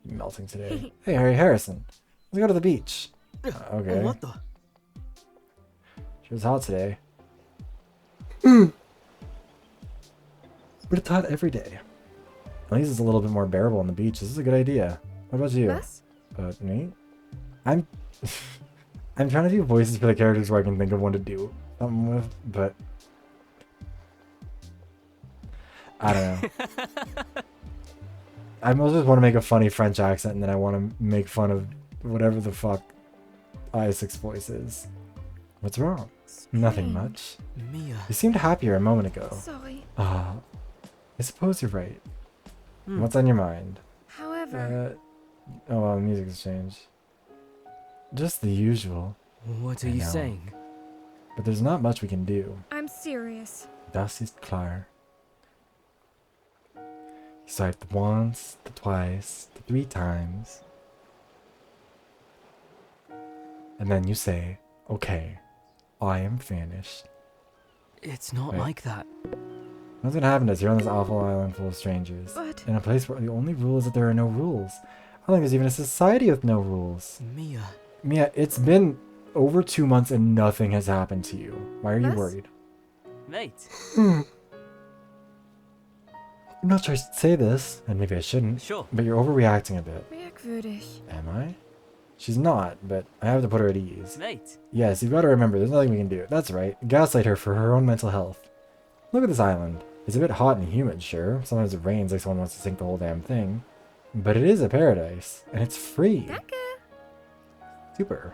Melting today. Hey, Harrison. Let's go to the beach. Okay. What the? She was hot today. But it's hot every day. At least it's a little bit more bearable on the beach. This is a good idea. What about you? Us? Me? I'm trying to do voices for the characters where I can think of one to do something with, but I don't know. I mostly just want to make a funny French accent, and then I want to make fun of whatever the fuck Isaac's voice is. What's wrong? Nothing much. Mia. You seemed happier a moment ago. Sorry. I suppose you're right. What's on your mind? However... Oh, well, the music has changed. Just the usual. What are you saying? But there's not much we can do. I'm serious. Das ist klar. You start the once, the twice, the 3 times. And then you say, okay, I am finished. It's not Right. like that. What's gonna happen is you're on this awful island full of strangers. But... In a place where the only rule is that there are no rules. I think there's even a society with no rules. Mia. Mia, it's been over 2 months and nothing has happened to you. Why are you worried? Mate. I'm not sure I should say this, and maybe I shouldn't. Sure. But you're overreacting a bit. Merkwürdig. Am I? She's not, but I have to put her at ease. Mate. Yes, you've got to remember, there's nothing we can do. That's right. Gaslight her for her own mental health. Look at this island. It's a bit hot and humid, sure. Sometimes it rains like someone wants to sink the whole damn thing. But it is a paradise, and it's free. Super.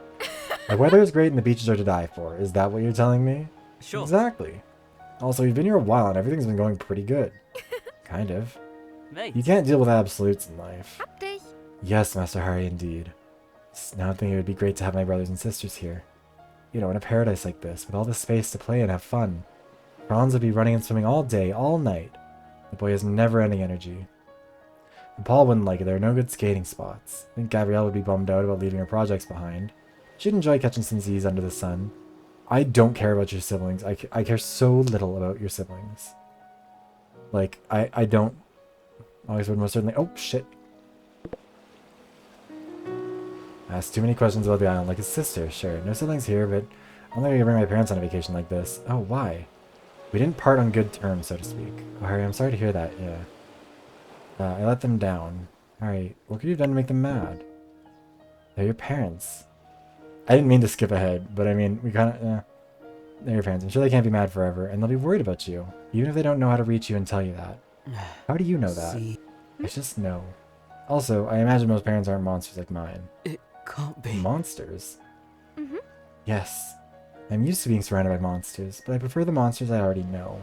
The weather is great and the beaches are to die for. Is that what you're telling me? Sure. Exactly. Also, you've been here a while and everything's been going pretty good. Kind of. Mate. You can't deal with absolutes in life. Hab dich. Yes, Master Harry, indeed. Now I think it would be great to have my brothers and sisters here. You know, in a paradise like this, with all the space to play and have fun. Franz would be running and swimming all day, all night. The boy has never-ending energy. And Paul wouldn't like it. There are no good skating spots. I think Gabrielle would be bummed out about leaving her projects behind. She'd enjoy catching some Z's under the sun. I don't care about your siblings. I care so little about your siblings. Like, I don't... Always would most certainly... Oh, shit. I asked too many questions about the island, like his sister, sure. No siblings here, but I don't think I can bring my parents on a vacation like this. Oh, why? We didn't part on good terms, so to speak. Oh, Harry, I'm sorry to hear that, yeah. I let them down. Harry, what could you have done to make them mad? They're your parents. I didn't mean to skip ahead, but I mean, we kind of, they're your parents. I'm sure they can't be mad forever, and they'll be worried about you, even if they don't know how to reach you and tell you that. How do you know that? I just know. Also, I imagine most parents aren't monsters like mine. It can't be. Monsters? Yes. I'm used to being surrounded by monsters, but I prefer the monsters I already know.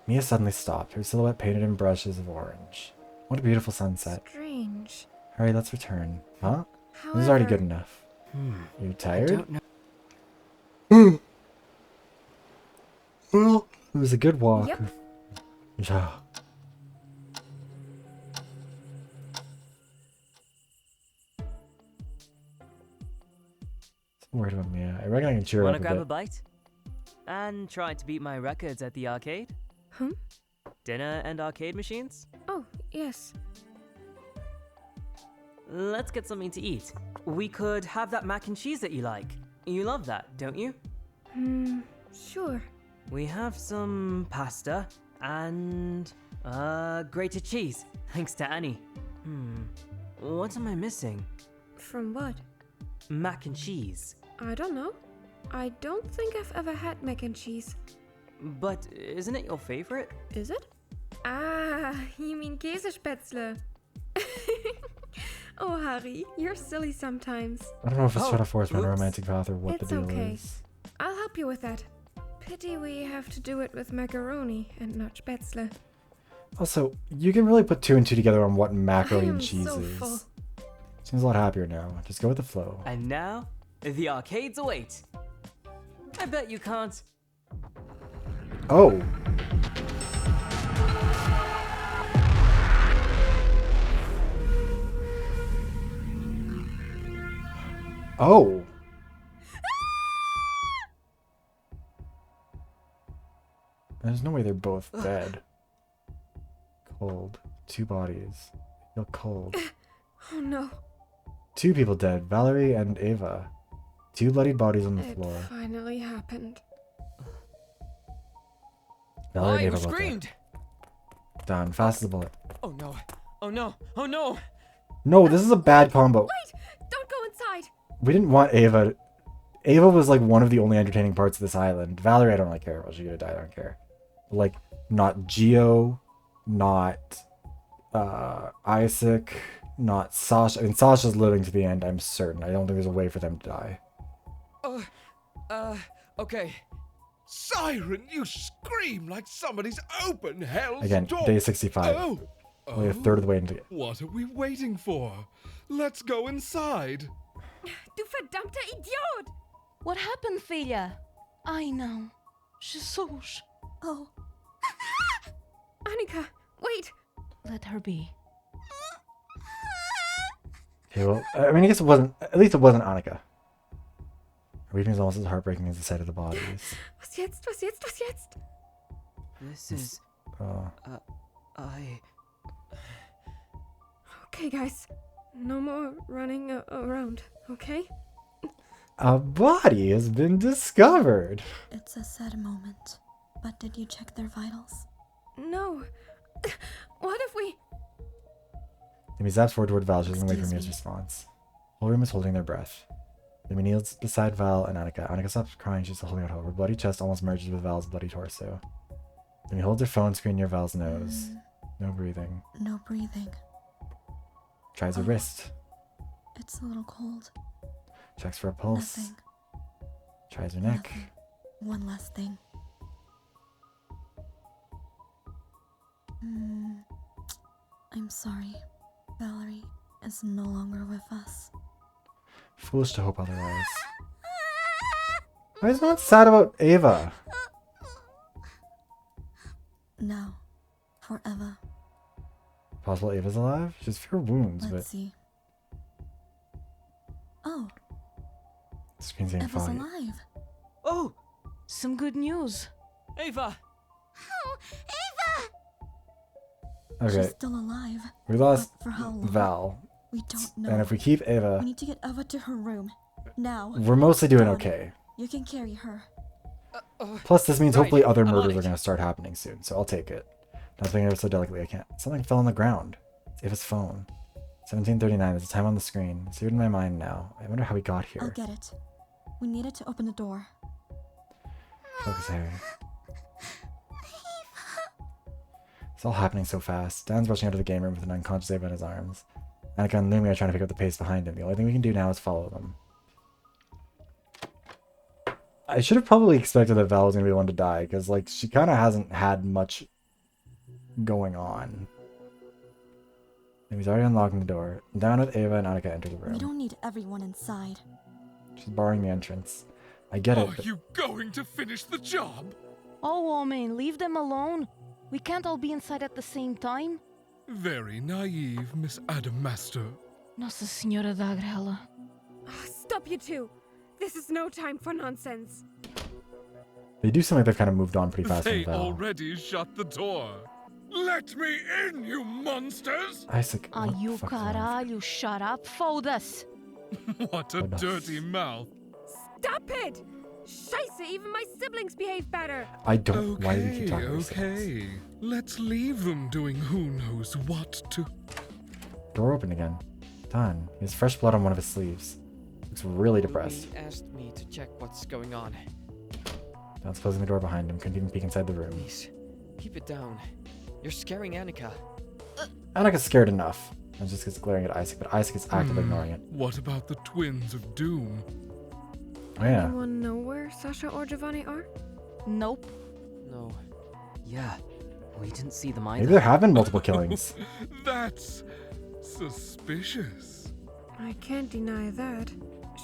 Mia suddenly stopped, her silhouette painted in brushes of orange. What a beautiful sunset. Strange. Hurry, let's return. Huh? This is already good enough. You tired? I don't know. Well, it was a good walk. Yep. Yeah. Worried about Mia. I reckon I can cheer her Wanna up grab a a bit. bite? And try to beat my records at the arcade? Dinner and arcade machines? Oh, yes. Let's get something to eat. We could have that mac and cheese that you like. You love that, don't you? Sure. We have some pasta and grated cheese, thanks to Annie. What am I missing? From what? Mac and cheese. I don't know. I don't think I've ever had mac and cheese. But isn't it your favorite? Is it? Ah, you mean Käsespätzle. Oh, Harry, you're silly sometimes. I don't know if it's trying to force me on a oops. romantic path or what It's the deal okay. is. I'll help you with that. Pity we have to do it with macaroni and not spätzle. Also, you can really put 2 and 2 together on what macaroni I and am cheese so is. full. Seems a lot happier now. Just go with the flow. And now, the arcades await. I bet you can't. Oh! Oh! There's no way they're both dead. Cold. 2 bodies. Feel cold. Oh no. 2 people dead. Valerie and Ava. 2 bloodied bodies on the It floor. finally happened. Valerie I and Ava both screamed. dead. Down. Fast as a bullet. Oh no. Oh no. Oh no. No, this is a bad combo. Wait! Don't go inside! We didn't want Ava. Ava was like one of the only entertaining parts of this island. Valerie, I don't really care about. She's gonna die. I don't care. Like, not Geo, not Isaac, not Sasha. I mean, Sasha's living to the end, I'm certain. I don't think there's a way for them to die. Okay. Siren, you scream like somebody's opened hell's Again, door. day 65. Oh. Only a third of the way into it. What are we waiting for? Let's go inside. Du verdammter Idiot! What happened, Thea? I know. Jesus. Oh, Annika, wait! let her be. Okay, well, I mean, I guess it wasn't. At least it wasn't Annika. Her weeping is almost as heartbreaking as the sight of the bodies. Was jetzt? Was jetzt? Was jetzt? This is. Oh. I. Okay, guys. No more running around, okay? A body has been discovered. It's a sad moment. But did you check their vitals? No. What if we... Amy zaps forward toward Val. She doesn't wait for Excuse Mia's me. response. The whole room is holding their breath. Amy kneels beside Val and Annika. Annika stops crying. She's holding out hope. Her bloody chest almost merges with Val's bloody torso. Amy holds her phone screen near Val's nose. No breathing. No breathing. Tries her wrist. It's a little cold. Checks for a pulse. Nothing. Tries her neck. Nothing. One last thing. I'm sorry. Valerie is no longer with us. Foolish to hope otherwise. Why is no one sad about Ava? No. Forever. Possible Ava's alive? She has fewer wounds, Let's see. Oh, but screen's getting Eva's foggy. alive. Oh, some good news. Ava! Oh, Ava! Okay, She's still alive. we lost But for how long? Val. We don't know. And if we keep Ava, We need to get Eva to her room. Now. we're mostly doing Dawn, okay. You can carry her. Plus, this means Right, hopefully other I'm on murders it. are going to start happening soon, so I'll take it. Not thinking of it so delicately, I can't. Something fell on the ground. It's Ava's phone. 17:39. There's a time on the screen. It's seared in my mind now. I wonder how we got I'll here. get it. We needed to open the door. Focus, Harry. It's all happening so fast. Dan's rushing out of the game room with an unconscious Ava in his arms. Annika and Lumi are trying to pick up the pace behind him. The only thing we can do now is follow them. I should have probably expected that Val was going to be the one to die, because, like, she kind of hasn't had much going on. And he's already unlocking the door. Down with Ava and Annika enter the We room. don't need everyone inside. She's barring the entrance. I get it, Are but you going to finish the job? Oh, woman, leave them alone. We can't all be inside at the same time. Very naive, Miss Adamaster. Nossa Senhora da Agrela. Stop, you two! This is no time for nonsense. they do seem like they've kind of moved on pretty fast They from Val. already shut the door. Let me in, you monsters! Isaac, Ah, what the you fuck is wrong with caralho, shut up, foda-se. What a Enough. dirty mouth. Stop it! Scheisse, even my siblings behave better! I don't. Why do we keep Okay, talking about siblings? okay. Let's leave them doing who knows what to. Door open again. Done. He has fresh blood on one of his sleeves. Looks really depressed. Lumi asked me to check what's going on. Don's closing the door behind him. Couldn't even peek inside the room. Please, keep it down. You're scaring Annika. Annika's scared enough. And just gets glaring at Isaac, but Isaac is actively ignoring it. What about the twins of doom? Oh yeah. Anyone know where Sasha or Giovanni are? Nope. No. Yeah, we didn't see them Maybe either. there have been multiple killings. That's suspicious. I can't deny that.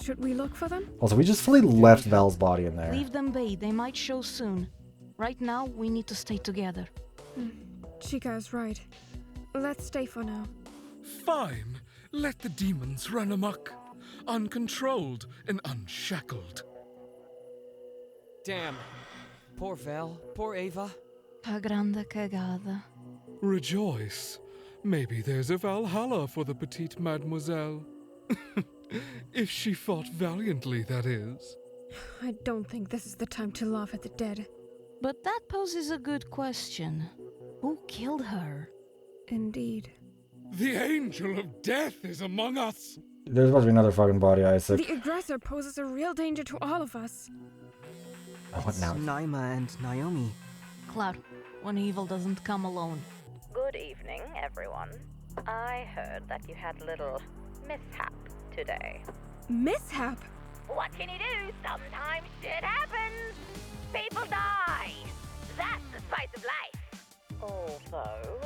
Should we look for them? Also, we just fully left Val's body in there. Leave them be, they might show soon. Right now, we need to stay together. Chica is right. Let's stay for now. Fine. Let the demons run amok. Uncontrolled and unshackled. Damn. Poor Val. Poor Ava. A grande cagada. Rejoice. Maybe there's a Valhalla for the petite mademoiselle. If she fought valiantly, that is. I don't think this is the time to laugh at the dead. But that poses a good question. Who killed her? Indeed. The angel of death is among us. There's supposed to be another fucking body, Isaac. The aggressor poses a real danger to all of us. Oh, what now? Naima and Naomi. Cloud, when evil doesn't come alone. Good evening, everyone. I heard that you had a little mishap today. Mishap? What can you do? Sometimes shit happens. People die. That's the spice of life. Although,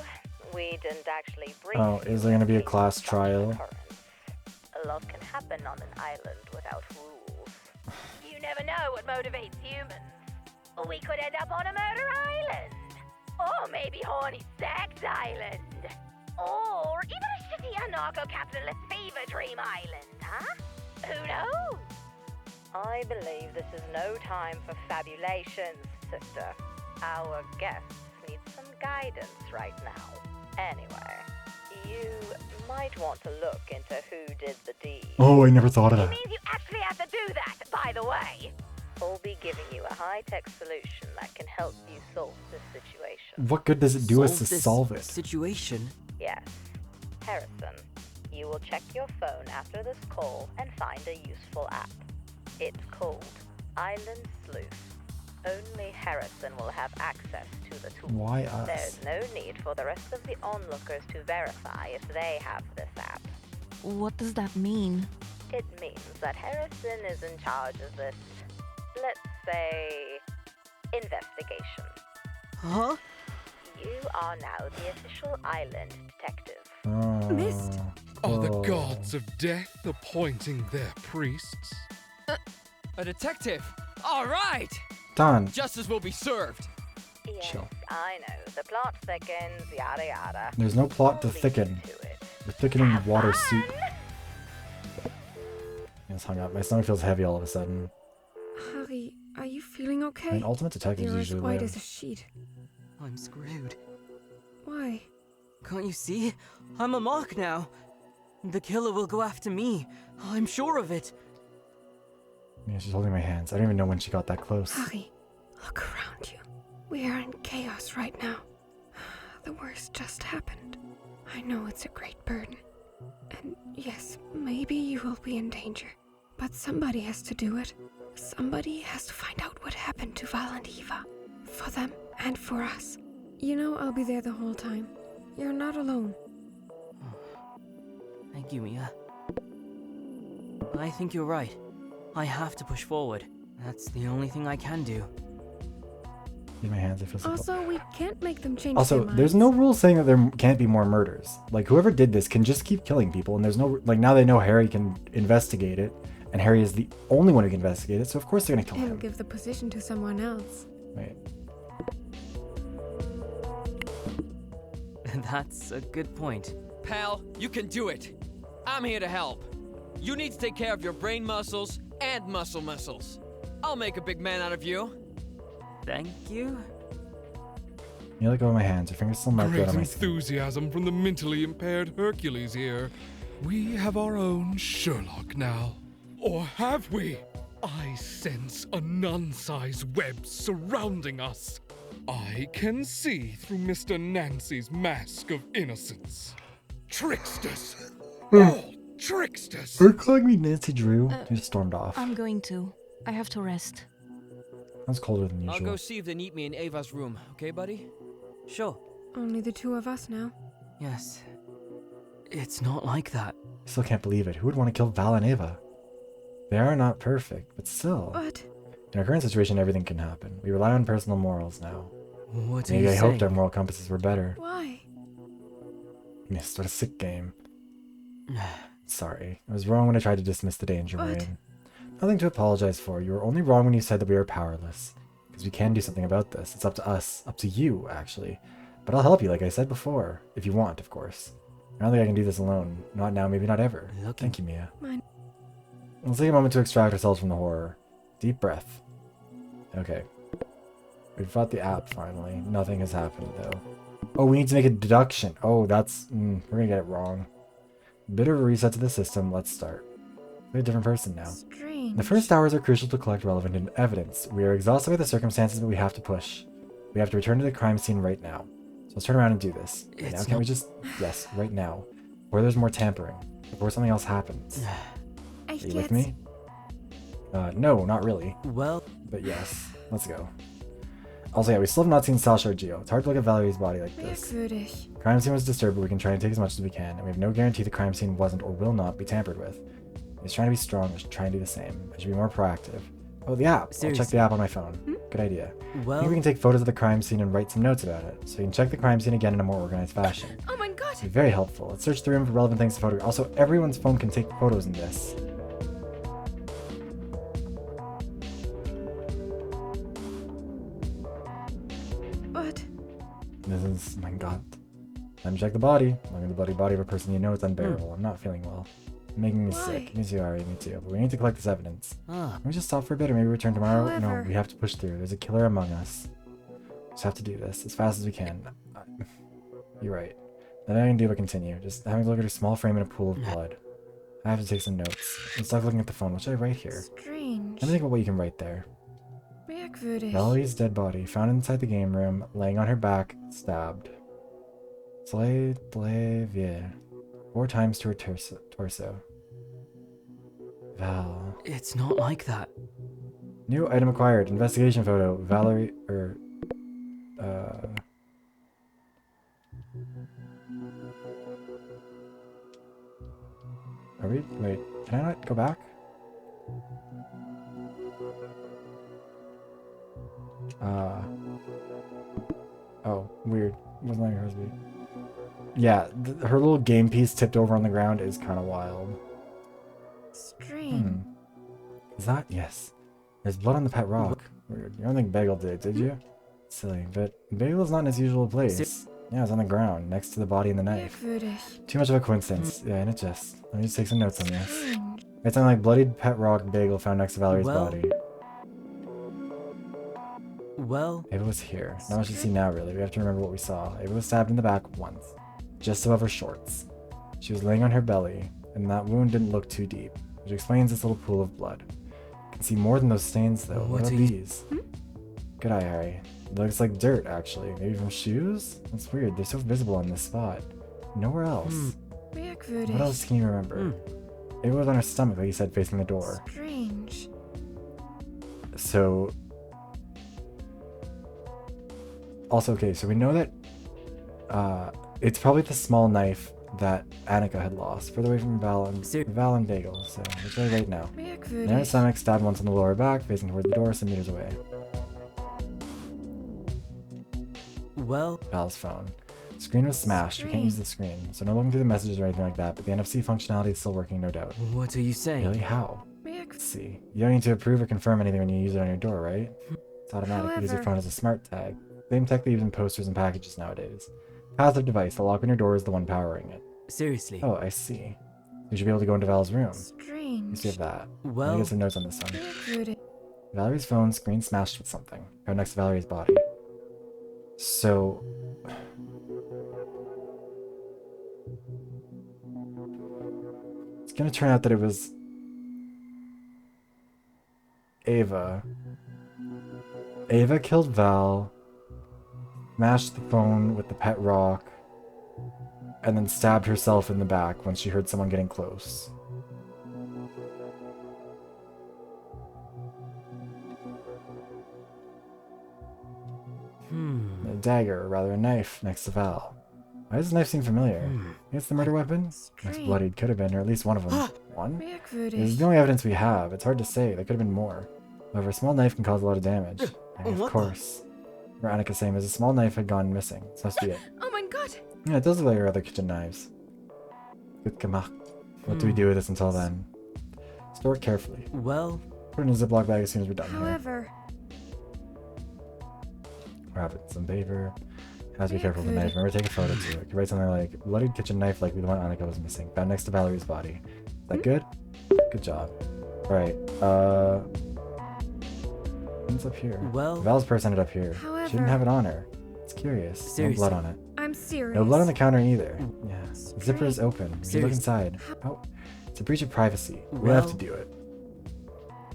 we didn't actually bring Oh, is there gonna be a class trial? A lot can happen on an island without rules. You never know what motivates humans. We could end up on a murder island. Or maybe horny sex island. Or even a shitty anarcho-capitalist fever dream island, huh? Who knows? I believe this is no time for fabulations, sister. Our guests need some guidance right now. Anyway, You might want to look into who did the deed. Oh, I never thought of It that. means you actually have to do that, by the way. I'll be giving you a high-tech solution that can help you solve this situation. What good does it do us to this solve it? situation? Yes. Harrison, you will check your phone after this call and find a useful app. It's called Island Sleuth. Only Harrison will have access to the tool. Why us? There's no need for the rest of the onlookers to verify if they have this app. What does that mean? It means that Harrison is in charge of this, let's say, investigation. Huh? You are now the official island detective. Oh. Missed. Are the gods of death appointing their priests? A detective! Alright! Done. Justice will be served! Yes, Chill. I know. The plot thickens, yada yada. There's no plot to thicken. We're thickening water soup. It's hung up. My stomach feels heavy all of a sudden. Harry, are you feeling okay? I mean, ultimate detectives You're as usually white live. as a sheet. I'm screwed. Why? Can't you see? I'm a mark now. The killer will go after me. I'm sure of it. Yeah, she's holding my hands. I don't even know when she got that close. Harry, look around you. We are in chaos right now. The worst just happened. I know it's a great burden. And yes, maybe you will be in danger. But somebody has to do it. Somebody has to find out what happened to Val and Eva. For them and for us. You know I'll be there the whole time. You're not alone. Thank you, Mia. I think you're right. I have to push forward. That's the only thing I can do. In my hands, it feels like. Also, we can't make them change Also, their there's minds. no rule saying that there can't be more murders. Like, whoever did this can just keep killing people, and there's no, like, now they know Harry can investigate it, and Harry is the only one who can investigate it, so of course they're gonna kill He'll him. give the position to someone else. Wait. That's a good point. Pal, you can do it! I'm here to help. You need to take care of your brain muscles and muscles. I'll make a big man out of you. Thank you. You let go of my hands. Your fingers still mark Great out on my skin. enthusiasm from the mentally impaired Hercules here. We have our own Sherlock now. Or have we? I sense a nun-sized web surrounding us. I can see through Mr. Nancy's mask of innocence. Tricksters! All tricksters! Are you calling me Nancy Drew? He just stormed off. I'm going to. I have to rest. That's colder than I'll usual. go see if they need me in Ava's room, okay, buddy? Sure. Only the two of us now. Yes. It's not like that. I still can't believe it. Who would want to kill Val and Ava? They are not perfect, but still. But In our current situation, everything can happen. We rely on personal morals now. What are Maybe you I saying? hoped our moral compasses were better. why? Missed. What a sick game. Sorry. I was wrong when I tried to dismiss the danger we're What? in. Nothing to apologize for. You were only wrong when you said that we are powerless. Because we can do something about this. It's up to us. Up to you, actually. But I'll help you, like I said before. If you want, of course. I don't think I can do this alone. Not now, maybe not ever. Thank you, Mia. Mine. Let's take a moment to extract ourselves from the horror. Deep breath. Okay. We've fought the app, finally. Nothing has happened, though. Oh, we need to make a deduction. Oh, that's... we're gonna get it wrong. Bit of a reset to the system. Let's start. We're a different person now. Strange. The first hours are crucial to collect relevant evidence. We are exhausted by the circumstances, but we have to push. We have to return to the crime scene right now. So let's turn around and do this. Right now, can't we just... Yes, right now. Before there's more tampering. Before something else happens. Are you with me? No, not really. Well... But yes. Let's go. Also, yeah, we still have not seen Sasha or Gio. It's hard to look at Valerie's body like this. Merkwürdig. Crime scene was disturbed, but we can try and take as much as we can, and we have no guarantee the crime scene wasn't or will not be tampered with. He's trying to be strong, I should try and do the same. I should be more proactive. Oh, the app! I'll check Seriously. the app on my phone. Good idea. Well... Maybe we can take photos of the crime scene and write some notes about it, so we can check the crime scene again in a more organized fashion. Oh my god! It'd be very helpful. Let's search the room for relevant things to photograph. Also, everyone's phone can take photos in this. But This is, my god. Let me check the body. Looking at the body of a person you know it's unbearable. I'm not feeling well. Making me sick. Me too, Ari, me too. But we need to collect this evidence. Can we just stop for a bit or maybe return tomorrow? However- No, we have to push through. There's a killer among us. Just have to do this as fast as we can. You're right. Nothing I can do but continue. Just having to look at her small frame in a pool of blood. I have to take some notes. I'm stuck looking at the phone. What should I write here? Strange. Let me think about what you can write there. Merkwürdig. Valerie's dead body, found inside the game room, laying on her back, stabbed. Slavie. 4 times to her torso. Val. It's not like that. New item acquired. Investigation photo. Valerie. Are we? Wait. Can I not go back? Oh, weird. Wasn't letting hers be. Yeah, her little game piece tipped over on the ground is kind of wild. Strange. Is that? Yes. There's blood on the pet rock. Weird. You don't think Bagel did you? Silly, but Bagel's not in his usual place. Yeah, it's on the ground, next to the body and the knife. Merkwürdig. Too much of a coincidence. Yeah, and it just... Let me just take some notes on this. It's something like bloodied pet rock Bagel found next to Valerie's body. Well... Ava was here. Not much to see now, really. We have to remember what we saw. Ava was stabbed in the back once. Just above her shorts. She was laying on her belly, and that wound didn't look too deep, which explains this little pool of blood. You can see more than those stains, though. What are these? Good eye, Harry. It looks like dirt, actually. Maybe from shoes? That's weird. They're so visible on this spot. Nowhere else. Merkwürdig. What else can you remember? It was on her stomach, like you said, facing the door. Strange. So... Also, okay, so we know that it's probably the small knife that Annika had lost, further away from Val and Bagel, so it's really right now. Merkwürdig. Near her stomach, stabbed once on the lower back, facing toward the door, some meters away. Well... Val's phone. Screen was smashed. We can't use the screen, so no looking through the messages or anything like that, but the NFC functionality is still working, no doubt. What are you saying? Really? How? Let's see. You don't need to approve or confirm anything when you use it on your door, right? It's automatic. You use your phone as a smart tag. Same tech they use in posters and packages nowadays. Passive device. The lock on your door is the one powering it. Seriously? Oh, I see. You should be able to go into Val's room. Strange. You see have that. Well... Let me get some notes on this one. Merkwürdig. Valerie's phone, screen smashed with something. Right next to Valerie's body. So... It's gonna turn out that it was... Ava. Ava killed Val, smashed the phone with the pet rock, and then stabbed herself in the back when she heard someone getting close. A dagger, or rather a knife, next to Val. Why does this knife seem familiar? It's the murder weapon? It's bloodied, could have been, or at least one of them. One? This is the only evidence we have. It's hard to say. There could have been more. However, a small knife can cause a lot of damage. And of course. Veronica saying, as a small knife had gone missing. This must be it. Oh my god! Yeah, it does look like your other kitchen knives. Good gemacht. What do we do with this until then? Store it carefully. Well... Put it in a Ziploc bag as soon as we're done here. However... Wrap it in some paper. Has to be careful with the knife. Remember, take a photo too. You could write something like, bloodied kitchen knife likely the one Annika was missing. Found next to Valerie's body. Is that good? Good job. Alright, what's up here? Well... Val's purse ended up here. However... She didn't have it on her. It's curious. Seriously. No blood on it. I'm serious. No blood on the counter either. Yeah. The zipper is open. We should look inside. Oh, it's a breach of privacy. We have to do it.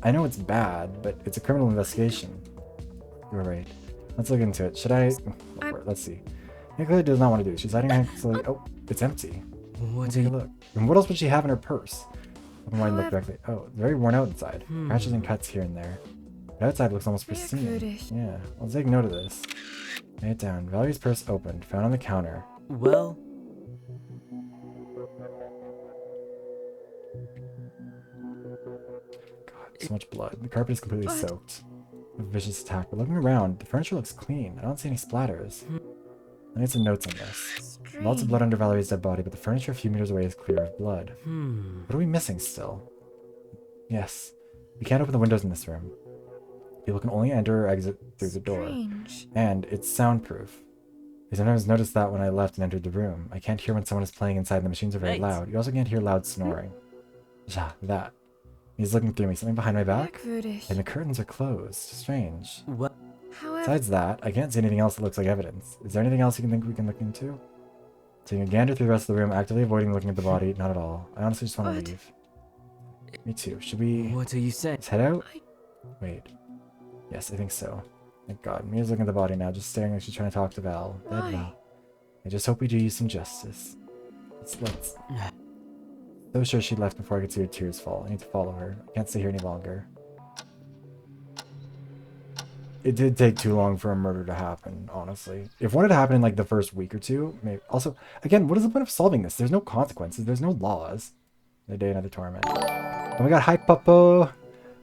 I know it's bad, but it's a criminal investigation. You're right. Let's look into it. Should I... Let's see. He clearly does not want to do it. She's hiding her slowly. Oh, it's empty. What Take a look. And what else would she have in her purse? Open wide and look directly. Oh, very worn out inside. Scratches and cuts here and there. But outside looks almost pristine. Yeah, I'll take note of this. Write it down. Valerie's purse opened. Found on the counter. Well... God, so much blood. The carpet is completely soaked. A vicious attack. But looking around, the furniture looks clean. I don't see any splatters. I need some notes on this. Lots of blood under Valerie's dead body, but the furniture a few meters away is clear of blood. What are we missing still? Yes. We can't open the windows in this room. People can only enter or exit through the door. And it's soundproof. I sometimes noticed that when I left and entered the room. I can't hear when someone is playing inside and the machines are very loud. You also can't hear loud snoring. Yeah, that. He's looking through me. Something behind my back? And the curtains are closed. Strange. What? Besides that, I can't see anything else that looks like evidence. Is there anything else you can think we can look into? Taking a gander through the rest of the room, actively avoiding looking at the body. Not at all. I honestly just want to leave. Me too. Should we... What are you saying? Let's head out? Wait. Yes, I think so. Thank God. Mia's looking at the body now, just staring like she's trying to talk to Val. Dead Val. I just hope we do you some justice. Let's... So sure she left before I could see her tears fall. I need to follow her. I can't stay here any longer. It did take too long for a murder to happen, honestly. If one had happened in like the first week or two, maybe. Also, again, what is the point of solving this? There's no consequences. There's no laws. Another day, another torment. Oh my god, hi Puppo!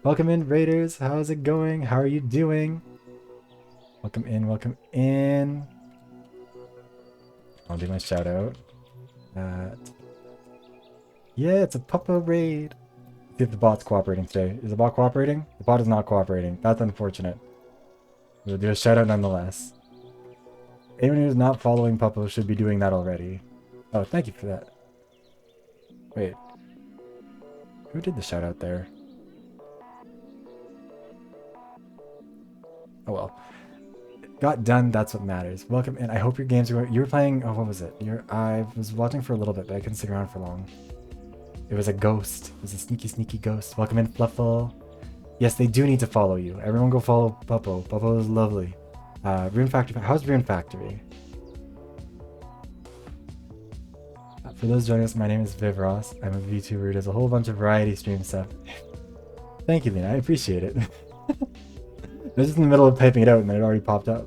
Welcome in, Raiders. How's it going? How are you doing? Welcome in, welcome in. I'll do my shout out. Yeah, it's a Puppo raid. See if the bot's cooperating today. Is the bot cooperating? The bot is not cooperating. That's unfortunate. We'll do a shout out nonetheless. Anyone who's not following Puppo should be doing that already. Oh, thank you for that. Wait. Who did the shout out there? Oh well. Got done, that's what matters. Welcome in. I hope your games are going. You were playing. Oh, what was it? I was watching for a little bit, but I couldn't stick around for long. It was a ghost. It was a sneaky, sneaky ghost. Welcome in, Fluffle. Yes, they do need to follow you. Everyone go follow Puppo. Puppo is lovely. Rune Factory. How's Rune Factory? For those joining us, my name is Viv Ross. I'm a VTuber who does a whole bunch of variety stream stuff. Thank you, Lena. I appreciate it. I was just in the middle of typing it out and then it already popped up.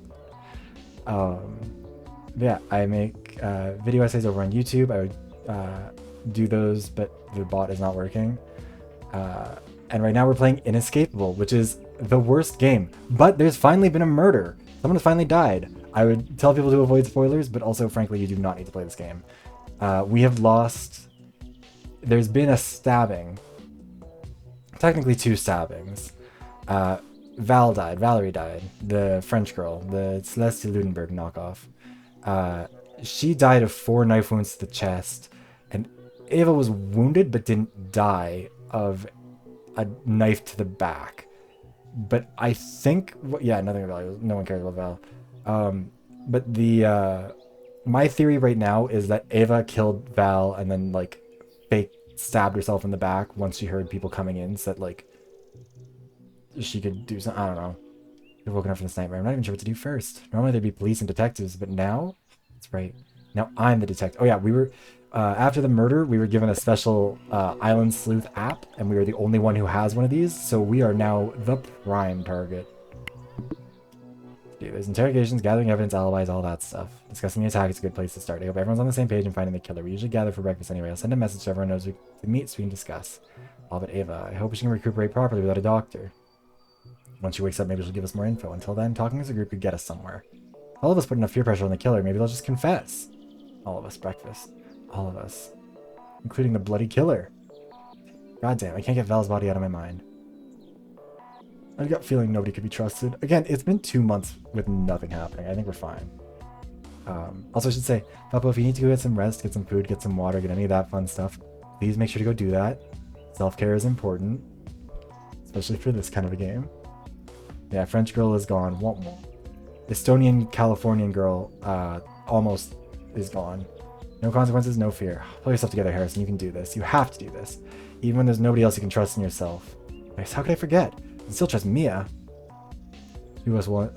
Yeah, I make video essays over on YouTube. I would do those, but the bot is not working. And right now we're playing Inescapable, which is the worst game. But there's finally been a murder. Someone has finally died. I would tell people to avoid spoilers, but also, frankly, you do not need to play this game. We have lost... There's been a stabbing. Technically 2 stabbings. Val died. Valerie died. The French girl. The Celeste Ludenberg knockoff. She died of 4 knife wounds to the chest. And Ava was wounded but didn't die of a knife to the back. But I think... Yeah, nothing about Val. No one cares about Val. But the... my theory right now is that Ava killed Val and then, like, fake stabbed herself in the back once she heard people coming in so that, like, she could do something. I don't know. You're woken up from this nightmare. I'm not even sure what to do first. Normally there'd be police and detectives, but now... That's right. Now I'm the detective. Oh yeah, we were... after the murder, we were given a special Island Sleuth app, and we were the only one who has one of these, so we are now the prime target. There's interrogations, gathering evidence, alibis, all that stuff. Discussing the attack is a good place to start. I hope everyone's on the same page in finding the killer. We usually gather for breakfast anyway. I'll send a message so everyone knows we can meet so we can discuss. All but Ava. I hope she can recuperate properly without a doctor. Once she wakes up, maybe she'll give us more info. Until then, talking as a group could get us somewhere. All of us put enough fear pressure on the killer. Maybe they'll just confess. All of us. Breakfast. All of us. Including the bloody killer. God damn, I can't get Val's body out of my mind. I've got a feeling nobody could be trusted. Again, it's been 2 months with nothing happening. I think we're fine. Also, I should say, Papa, if you need to go get some rest, get some food, get some water, get any of that fun stuff, please make sure to go do that. Self-care is important. Especially for this kind of a game. Yeah, French girl is gone. Estonian Californian girl almost is gone. No consequences, no fear. Pull yourself together, Harrison. You can do this. You have to do this. Even when there's nobody else you can trust in yourself. Nice. How could I forget? I can still trust Mia. Who was one?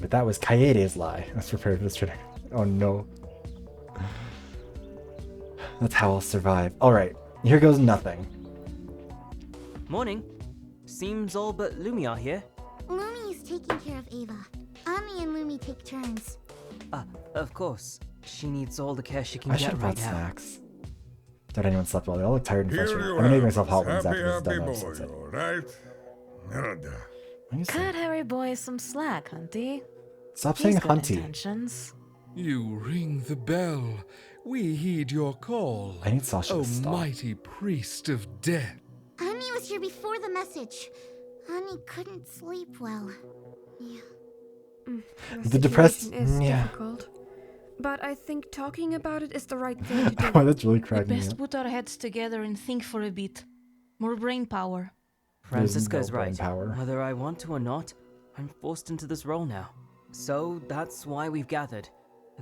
But that was Kaede's lie. I was prepared for this training. Oh no. That's how I'll survive. Alright, here goes nothing. Morning. Seems all but Lumi are here. Lumi is taking care of Ava. Ami and Lumi take turns. Of course. She needs all the care she can I get should have right brought now. snacks. Doubt anyone slept well. They all look tired and Here frustrated. you I'm gonna make have myself hot it. ones after this is Happy done. boy, all right? Nada. Cut Harry boy some slack, Hunty. Stop He's saying got hunty. intentions. You ring the bell. We heed your call. I need Sasha O to stop. mighty priest of death. Ami was here before the message. Ami couldn't sleep well. Yeah. The depressed... Is Yeah. difficult. But I think talking about it is the right thing to do. Oh, that's really We cracking me best up. put our heads together and think for a bit. More brain power. Francisco's no brain right. power. Whether I want to or not, I'm forced into this role now. So that's why we've gathered.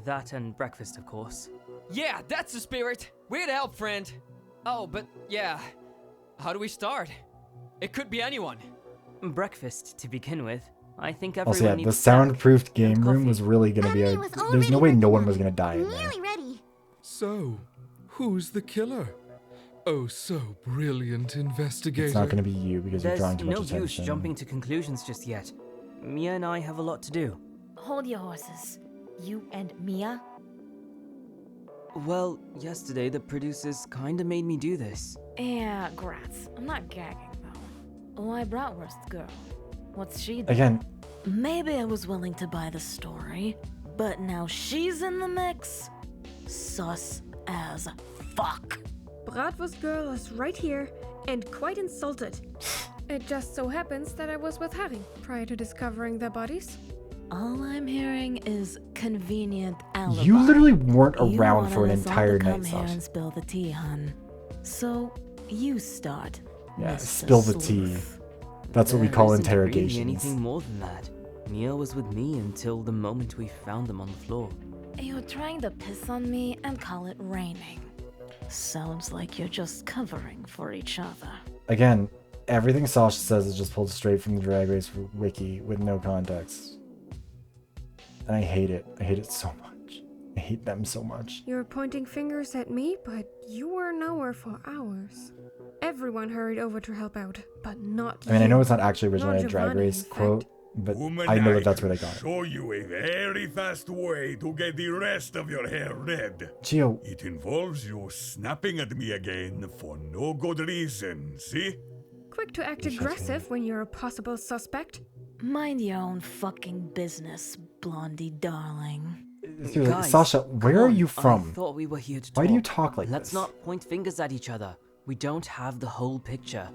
That and breakfast, of course. Yeah, that's the spirit. We're here to help, friend. Oh, but yeah. How do we start? It could be anyone. Breakfast, to begin with. I think everyone Also, yeah, needs the a snack soundproofed game and room coffee. was really gonna be a. was There's no already way no working one on was it. gonna die in there. Nearly ready. So, who's the killer? Oh, so brilliant, investigator. It's not gonna be you because you're There's drawing too much no attention. use jumping to conclusions just yet. Mia and I have a lot to do. Hold your horses. You and Mia? Well, yesterday the producers kinda made me do this. Yeah, grats. I'm not gagging, though. Why Bratwurst girl? What's she doing? Again, Maybe I was willing to buy the story, but now she's in the mix? Sus as fuck. Bratwurst girl is right here and quite insulted. It just so happens that I was with Harry prior to discovering their bodies. All I'm hearing is convenient alibi. you literally weren't You around wanted for an us all entire to night, come here Sasha. and spill the tea, hun. So, you start. Yeah, Mr. spill the tea. Sleuth. That's what we There call isn't really interrogations. anything more than that. Mia was with me until the moment we found them on the floor. You're trying to piss on me and call it raining. Sounds like you're just covering for each other. Again, everything Sasha says is just pulled straight from the Drag Race wiki with no context. And I hate it. I hate it so much. I hate them so much. You're pointing fingers at me, but you were nowhere for hours. Everyone hurried over to help out, but not I mean, I you. know it's not actually originally Nor a Drag Giovanni, Race in fact. quote, but Woman, I know that I that's can where they got it. show you a very fast way to get the rest of your hair red. Gio, It involves you snapping at me again for no good reason, see? Quick to act aggressive when you're a possible suspect. Mind your own fucking business, blondie darling. seriously, Guys, Sasha, come where are on, you I from? thought we were here to Why do you talk like Let's this? not point fingers at each other. We don't have the whole picture.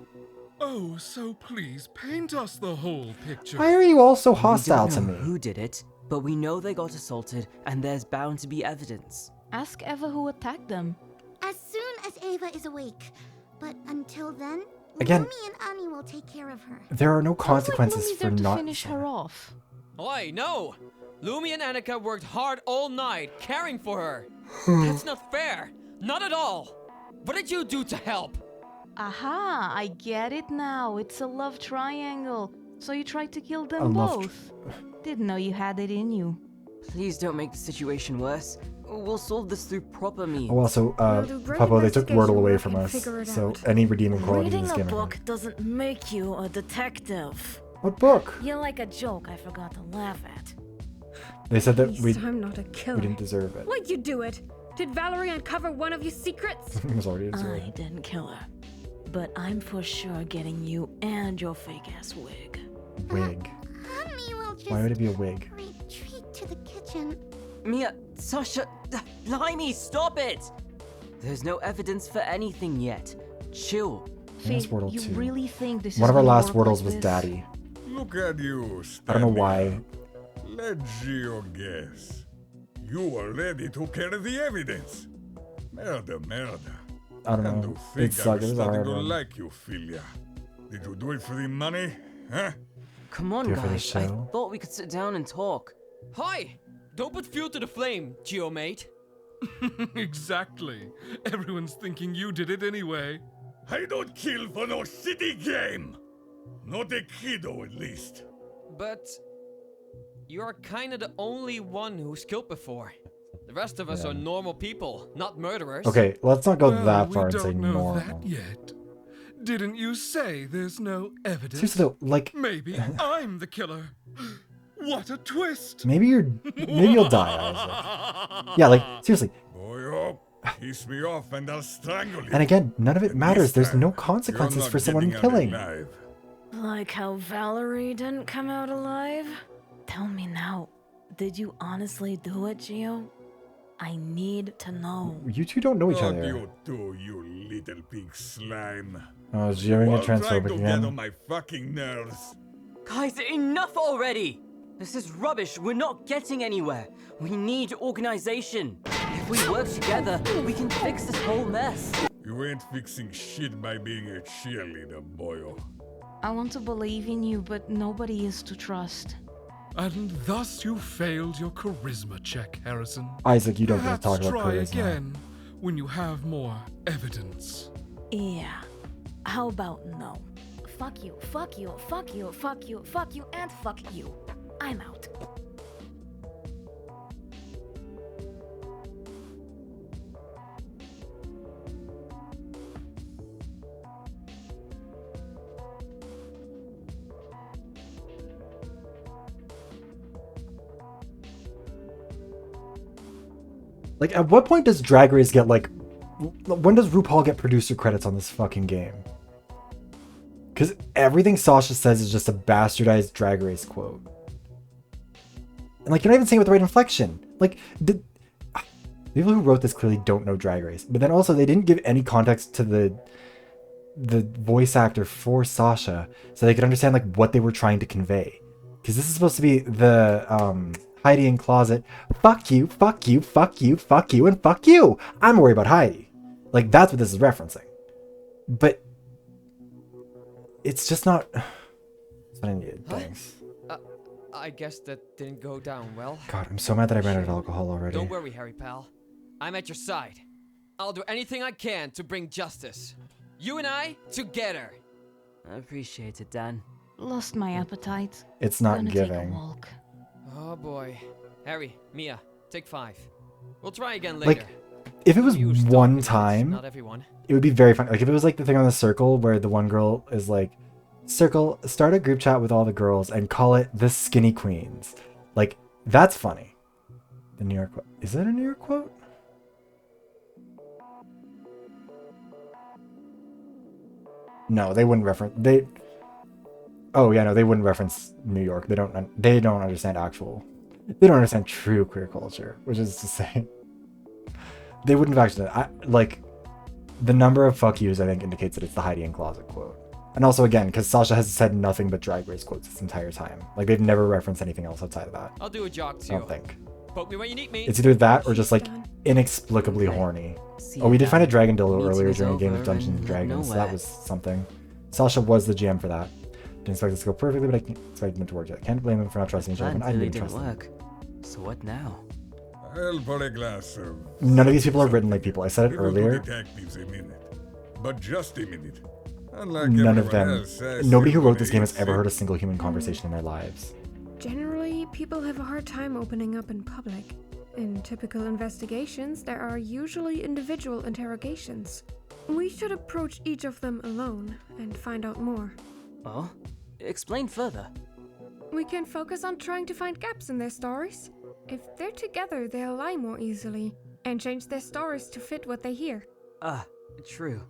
Oh, so please paint us the whole picture. Why are you all so We hostile don't to know me? who did it, but we know they got assaulted, and there's bound to be evidence. Ask Eva who attacked them. As soon as Ava is awake. But until then, Again- Lumi and Ani will take care of her. There are no Sounds like consequences Lumi's for there to not. finish her off. Oi, no! Lumi and Annika worked hard all night, caring for her. That's not fair. Not at all. What did you do to help? Aha, I get it now. It's a love triangle. So you tried to kill A them love both. Didn't know you had it in you. Please don't make the situation worse. We'll solve this through proper means. Oh, also, We'll do great Pablo, they took investigation Wordle away work from and us, figure it so out. any redeeming qualities in Reading this a game are book gone. doesn't make you a detective. What book? You're like a joke I forgot to laugh at. They said that At we least I'm not a killer. didn't deserve it. Why'd you do it? Did Valerie uncover one of your secrets? It was already I deserved. didn't kill her. But I'm for sure getting you and your fake ass wig. Wig. Ani will just Why would it be a wig? retreat to the kitchen. Mia, Sasha, Blimey, stop it! There's no evidence for anything yet. Chill. Last Faith, Wordle you 2. really think this One is of our gonna last work Wordles like was this? Daddy. Look at you, I don't know standing why. there. Let Gio guess. You were ready to carry the evidence. Merda. I don't And know. to It think sucked. It I'm was a starting hard to one. like you, Filia. Did you do it for the money? Huh? Come on, Do it for the guys. I show. thought we could sit down and talk. Hi! Don't put fuel to the flame, Geomate. Exactly. Everyone's thinking you did it anyway. I don't kill for no shitty game. Not a kiddo, at least. But you're kinda the only one who's killed before. The rest of us Yeah. are normal people, not murderers. Okay, let's not go Well, that we far and don't say know normal. that yet. Didn't you say there's no evidence? Seriously though, like, Maybe I'm the killer. What a twist! maybe you'll die, Isaac. Yeah, like, seriously. Boy, oh, piss me off and I'll strangle you. And again, none of it And matters. this There's time, no you're consequences not for someone getting out killing. alive. Like how Valerie didn't come out alive? Tell me now, did you honestly do it, Gio? I need to know. You two don't know each What other. you do, you little pig slime? Oh, is Gio While gonna trying transphobic to get on again? my fucking nerves. Guys, enough already! This is rubbish. We're not getting anywhere. We need organization. If we work together, we can fix this whole mess. You ain't fixing shit by being a cheerleader, boyo. I want to believe in you, but nobody is to trust. And thus you failed your charisma check, Harrison. Isaac, you don't get Perhaps to talk about try charisma. again when you have more evidence. Yeah. How about no? Fuck you, fuck you, fuck you, fuck you, fuck you, and fuck you. I'm out. Like, at what point does Drag Race get, like... When does RuPaul get producer credits on this fucking game? Because everything Sasha says is just a bastardized Drag Race quote. And, like, you're not even saying it with the right inflection. Like, the people who wrote this clearly don't know Drag Race. But then also, they didn't give any context to the voice actor for Sasha so they could understand, like, what they were trying to convey. Because this is supposed to be the, Heidi in closet. Fuck you, fuck you, fuck you, fuck you, and fuck you. I'm worried about Heidi. Like, that's what this is referencing. But it's just not... It's what I needed. Thanks. I guess that didn't go down well. God, I'm so mad that I ran out of alcohol already. Don't worry, Harry pal. I'm at your side. I'll do anything I can to bring justice. You and I, together. I appreciate it, Dan. Lost my appetite. It's not Gonna giving. Take a walk. Oh boy. Harry, Mia, take 5. We'll try again later. Like, if it was You stop one with this, time, not everyone. it would be very funny. Like, if it was like the thing on the circle where the one girl is like, Circle, start a group chat with all the girls and call it the Skinny Queens. Like, that's funny. The New York quote. Is that a New York quote? No, they wouldn't reference... Oh, yeah, no, they wouldn't reference New York. They don't understand actual... They don't understand true queer culture, which is to say... They wouldn't have actually... like, the number of fuck yous, I think, indicates that it's the Heidi in Closet quote. And also, again, because Sasha has said nothing but Drag Race quotes this entire time. Like, they've never referenced anything else outside of that. I'll do a jog too. I don't think. Poke me when you need me. It's either that or just, like, inexplicably horny. Oh, we did find a dragon dildo earlier during a game of Dungeons & Dragons, so that was something. Sasha was the GM for that. Didn't expect this to go perfectly, but I can't expect him to work. I can't blame him for not trusting each other, and I didn't trust him. So what now? I'll pour a glass of... None of these people are written like people. I said it We will do earlier. detectives a minute, but just a minute. Unlike None of everyone them. else, I Nobody who still wrote this game has believe ever in- heard a single human conversation in their lives. Generally, people have a hard time opening up in public. In typical investigations, there are usually individual interrogations. We should approach each of them alone and find out more. Oh? Explain further. We can focus on trying to find gaps in their stories. If they're together, they'll lie more easily and change their stories to fit what they hear. Ah, true.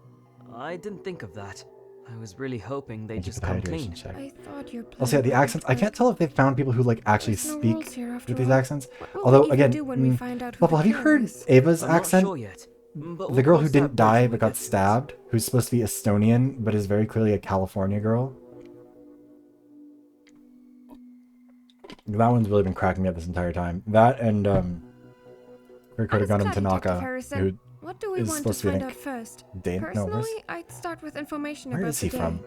I didn't think of that. I was really hoping they'd just the come hydration clean. check. I thought your plan Also, yeah, the accents. I can't tell if they've found people who like actually There's no speak rules here after with these all. accents. What will Although, we even again, do when we find out who Waffle, the have you killer heard is? Ava's I'm not accent? sure yet. But The we'll girl who cross that didn't bridge die when we but got get to it. stabbed, who's supposed to be Estonian but is very clearly a California girl. That one's really been cracking me up this entire time. That and Rikoda Gundam Tanaka, who What do we is want to supposed to be, find I out think, first? Dane? No, where's, Personally, I'd start with information where about is he the from? day.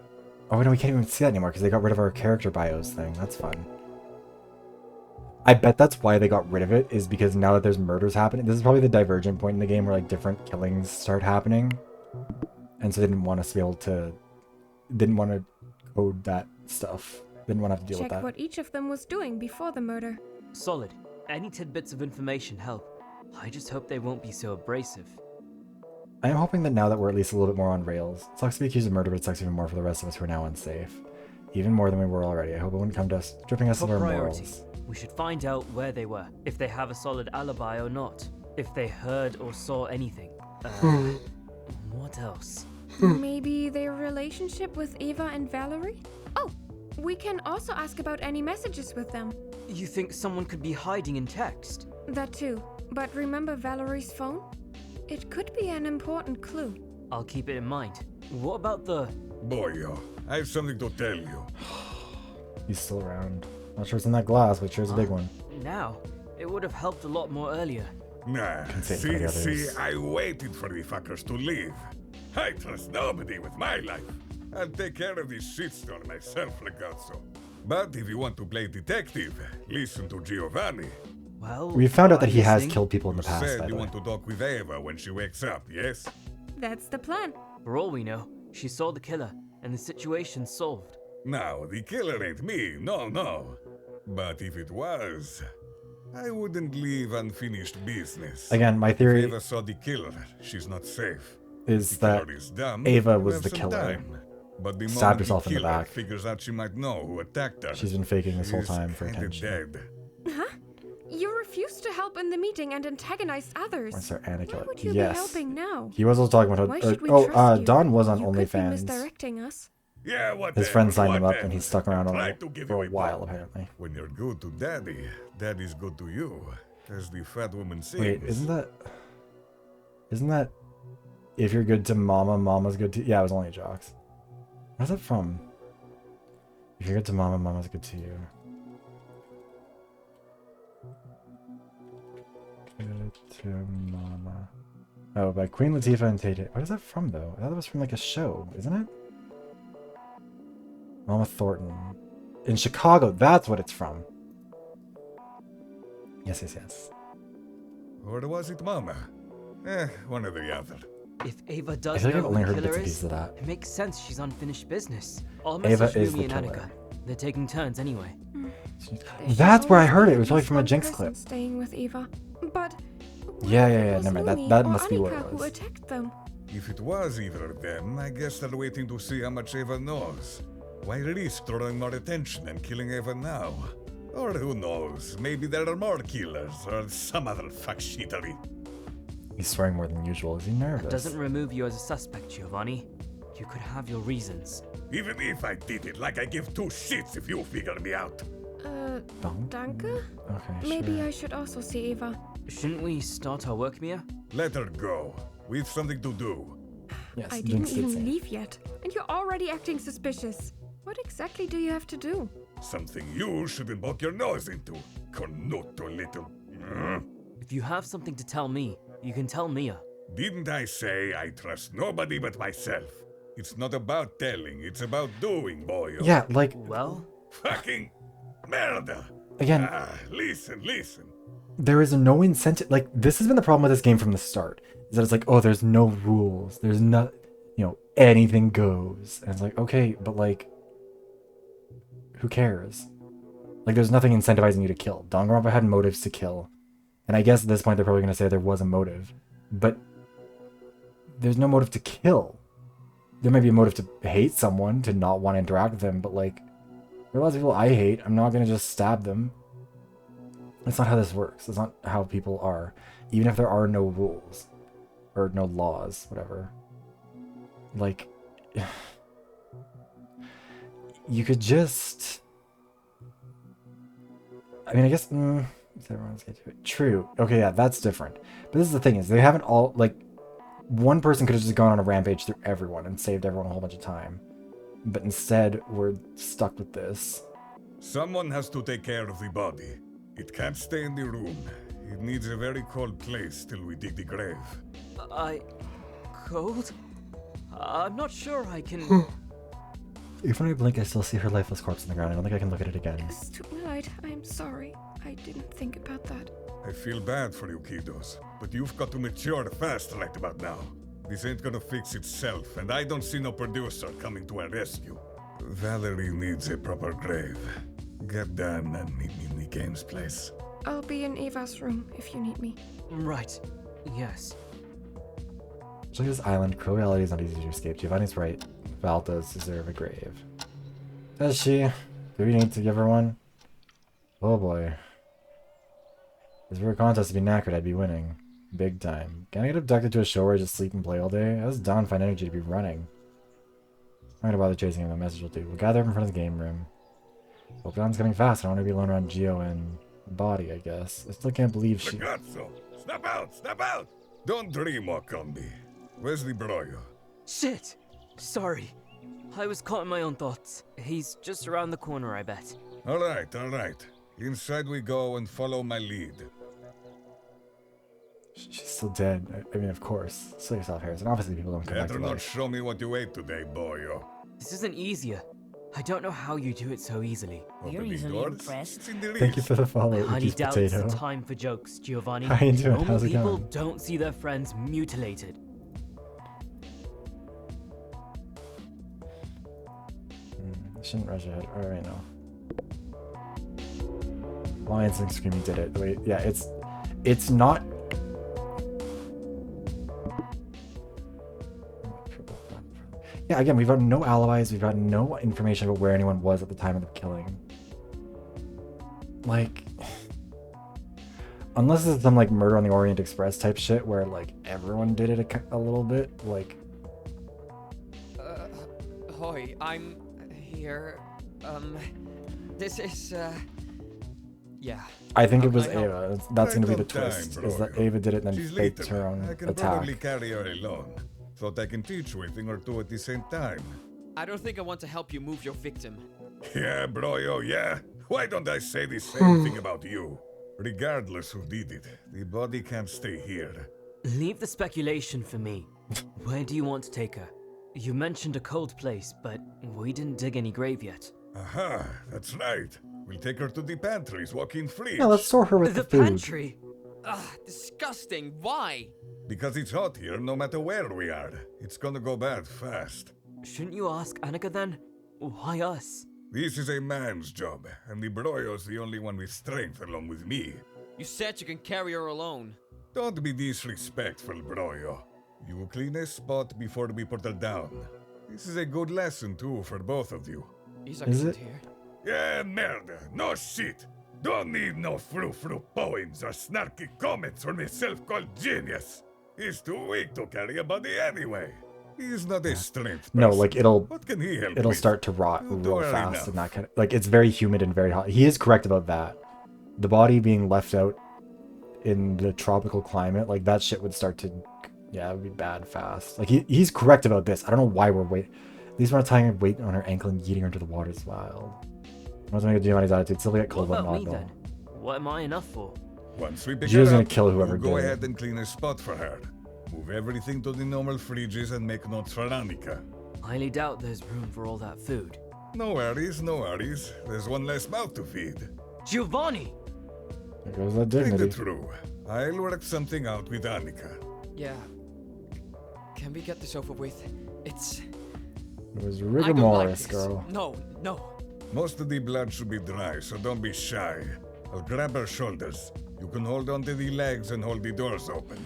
Oh, no, we can't even see that anymore because they got rid of our character bios thing. That's fun. I bet that's why they got rid of it, is because now that there's murders happening, this is probably the divergent point in the game where like different killings start happening. And so they didn't want us to be able to, didn't want to code that stuff. Didn't want to have to deal with Check that. what each of them was doing before the murder. Solid. Any tidbits of information help. I just hope they won't be so abrasive. I am hoping that now that we're at least a little bit more on rails, it sucks to be accused of murder, but it sucks even more for the rest of us who are now unsafe. Even more than we were already. I hope it wouldn't come to us, stripping us of Top our priority. morals. We should find out where they were, if they have a solid alibi or not, if they heard or saw anything. What else? Maybe their relationship with Eva and Valerie? Oh, we can also ask about any messages with them. You think someone could be hiding in text? That too. But remember Valerie's phone? It could be an important clue. I'll keep it in mind. What about the... Boyo, I have something to tell you. He's still around. Not sure it's in that glass, but sure it's a big one. Now? It would have helped a lot more earlier. Nah, Can say it in front of the see, others. I waited for the fuckers to leave. I trust nobody with my life. I'll take care of this shitstorm myself, Ragazzo. But if you want to play detective, listen to Giovanni. Well, We found out that he has listening? killed people in the You past, said by you the way. want to talk with Eva when she wakes up, yes? That's the plan. For all we know, she saw the killer, and the situation's solved. Now, the killer ain't me, no. But if it was, I wouldn't leave unfinished business. Again, my If theory Eva saw the killer, she's not safe. is The that killer is dumb, Ava you was have the some killer. time. But the Stabbed moment herself in the killer back. figures out she might know who attacked her. She's been faking this whole she's time for kinda attention. dead. Huh? You refused to help in the meeting and antagonized others. What's her Anna Why killer? would you Yes. be helping now? He was also talking about Why her. should we trust you? Don was on You could be OnlyFans. misdirecting us. Yeah, what His friend signed him up, and he's stuck around on it for a while, apparently. When you're good to daddy, daddy's good to you. As the fat woman sings. Wait, isn't that if you're good to mama, mama's good to... Yeah, it was only jocks. Where's that from? If you're good to mama, mama's good to you. Good to mama. Oh, by Queen Latifah and Tay Tay. What is that from, though? I thought that was from, like, a show, isn't it? Mama Thornton. In Chicago, that's what it's from. Yes. Or was it Mama? One or the other. If Ava I does feel like know I've only who heard the bits killer and is, pieces of that. it makes sense she's unfinished business. I'll Ava message is Rumi the and killer. Attica. They're taking turns anyway. That's where I heard it. It was probably from a Jinx clip. Staying with Eva, but Yeah. was Never mind. Lumi That or must be what Annika it who was. attacked them. If it was either of them, I guess they're waiting to see how much Eva knows. Why risk drawing more attention and killing Eva now? Or who knows, maybe there are more killers or some other fuckshittery. He's swearing more than usual. Is he nervous? That doesn't remove you as a suspect, Giovanni. You could have your reasons. Even if I did it, like I give two shits if you figure me out. Danke? Okay, Maybe sure. I should also see Eva. Shouldn't we start our work, Mia? Let her go. We've something to do. Yes, I Jinx didn't did even say. leave yet, and you're already acting suspicious. What exactly do you have to do? Something you shouldn't poke your nose into. Cornuto little. If you have something to tell me, you can tell Mia. Didn't I say I trust nobody but myself? It's not about telling, it's about doing, boy. Yeah, like... Well? Fucking murder! Again... Listen. There is no incentive. Like, this has been the problem with this game from the start. Is that it's like, oh, there's no rules. There's no... anything goes. And it's like, okay, but like... Who cares? Like, there's nothing incentivizing you to kill. Danganronpa had motives to kill. And I guess at this point they're probably going to say there was a motive. But... there's no motive to kill. There might be a motive to hate someone, to not want to interact with them, but like... there are lots of people I hate. I'm not going to just stab them. That's not how this works. That's not how people are. Even if there are no rules. Or no laws, whatever. Like... you could just... I mean, I guess... everyone's get to it. True. Okay, yeah, that's different. But this is the thing, is they haven't all... like... one person could have just gone on a rampage through everyone and saved everyone a whole bunch of time. But instead, we're stuck with this. Someone has to take care of the body. It can't stay in the room. It needs a very cold place till we dig the grave. Cold? I'm not sure I can... Even when I blink, I still see her lifeless corpse on the ground. I don't think I can look at it again. It's too late. I'm sorry. I didn't think about that. I feel bad for you kiddos, but you've got to mature fast right about now. This ain't gonna fix itself, and I don't see no producer coming to our rescue. Valerie needs a proper grave. Get done and meet me in the games place. I'll be in Eva's room if you need me. Right. Yes. Look at this island. Cruel reality is not easy to escape. Giovanni's right. Val does deserve a grave. Does she? Do we need to give her one? Oh boy. If this were a contest to be knackered, I'd be winning. Big time. Can I get abducted to a show where I just sleep and play all day? How does Don find energy to be running? I'm not gonna bother chasing him, the message will do. We'll gather up in front of the game room. Hope Don's coming fast. I don't want to be alone around Gio and Body, I guess. I still can't believe she... Ragazzo! Snap out! Snap out! Don't dream, Okombi. Where's the broyo? Shit! Sorry. I was caught in my own thoughts. He's just around the corner, I bet. Alright. Inside we go and follow my lead. She's still dead. I mean, of course. Slow yourself, Harrison. Obviously people don't come back to Better not life. show me what you ate today, boyo. This isn't easier. I don't know how you do it so easily. You're Opening easily doors? impressed. It's in the Thank you list. for the follow, I highly Uji's doubt it's Potato. the time for jokes, Giovanni. How you doing? Normal How's it people going? don't see their friends mutilated. I shouldn't rush ahead. Alright, no. Lions and Screaming did it. Wait, yeah, it's not. Yeah, again, we've got no alibis, we've got no information about where anyone was at the time of the killing. Like, unless it's some like Murder on the Orient Express type shit where like everyone did it a little bit, like. Hoi, I'm here. This is, yeah. I think How it was can I help? Ava. That's gonna be the Right on time, twist. bro. Is that Ava did it and then She's faked little. her own I can attack. probably carry her alone. Thought I can teach you a thing or two at the same time. I don't think I want to help you move your victim. Yeah, broyo, yeah. Why don't I say the same thing about you? Regardless who did it, the body can't stay here. Leave the speculation for me. Where do you want to take her? You mentioned a cold place, but we didn't dig any grave yet. Aha, that's right. We'll take her to the pantries, walk-in fridge. Yeah, let's store her with the food. Pantry? Ugh, disgusting. Why? Because it's hot here, no matter where we are. It's gonna go bad fast. Shouldn't you ask Annika then? Why us? This is a man's job, and the broyo's the only one with strength along with me. You said you can carry her alone. Don't be disrespectful, broyo. You will clean a spot before we put her down. This is a good lesson, too, for both of you. Is it? Here. Yeah, merda, no shit. Don't need no frou-frou poems or snarky comments from a self-called genius. He's too weak to carry a body anyway. He's not a strength No, person. like it'll What can he help it'll with? start to rot You real do her fast enough. and that kind of like it's very humid and very hot. He is correct about that. The body being left out in the tropical climate, like that shit would start to, yeah, it would be bad fast. Like he's correct about this. I don't know why we're waiting. At least we're not tying a weight on her ankle and yeeting her into the water as wild. I was making Giovanni's attitude. Still get What cold but about not me though. then? What am I enough for? Once we pick Gio's her gonna up, kill whoever you go did it. ahead and clean a spot for her. Move everything to the normal fridges and make notes for Annika. Highly doubt there's room for all that food. No worries, no worries. There's one less mouth to feed. Giovanni! There goes that Take the dignity. true. I'll work something out with Annika. Yeah. Can we get this over with? It's... It was I rigor don't like mortis, this. girl. No, no. Most of the blood should be dry, so don't be shy. I'll grab her shoulders. You can hold onto the legs and hold the doors open.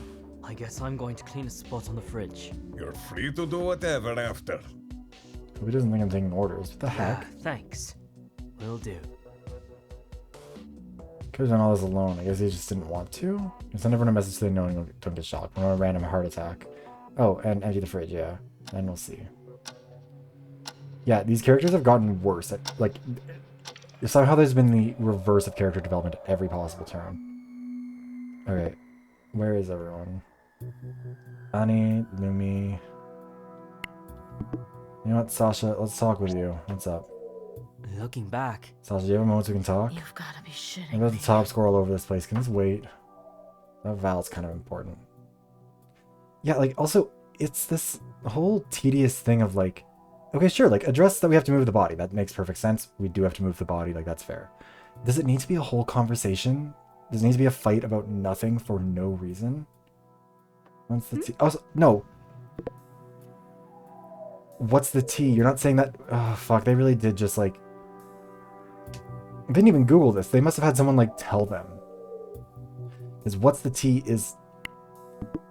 I guess I'm going to clean a spot on the fridge. You're free to do whatever after. Hope he doesn't think I'm taking orders. What the heck? Thanks. Will do. Could have done all this alone. I guess he just didn't want to. Send everyone a message saying no, don't get shocked. Or a random heart attack. Oh, and empty the fridge, yeah. And we'll see. Yeah, these characters have gotten worse. Like, somehow there's been the reverse of character development at every possible turn. Okay, where is everyone? Annie, Lumi. You know what, Sasha? Let's talk with you. What's up? Looking back. Sasha, do you have a moment we can talk? You've gotta be shitting I'm about me. to top score all over this place. Can this wait? That Val's kind of important. Yeah, like, also, it's this whole tedious thing of, like, okay, sure, like, address that we have to move the body. That makes perfect sense. We do have to move the body. Like, that's fair. Does it need to be a whole conversation? Does it need to be a fight about nothing for no reason? What's the T? Also, no. What's the T? You're not saying that... Oh, fuck. They really did just, like... I didn't even Google this. They must have had someone, like, tell them. Because what's the T is...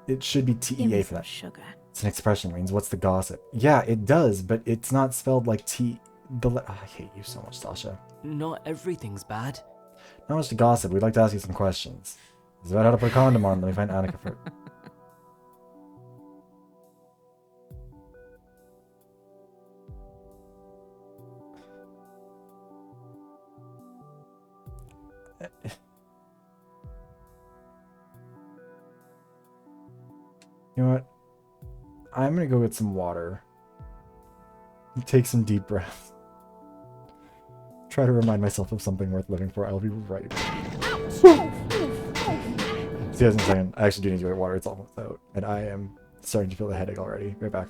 It should be Give me TEA for some that. sugar. It's an expression. It means what's the gossip. Yeah, it does, but it's not spelled like T... I hate you so much, Sasha. Not everything's bad. Not much to gossip. We'd like to ask you some questions. It's about how to put a condom on. Let me find Annika for... You know what? I'm gonna go get some water. Take some deep breaths. Try to remind myself of something worth living for. I'll be right back. See you guys in a second. I actually do need to get water. It's almost out. And I am starting to feel the headache already. Right back.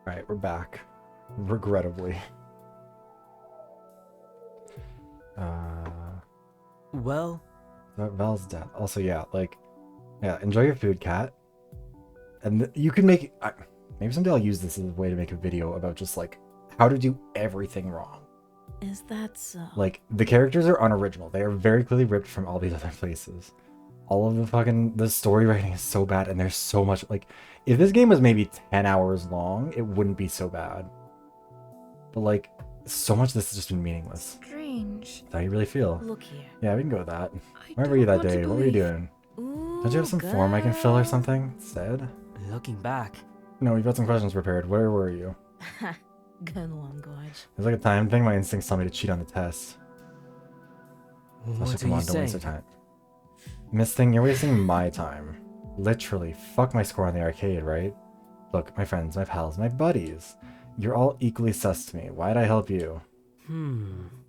Alright, we're back. Regrettably. Well, Val's death. Also, yeah, like, yeah, enjoy your food, cat. And you can make, maybe someday I'll use this as a way to make a video about just like how to do everything wrong. Is that so? Like, the characters are unoriginal. They are very clearly ripped from all these other places. All of the story writing is so bad, and there's so much, like, if this game was maybe 10 hours long, it wouldn't be so bad. But, like, so much of this has just been meaningless. Strange. How you really feel? Look here. Yeah, we can go with that. Where were you that day? What were you doing? Don't you have some form I can fill or something? Said? looking back. No, we've got some questions prepared. Where were you? Good one, Gorge. It's like a time thing. My instincts tell me to cheat on the test. What So come are on, you don't waste saying? your time. Miss Thing, you're wasting my time. Literally, fuck my score on the arcade, right? Look, my friends, my pals, my buddies. You're all equally sus to me. Why'd I help you?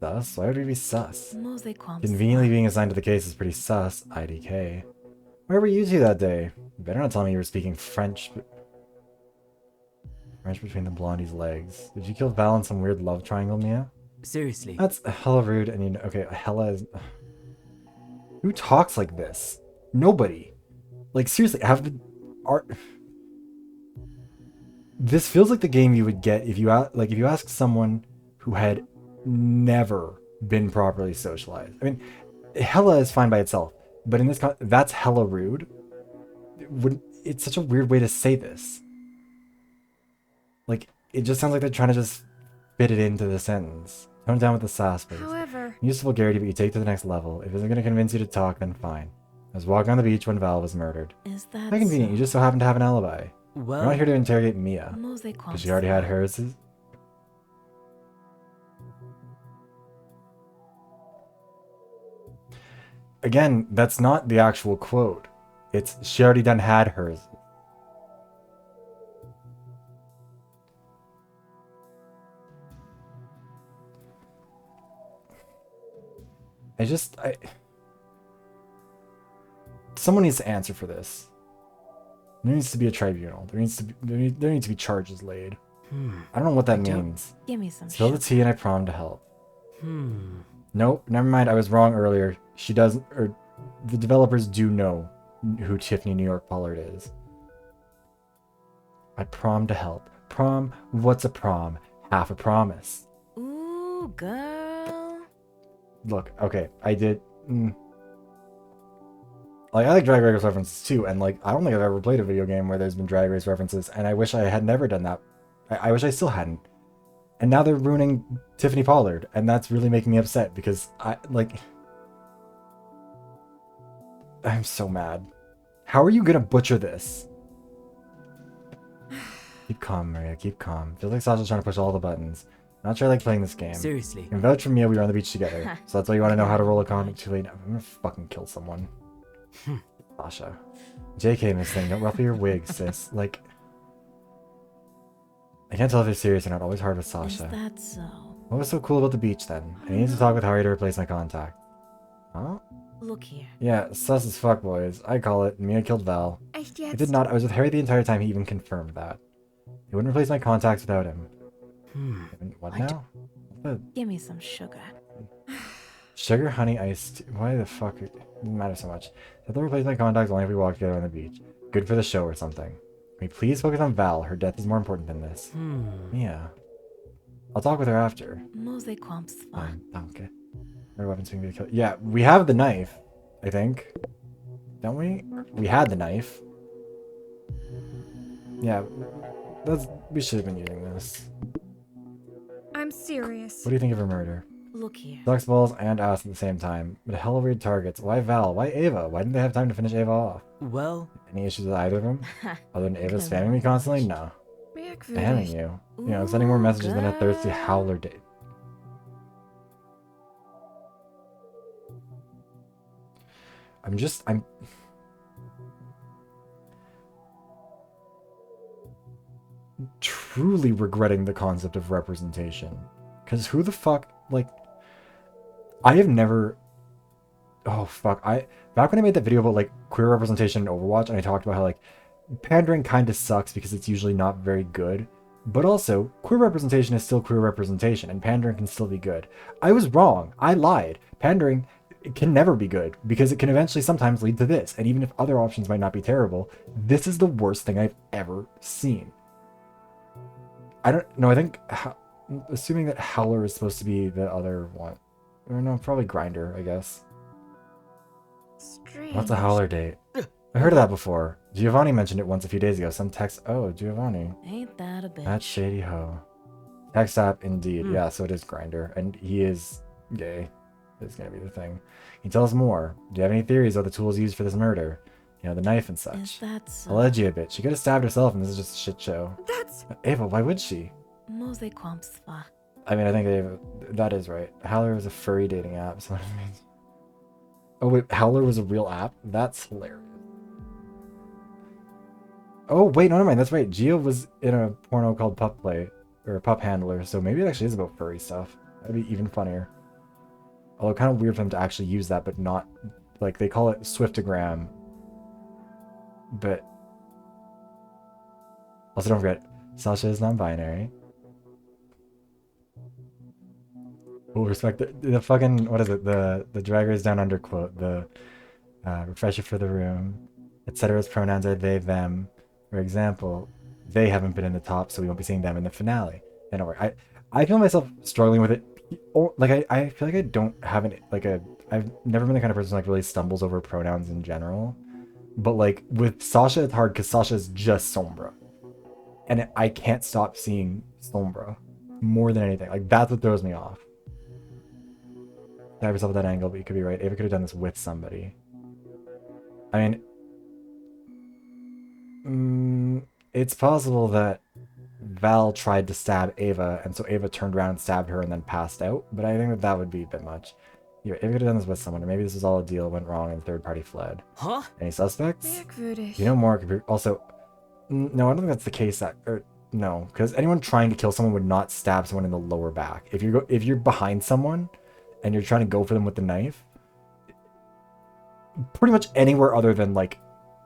Sus? Why would we be sus? Conveniently being assigned to the case is pretty sus. IDK. Where were you two that day? You better not tell me you were speaking French. French between the blondie's legs. Did you kill Val in some weird love triangle, Mia? Seriously. That's hella rude, and you know, okay, hella is... Who talks like this? Nobody. Like, seriously, have the art... This feels like the game you would get if you if you ask someone who had never been properly socialized. I mean, hella is fine by itself, but in this that's hella rude. It's such a weird way to say this. Like, it just sounds like they're trying to just fit it into the sentence. Tone down with the sass, please. However, Use vulgarity, but you take to the next level. If it's going to convince you to talk, then fine. I was walking on the beach when Val was murdered. Is that How convenient. You just so happen to have an alibi. Well, I'm not here to interrogate Mia. Because she already had hers. Again, that's not the actual quote. It's she already done had hers. Someone needs to answer for this. There needs to be a tribunal. There needs to be charges laid. I don't know what that means. Give me some Spill the tea and I prom to help. Nope, never mind. I was wrong earlier. She doesn't, or the developers do know who Tiffany New York Pollard is. I prom to help. Prom? What's a prom? Half a promise. Ooh, girl. Look, okay, I did. Like, I like Drag Race references too, and like, I don't think I've ever played a video game where there's been Drag Race references, and I wish I had never done that. I wish I still hadn't. And now they're ruining Tiffany Pollard, and that's really making me upset because I'm so mad. How are you gonna butcher this? Keep calm, Maria, keep calm. Feels like Sasha's trying to push all the buttons. Not sure I like playing this game. Seriously. You can vouch for Mia, we were on the beach together. So that's why you want to know how to roll a con too late. I'm gonna fucking kill someone. Sasha. JK, Miss Thing, don't ruffle your wig, sis. Like, I can't tell if they're serious or not. Always hard with Sasha. Is that so? What was so cool about the beach then? I need to talk with Harry to replace my contact. Huh? Look here. Yeah, sus as fuck, boys. I call it. Mia killed Val. I did not. I was with Harry the entire time. He even confirmed that. He wouldn't replace my contacts without him. What now? Give me some sugar. Sugar, honey, iced. Why the fuck? It doesn't matter so much. They'll replace my contacts only if we walk together on the beach. Good for the show or something. Can we please focus on Val? Her death is more important than this. Mia. I'll talk with her after. Mose kommt zwar. Danke. Our weapons can be killed. Yeah, we have the knife, I think. Don't we? We had the knife. Yeah, we should have been using this. I'm serious. What do you think of her murder? Look here. Sucks balls and ass at the same time. But hella weird targets. Why Val? Why Ava? Why didn't they have time to finish Ava off? Well... Any issues with either of them? Other than Ava spamming me constantly? No. Spamming you? You know, sending more messages than a thirsty howler did. I'm truly regretting the concept of representation. Because who the fuck, like, I have never, oh fuck, back when I made that video about, like, queer representation in Overwatch, and I talked about how, like, pandering kind of sucks because it's usually not very good, but also, queer representation is still queer representation, and pandering can still be good. I was wrong. I lied. Pandering can never be good, because it can eventually sometimes lead to this, and even if other options might not be terrible, this is the worst thing I've ever seen. I don't know, I think, assuming that Howler is supposed to be the other one. Or no, probably Grinder, I guess. Strange. What's a Howler date? I heard of that before. Giovanni mentioned it once a few days ago. Some text. Oh, Giovanni. Ain't that a bitch? That shady hoe. Text app, indeed. Yeah, so it is Grinder. And he is gay. It's gonna be the thing. He tells more. Do you have any theories about the tools used for this murder? You know, the knife and such. Is that so? I'll edge you a bit. She could have stabbed herself and this is just a shit show. That's... Ava, why would she? Mose kommt zwar. I mean, I think that is right. Howler was a furry dating app, so that means... Oh wait, Howler was a real app? That's hilarious. Oh wait, no, never mind, that's right. Geo was in a porno called Pup Play, or Pup Handler, so maybe it actually is about furry stuff. That'd be even funnier. Although kind of weird for them to actually use that, but not... Like, they call it Swiftogram. But... Also, don't forget, Sasha is non-binary. We'll respect the fucking, what is it, the Drag Race Down Under quote, the refresher for the room, etc.'s pronouns are they, them. For example, they haven't been in the top, so we won't be seeing them in the finale. And I feel myself struggling with it. Like, I feel like I don't have I've never been the kind of person who, like, really stumbles over pronouns in general. But, like, with Sasha, it's hard because Sasha is just Sombra. And I can't stop seeing Sombra more than anything. Like, that's what throws me off. Stab yourself at that angle, but you could be right. Ava could have done this with somebody. I mean, it's possible that Val tried to stab Ava, and so Ava turned around and stabbed her and then passed out, but I think that would be a bit much. Yeah, Ava could have done this with someone, or maybe this was all a deal, went wrong, and the third party fled. Huh? Any suspects? You know more. Also, no, I don't think that's the case. No, because anyone trying to kill someone would not stab someone in the lower back. If you're behind someone and you're trying to go for them with the knife, pretty much anywhere other than, like,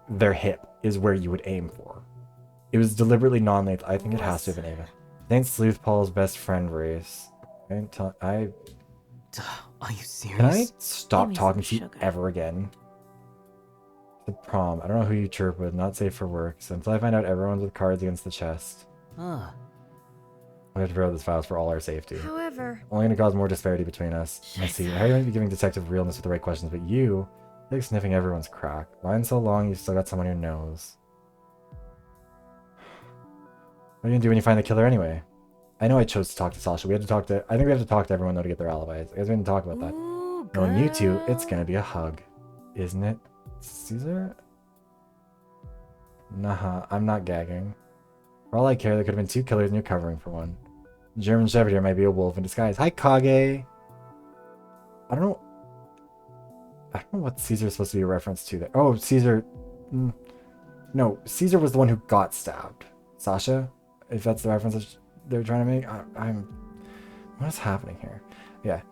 their hip is where you would aim for. It was deliberately non-lethal. I think it has to have been Ava. Thanks, Sleuth Paul's best friend race. Are you serious? Can I stop talking to you ever again? The prom. I don't know who you chirp with. Not safe for work. So until I find out everyone's with cards against the chest. We have to figure out this files for all our safety. However... Only gonna cause more disparity between us. I see. How are you going to be giving detective realness with the right questions, but you... like sniffing everyone's crack. Line so long, you still got some on your nose. What are you gonna do when you find the killer anyway? I know I chose to talk to Sasha. I think we have to talk to everyone though to get their alibis. I guess we didn't talk about that. Knowing you two, it's gonna be a hug. Isn't it, Caesar? Nah, I'm not gagging. For all I care, there could have been two killers and you're covering for one. German Shepherd here might be a wolf in disguise. Hi, Kage! I don't know what Caesar is supposed to be a reference to there. Oh, Caesar... No, Caesar was the one who got stabbed. Sasha? If that's the reference they're trying to make? What is happening here? Yeah.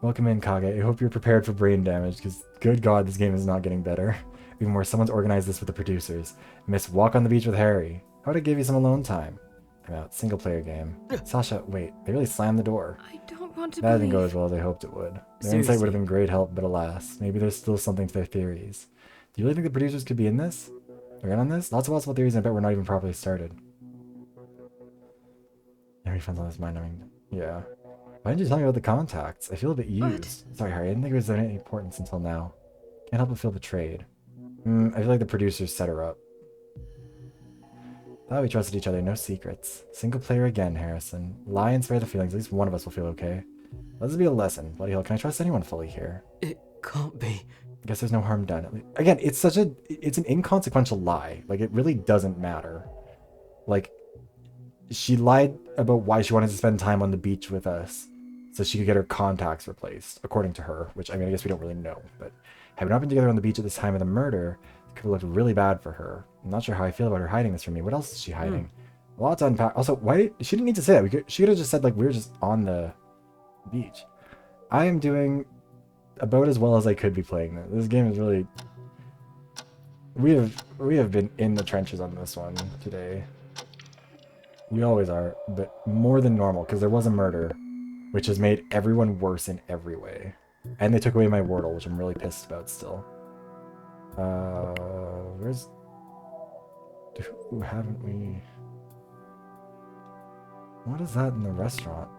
Welcome in, Kage. I hope you're prepared for brain damage, because good god, this game is not getting better. Even worse, someone's organized this with the producers. Miss Walk on the Beach with Harry. How would I give you some alone time? I'm out. Single player game. Sasha, wait. They really slammed the door. I don't want to That didn't believe... go as well as I hoped it would. Their insight Seriously. would have been great help, but alas. Maybe there's still something to their theories. Do you really think the producers could be in this? They're in on this? Lots of possible theories, and I bet we're not even properly started. Harry finds on his mind, I mean, yeah. Why didn't you tell me about the contacts? I feel a bit used. Sorry, Harry, I didn't think it was of any importance until now. Can't help but feel betrayed. I feel like the producers set her up. Thought we trusted each other, no secrets. Single player again, Harrison. Lie and spare the feelings, at least one of us will feel okay. Let this be a lesson. Bloody hell, can I trust anyone fully here? It can't be. Guess there's no harm done. Again, it's an inconsequential lie. Like, it really doesn't matter. Like, she lied about why she wanted to spend time on the beach with us so she could get her contacts replaced, according to her, which, I mean, I guess we don't really know, but had we not been together on the beach at the time of the murder, it could have looked really bad for her. I'm not sure how I feel about her hiding this from me. What else is she hiding? A lot to unpack. Also, she didn't need to say that. She could have just said, like, we were just on the beach. I am doing about as well as I could be playing this. This game is really... We have been in the trenches on this one today. We always are, but more than normal, because there was a murder, which has made everyone worse in every way. And they took away my Wordle, which I'm really pissed about still. Where's... Who haven't we... What is that in the restaurant?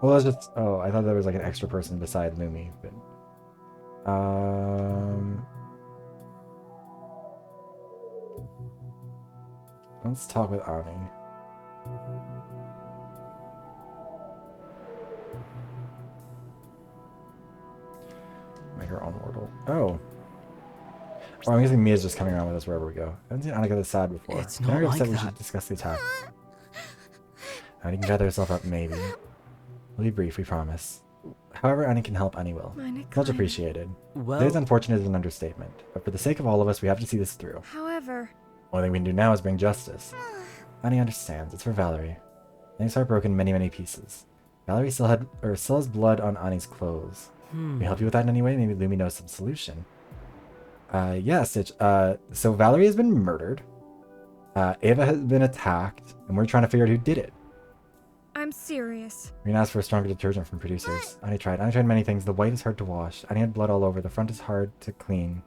Well, that's just... Oh, I thought there was like an extra person beside Lumi, but... Let's talk with Ani. Make her own Wordle. Oh. Or I'm guessing Mia's just coming around with us wherever we go. I haven't seen Annika this sad before. It's not like upset that. We should discuss the attack. Annie can gather herself up, maybe. We'll be brief, we promise. However, Annie can help, Annie will. Much appreciated. Well- It is unfortunate is an understatement, but for the sake of all of us, we have to see this through. However... Only thing we can do now is bring justice. Annie understands. It's for Valerie. Annie's heart broken in many, many pieces. Valerie still has blood on Annie's clothes. Can we help you with that in any way? Maybe Lumi knows some solution. Yeah, Stitch. So Valerie has been murdered. Ava has been attacked, and we're trying to figure out who did it. I'm serious. We're gonna ask for a stronger detergent from producers. Annie tried. Annie tried many things. The white is hard to wash. Annie had blood all over. The front is hard to clean.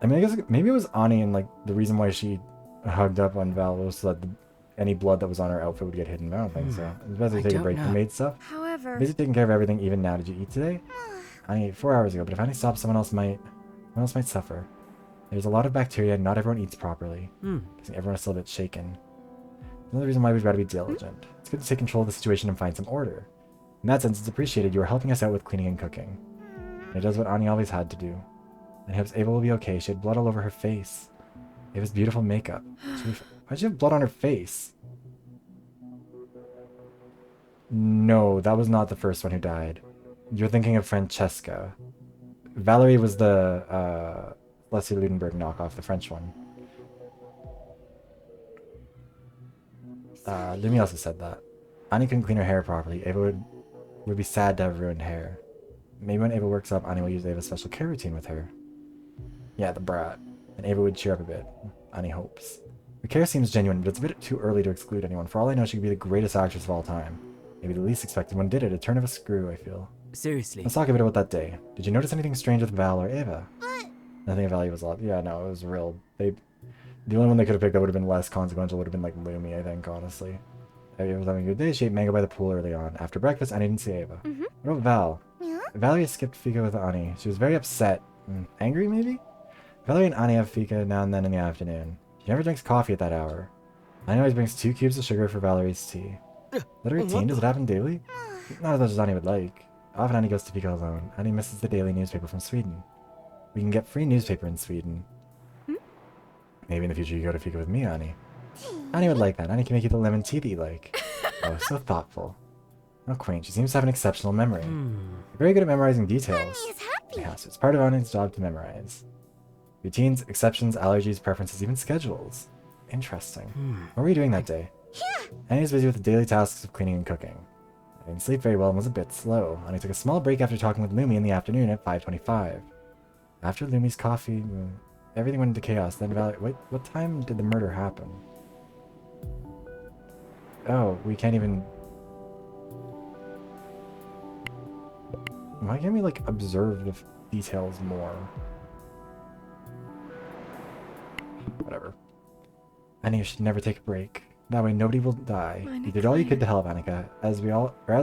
I mean, I guess maybe it was Annie, and like the reason why she hugged up on Val was so that any blood that was on her outfit would get hidden. I don't think so. It was best to take a break from maid stuff. However... Busy taking care of everything even now. Did you eat today? Annie ate 4 hours ago, but if Annie stops, someone else might suffer. There's a lot of bacteria, and not everyone eats properly. Guessing everyone is still a bit shaken. Another reason why we've got to be diligent. It's good to take control of the situation and find some order. In that sense, it's appreciated you are helping us out with cleaning and cooking. And it does what Annie always had to do. And hopes Ava will be okay. She had blood all over her face. Ava's beautiful makeup. Why'd she have blood on her face? No, that was not the first one who died. You're thinking of Francesca. Valerie was the Leslie Ludenberg knockoff, the French one. Lumi also said that. Annie couldn't clean her hair properly. Ava would be sad to have ruined hair. Maybe when Ava works up, Annie will use Ava's special care routine with her. Yeah, the brat. And Ava would cheer up a bit. Annie hopes. The care seems genuine, but it's a bit too early to exclude anyone. For all I know, she could be the greatest actress of all time. Maybe the least expected one did it. A turn of a screw, I feel. Seriously. Let's talk a bit about that day. Did you notice anything strange with Val or Ava? Nothing of value was odd. Yeah, no, it was real. The only one they could have picked that would have been less consequential would have been like Lumi, I think, honestly. Ava was having a good day. She ate mango by the pool early on. After breakfast, Annie didn't see Ava. What about Val? Valerie skipped Fika with Annie. She was very upset. Angry, maybe? Valerie and Annie have Fika now and then in the afternoon. She never drinks coffee at that hour. Annie always brings 2 cubes of sugar for Valerie's tea. Is that her routine? Does it happen daily? Not as much as Annie would like. Often Annie goes to Fika alone. Annie misses the daily newspaper from Sweden. We can get free newspaper in Sweden. Maybe in the future you go to Fika with me, Annie. Annie would like that. Annie can make you the lemon tea that you like. Oh, so thoughtful. How quaint. She seems to have an exceptional memory. Very good at memorizing details. Annie is happy. Yeah, so it's part of Annie's job to memorize. Routines, exceptions, allergies, preferences, even schedules. Interesting. What were you doing that day? Annie's busy with the daily tasks of cleaning and cooking. I didn't sleep very well and was a bit slow, and I took a small break after talking with Lumi in the afternoon at 5:25. After Lumi's coffee, everything went into chaos. Then wait, what time did the murder happen? Oh, we can't even... Why can't we, like, observe the details more? Whatever. Annie, you should never take a break. That way nobody will die. You did all you could to help, Annika. As we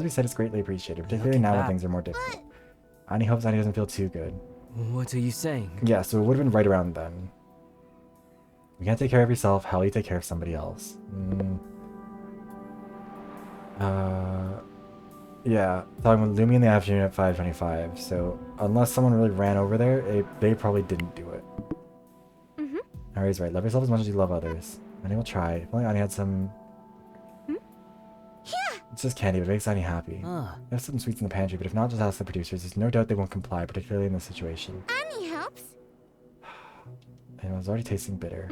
said, it's greatly appreciated, particularly now when things are more difficult. Annie hopes Annie doesn't feel too good. What are you saying? Yeah, so it would have been right around then. You can't take care of yourself, how will you take care of somebody else? Yeah, talking with Lumi in the afternoon at 5:25, so unless someone really ran over there, they probably didn't do it. Ari's right, love yourself as much as you love others. Annie will try. If only Annie had some... It's just candy, but it makes Annie happy. There's some sweets in the pantry, but if not, just ask the producers. There's no doubt they won't comply, particularly in this situation. Annie helps. And I was already tasting bitter.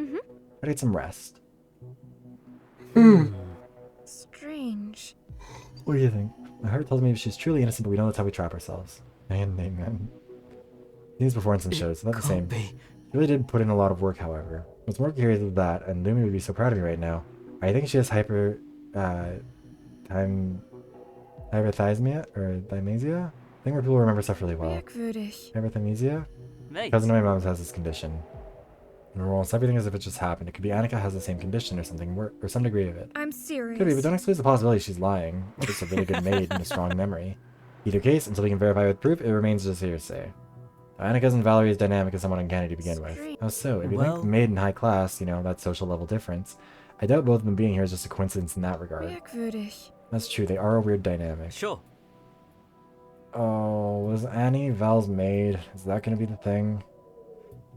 I'd get some rest. Strange. What do you think? My heart tells me she's truly innocent, but we know that's how we trap ourselves. Amen. These before in some shows, not the same. She really did put in a lot of work, however. What's more curious is that, and Lumi would be so proud of me right now. I think she has hyperthymia or thymasia? Thing where people remember stuff really well. Hyperthymesia? Cousin of my mom's has this condition. And almost everything as if it just happened. It could be Annika has the same condition or something, or some degree of it. I'm serious. Could be, but don't exclude the possibility she's lying. Just a really good maid and a strong memory. Either case, until we can verify with proof, it remains just hearsay. Annika's and Valerie's dynamic is somewhat uncanny to begin with. How so? If you think maid in high class, you know, that social level difference, I doubt both of them being here is just a coincidence in that regard. That's true, they are a weird dynamic. Sure. Oh, was Annie Val's maid? Is that going to be the thing?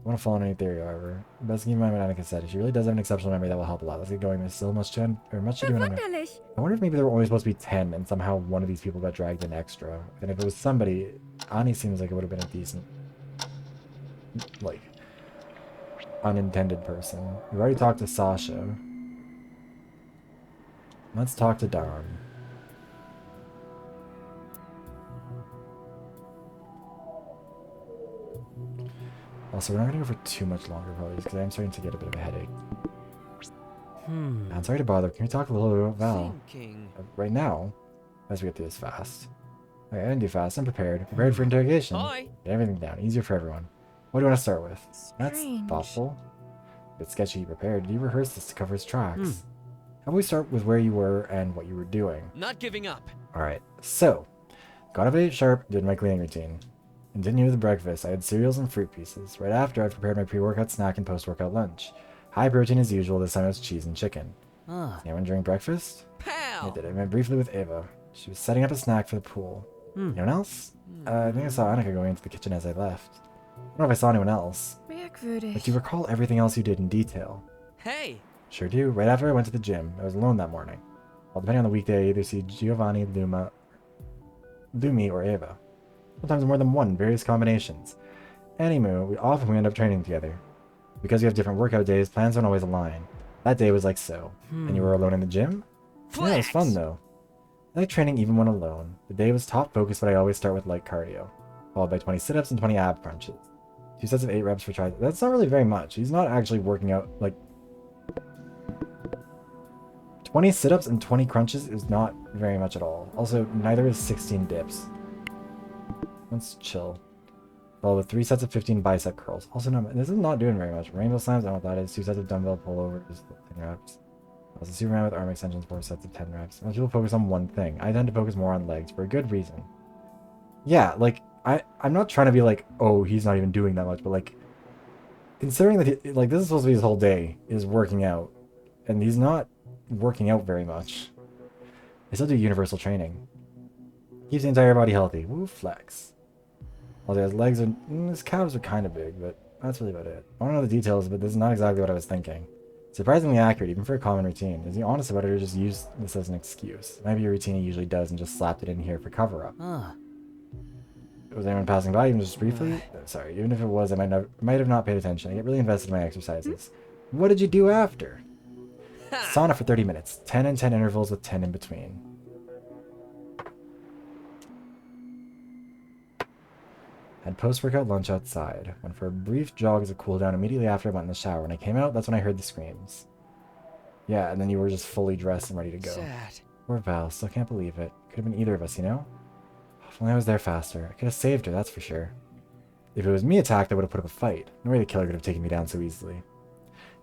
I want to follow any theory, however. Best keep in mind what Annika said. If she really does have an exceptional memory, that will help a lot. Let's get going. There's still much to do. I wonder if maybe there were only supposed to be 10, and somehow one of these people got dragged in extra. And if it was somebody, Annie seems like it would have been a decent, like, unintended person. We've already talked to Sasha. Let's talk to Dawn. Also, we're not going to go for too much longer, probably, because I'm starting to get a bit of a headache. I'm sorry to bother. Can we talk a little bit about Val? Right now, as we get through this fast. Okay, I didn't do fast. I'm prepared. Prepared for interrogation. Get everything down. Easier for everyone. What do you want to start with? That's thoughtful. A bit sketchy. Prepared. Did you rehearse this to cover his tracks? How about we start with where you were and what you were doing? Not giving up. Alright, so, got up at 8 sharp, did my cleaning routine. Continued with the breakfast. I had cereals and fruit pieces. Right after, I prepared my pre-workout snack and post-workout lunch. High protein as usual, this time it was cheese and chicken. Anyone during breakfast? I did. I met briefly with Ava. She was setting up a snack for the pool. Anyone else? I think I saw Annika going into the kitchen as I left. I don't know if I saw anyone else. But do you recall everything else you did in detail? Hey! Sure do. Right after I went to the gym. I was alone that morning. Well, depending on the weekday, I either see Giovanni, Lumi, or Ava. Sometimes more than one, various combinations. Anywho, we end up training together. Because we have different workout days, plans don't always align. That day was like so. And you were alone in the gym? Yeah, it was fun though. I like training even when alone. The day was top focused, but I always start with light cardio. Followed by 20 sit-ups and 20 ab crunches. 2 sets of 8 reps for triceps. That's not really very much. He's not actually working out, like... 20 sit-ups and 20 crunches is not very much at all. Also, neither is 16 dips. Let's chill. Followed with 3 sets of 15 bicep curls. Also, no, this is not doing very much. Rainbow slams, I don't know what that is. 2 sets of dumbbell pullovers, 10 reps. Also, Superman with arm extensions, 4 sets of 10 reps. Most people focus on one thing. I tend to focus more on legs for a good reason. Yeah, like, I'm not trying to be like, oh, he's not even doing that much, but like, considering that, this is supposed to be his whole day, is working out. And he's not working out very much. I still do universal training. Keeps the entire body healthy. Woo, flex. Also, his legs are... his calves are kind of big, but that's really about it. I don't know the details, but this is not exactly what I was thinking. Surprisingly accurate, even for a common routine. Is he honest about it or just use this as an excuse? Maybe a routine he usually does and just slapped it in here for cover-up. Was anyone passing by, even just briefly? Sorry, even if it was, I might have not paid attention. I get really invested in my exercises. What did you do after? Sauna for 30 minutes. 10 and 10 intervals with 10 in between. Had post-workout lunch outside. Went for a brief jog as a cool down immediately after I went in the shower. When I came out, that's when I heard the screams. Yeah, and then you were just fully dressed and ready to go. Sad. Poor Val, still can't believe it. Could have been either of us, you know? If only I was there faster. I could have saved her, that's for sure. If it was me attacked, I would have put up a fight. No way the killer could have taken me down so easily.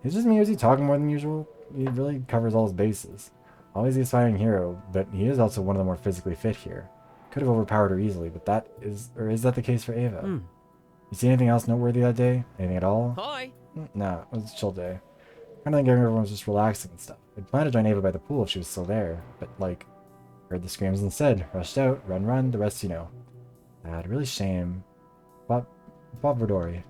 Is it just me or is he talking more than usual? He really covers all his bases. Always the aspiring hero, but he is also one of the more physically fit here. Could have overpowered her easily, but that is... Or is that the case for Ava? You see anything else noteworthy that day? Anything at all? Hi. No, it was a chill day. Kind of think everyone was just relaxing and stuff. I'd planned to join Ava by the pool if she was still there, but like... Heard the screams instead. Rushed out, run, the rest you know. Sad, really shame. Bob Verdori.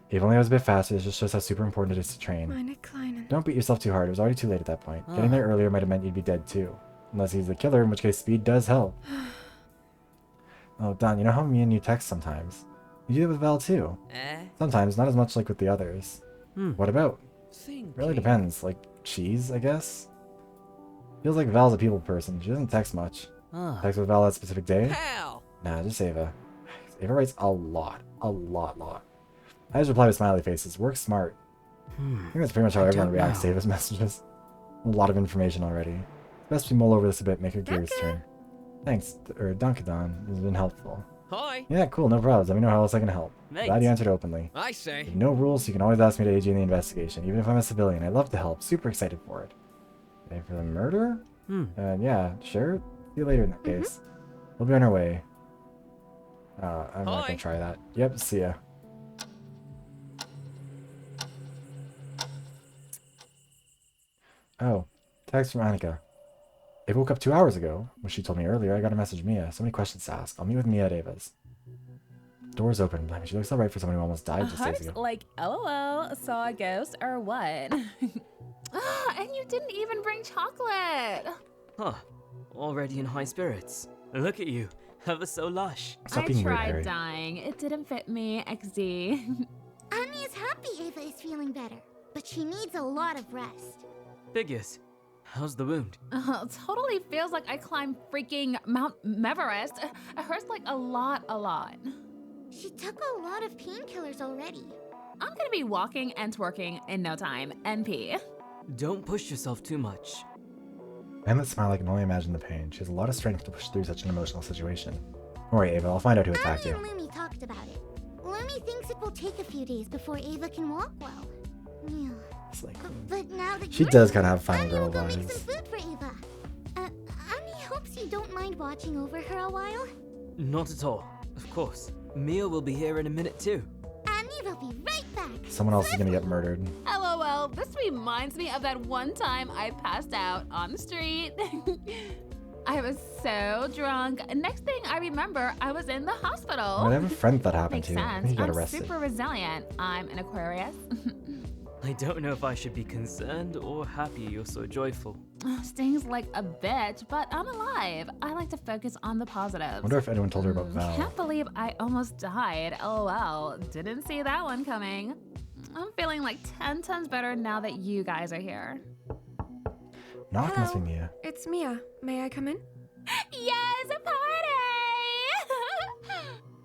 If only I was a bit faster, this just shows how super important it is to train. Meine Kleinen. Don't beat yourself too hard, it was already too late at that point. Getting there earlier might have meant you'd be dead too. Unless he's the killer, in which case speed does help. Oh, Don, you know how me and you text sometimes? You do that with Val too. Sometimes, not as much like with the others. What about? Really depends. Like, cheese, I guess? Feels like Val's a people person. She doesn't text much. Text with Val that specific day? Hell. Nah, just Ava. Ava writes a lot. A lot. I just reply with smiley faces. Work smart. I think that's pretty much how everyone reacts to Ava's messages. A lot of information already. Best we mull over this a bit, make her gears turn. Thanks, or Dunkadon. This has been helpful. Hi. Yeah, cool, no problems. Let me know how else I can help. Thanks. Glad you answered openly. I say. With no rules, so you can always ask me to aid you in the investigation, even if I'm a civilian. I love to help. Super excited for it. Ready for the murder? Yeah, sure. See you later in that case. We'll be on our way. I'm not gonna try that. Yep, see ya. Oh, text from Annika. I woke up 2 hours ago. When she told me earlier, I got a message Mia. So many questions to ask. I'll meet with Mia at Ava's. Door's open. Blimey, she looks alright for someone who almost died just days ago. Like, LOL, saw a ghost or what? And you didn't even bring chocolate. Huh. Already in high spirits. Look at you. Ever so lush. Stop I being weird, tried Harry. dying. It didn't fit me, XD. Annie is happy Ava is feeling better, but she needs a lot of rest. Figures. How's the wound? Totally feels like I climbed freaking Mount Everest. It hurts like a lot. She took a lot of painkillers already. I'm gonna be walking and twerking in no time. NP. Don't push yourself too much. And that smile, I can only imagine the pain. She has a lot of strength to push through such an emotional situation. Don't worry, Ava, I'll find out who attacked you. Annie and Lumi talked about it. Lumi thinks it will take a few days before Ava can walk well. Yeah. It's like, But now that she you're does here, kind of have final Annie girl will go make some vibes. food for Ava. Annie hopes you don't mind watching over her a while. Not at all. Of course. Mia will be here in a minute too. Annie will be right back. Someone else is gonna get murdered. LOL, this reminds me of that one time I passed out on the street. I was so drunk. Next thing I remember, I was in the hospital. I have a friend that happened Makes to. I sense. think he got I'm arrested. super resilient. I'm an Aquarius. I don't know if I should be concerned or happy you're so joyful. Stings like a bitch, but I'm alive. I like to focus on the positives. Wonder if anyone told her about Val. Can't believe I almost died. LOL. Didn't see that one coming. I'm feeling like 10 times better now that you guys are here. Knock must be Mia. It's Mia. May I come in? Yes, a party!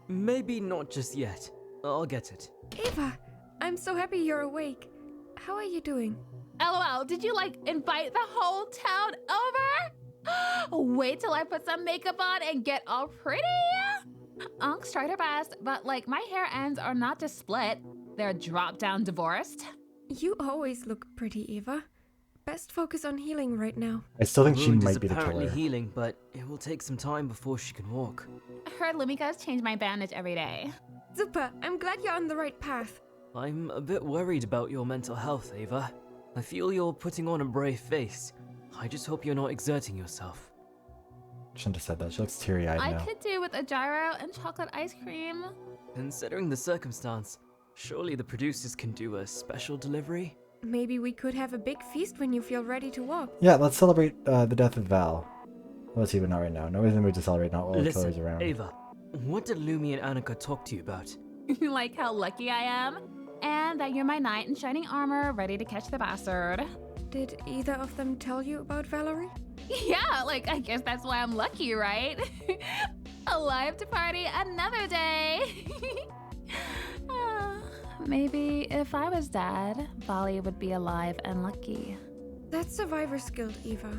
Maybe not just yet. I'll get it. Ava, I'm so happy you're awake. How are you doing? LOL, did you like invite the whole town over? Wait till I put some makeup on and get all pretty. Unk's tried her best, but like my hair ends are not just split, they're drop down divorced. You always look pretty, Ava. Best focus on healing right now. I still think The she wound might is be the apparently killer. healing, but it will take some time before she can walk. I heard Lumika's change my bandage every day. Super, I'm glad you're on the right path. I'm a bit worried about your mental health, Ava. I feel you're putting on a brave face. I just hope you're not exerting yourself. Shouldn't have said that. She looks teary-eyed I now. could do with a gyro and chocolate ice cream. Considering the circumstance, surely the producers can do a special delivery? Maybe we could have a big feast when you feel ready to walk. Yeah, let's celebrate the death of Val. Well, let's see, but not right now. Nobody's in the mood to celebrate, not all the Listen, killers around. Ava, what did Lumi and Annika talk to you about? Like how lucky I am, and that you're my knight in shining armor ready to catch the bastard. Did either of them tell you about Valerie? Yeah, like, I guess that's why I'm lucky, right? Alive to party another day. Maybe if I was dead, Bali would be alive and lucky. That's survivor's guilt, Eva.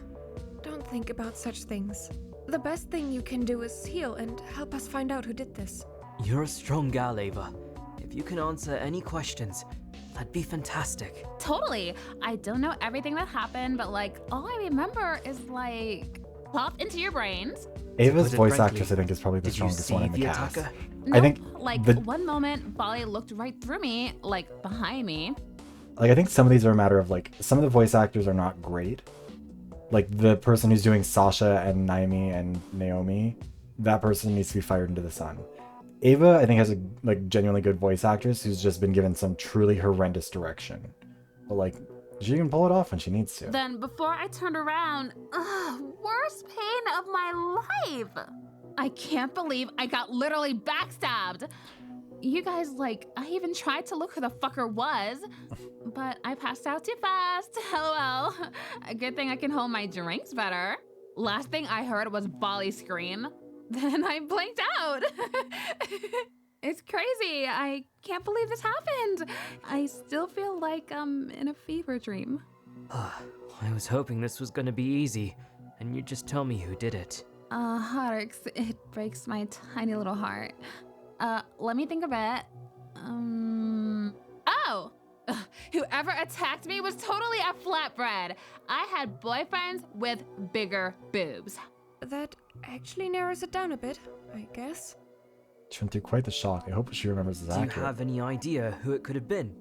Don't think about such things. The best thing you can do is heal and help us find out who did this. You're a strong gal, Ava. If you can answer any questions, that'd be fantastic. Totally. I don't know everything that happened, but like, all I remember is like, popped into your brains. Ava's voice frankly, actress, I think, is probably the did you strongest one in see the the cast. attacker? I think Like, the, one moment, Bali looked right through me, like, behind me. like I think some of these are a matter of like some of the voice actors are not great. Like the person who's doing Sasha and Naomi and Naomi, that person needs to be fired into the sun. Ava, I think, has a like genuinely good voice actress who's just been given some truly horrendous direction. But like, she can pull it off when she needs to. Then before I turned around, worst pain of my life. I can't believe I got literally backstabbed. You guys, like, I even tried to look who the fucker was, but I passed out too fast. LOL. A good thing I can hold my drinks better. Last thing I heard was Bali scream. Then I blanked out. It's crazy. I can't believe this happened. I still feel like I'm in a fever dream. I was hoping this was gonna be easy, and you'd just tell me who did it. Harix, it breaks my tiny little heart. Let me think a bit. Oh! Whoever attacked me was totally a flatbread. I had boyfriends with bigger boobs. That actually narrows it down a bit, I guess. She went through quite the shock. I hope she remembers this Do you accurate. have any idea who it could have been?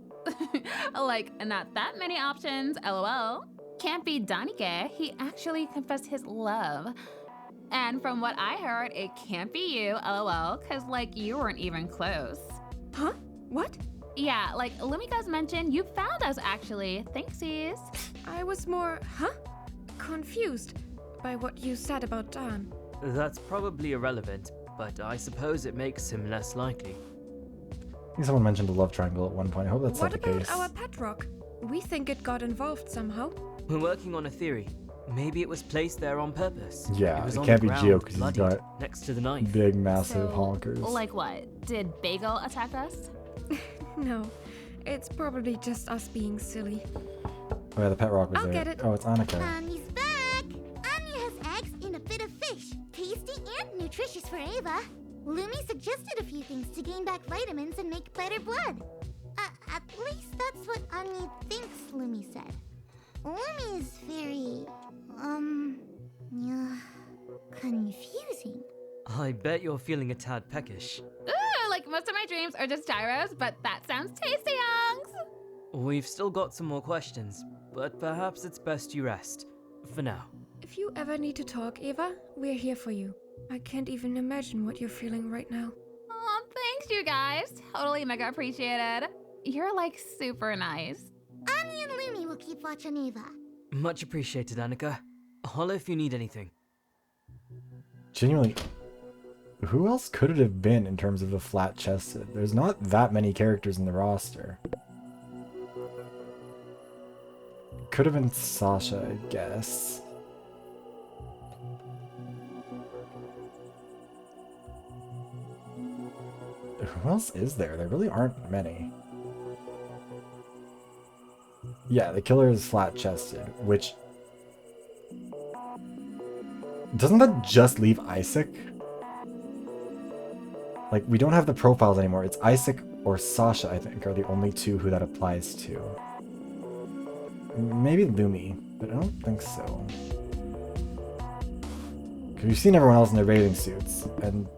Like, not that many options, LOL. Can't be Danike. He actually confessed his love. And from what I heard, it can't be you, LOL, because, like, you weren't even close. Huh? What? Yeah, like, Lumika's mentioned you found us, actually. Thanksies. I was more, confused by what you said about Dan. That's probably irrelevant, but I suppose it makes him less likely. I think someone mentioned a love triangle at one point. I hope that's What not the about case. our pet rock? We think it got involved somehow. We're working on a theory. Maybe it was placed there on purpose. Yeah, was it on can't the be ground, Geo because he's bloodied, got next to the knife. big, massive So, honkers. Like what? Did Bagel attack us? No, it's probably just us being silly. Oh yeah, the pet rock was I'll there. get it. Oh, it's Annika. Annie's back! Anya has eggs in a bit of fish. Tasty and nutritious for Ava. Lumi suggested a few things to gain back vitamins and make better blood. At least that's what Anya thinks Lumi said. Lumi is very, confusing. I bet you're feeling a tad peckish. Ooh, like most of my dreams are just gyros, but that sounds tasty, Yongs. We've still got some more questions, but perhaps it's best you rest. For now. If you ever need to talk, Eva, we're here for you. I can't even imagine what you're feeling right now. Oh, thanks, you guys. Totally mega appreciated. You're like super nice. Anya and Lumi will keep watch on Eva. Much appreciated, Annika. Holla if you need anything. Genuinely, who else could it have been in terms of the flat chested? There's not that many characters in the roster. Could have been Sasha, I guess. Who else is there? There really aren't many. Yeah, the killer is flat-chested, which... Doesn't that just leave Isaac? Like, we don't have the profiles anymore. It's Isaac or Sasha, I think, are the only two who that applies to. Maybe Lumi, but I don't think so. Because we've seen everyone else in their bathing suits, and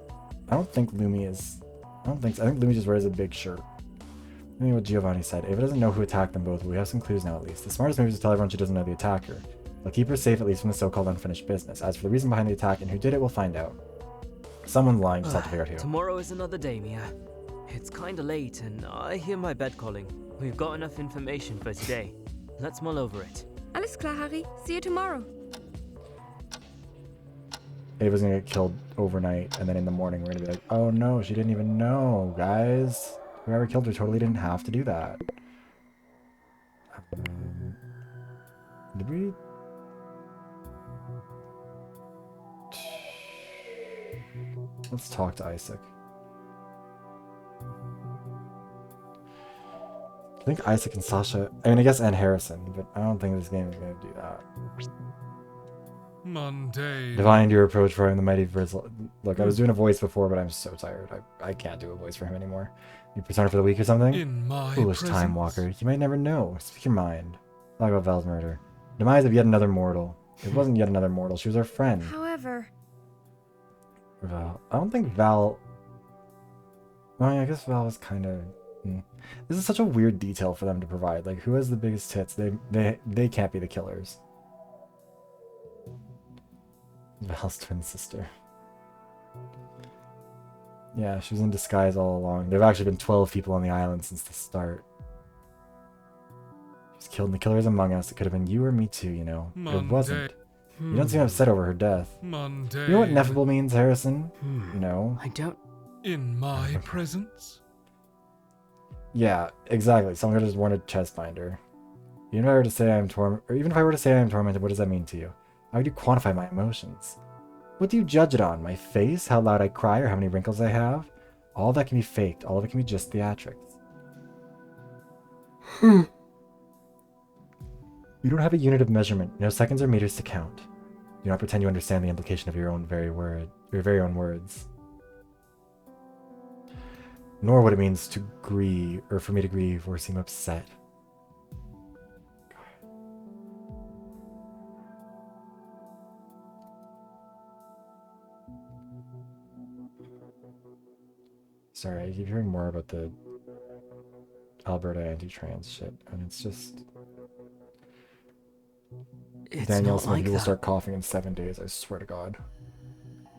I don't think Lumi is... I don't think so. I think Lumi just wears a big shirt. I mean what Giovanni said. Ava doesn't know who attacked them both, but we have some clues now at least. The smartest move is to tell everyone she doesn't know the attacker. They'll keep her safe at least from the so-called unfinished business. As for the reason behind the attack and who did it, we'll find out. Someone lying, just have to figure out who. Tomorrow is another day, Mia. It's kinda late, and I hear my bed calling. We've got enough information for today. Let's mull over it. Alles klar, Harry. See you tomorrow. Ava's gonna get killed overnight, and then in the morning we're gonna be like, oh no, she didn't even know, guys. Whoever killed her totally didn't have to do that. Did we? Let's talk to Isaac. I think Isaac and Sasha, I mean, I guess, and Harrison, but I don't think this game is going to do that. Mundane. Divined your approach for him, the mighty Frizzle. Look, I was doing a voice before, but I'm so tired. I can't do a voice for him anymore. You persona for the week or something? In my Foolish presence. time walker. You might never know. Speak your mind. Talk about Val's murder. Demise of yet another mortal. It wasn't yet another mortal. She was our friend. However, Val. I don't think Val... Well, I guess Val was kind of... This is such a weird detail for them to provide. Like, who has the biggest tits? They can't be the killers. Val's twin sister. Yeah, she was in disguise all along. There have actually been 12 people on the island since the start. She was killed and the killer is among us. It could have been you or me too, you know. But it wasn't. You don't seem upset over her death. Mundane. You know what ineffable means, Harrison? No. I don't... In my presence? Yeah, exactly. Someone could have just worn a chest binder. Even if I were to say I'm tormented, what does that mean to you? How would you quantify my emotions? What do you judge it on? My face? How loud I cry? Or how many wrinkles I have? All that can be faked. All of it can be just theatrics. You don't have a unit of measurement. No seconds or meters to count. Do not pretend you understand the implication of your very own words. Nor what it means to grieve, or for me to grieve or seem upset. Sorry, I keep hearing more about the Alberta anti-trans shit, and it's just... Danielle said he will start coughing in 7 days, I swear to God.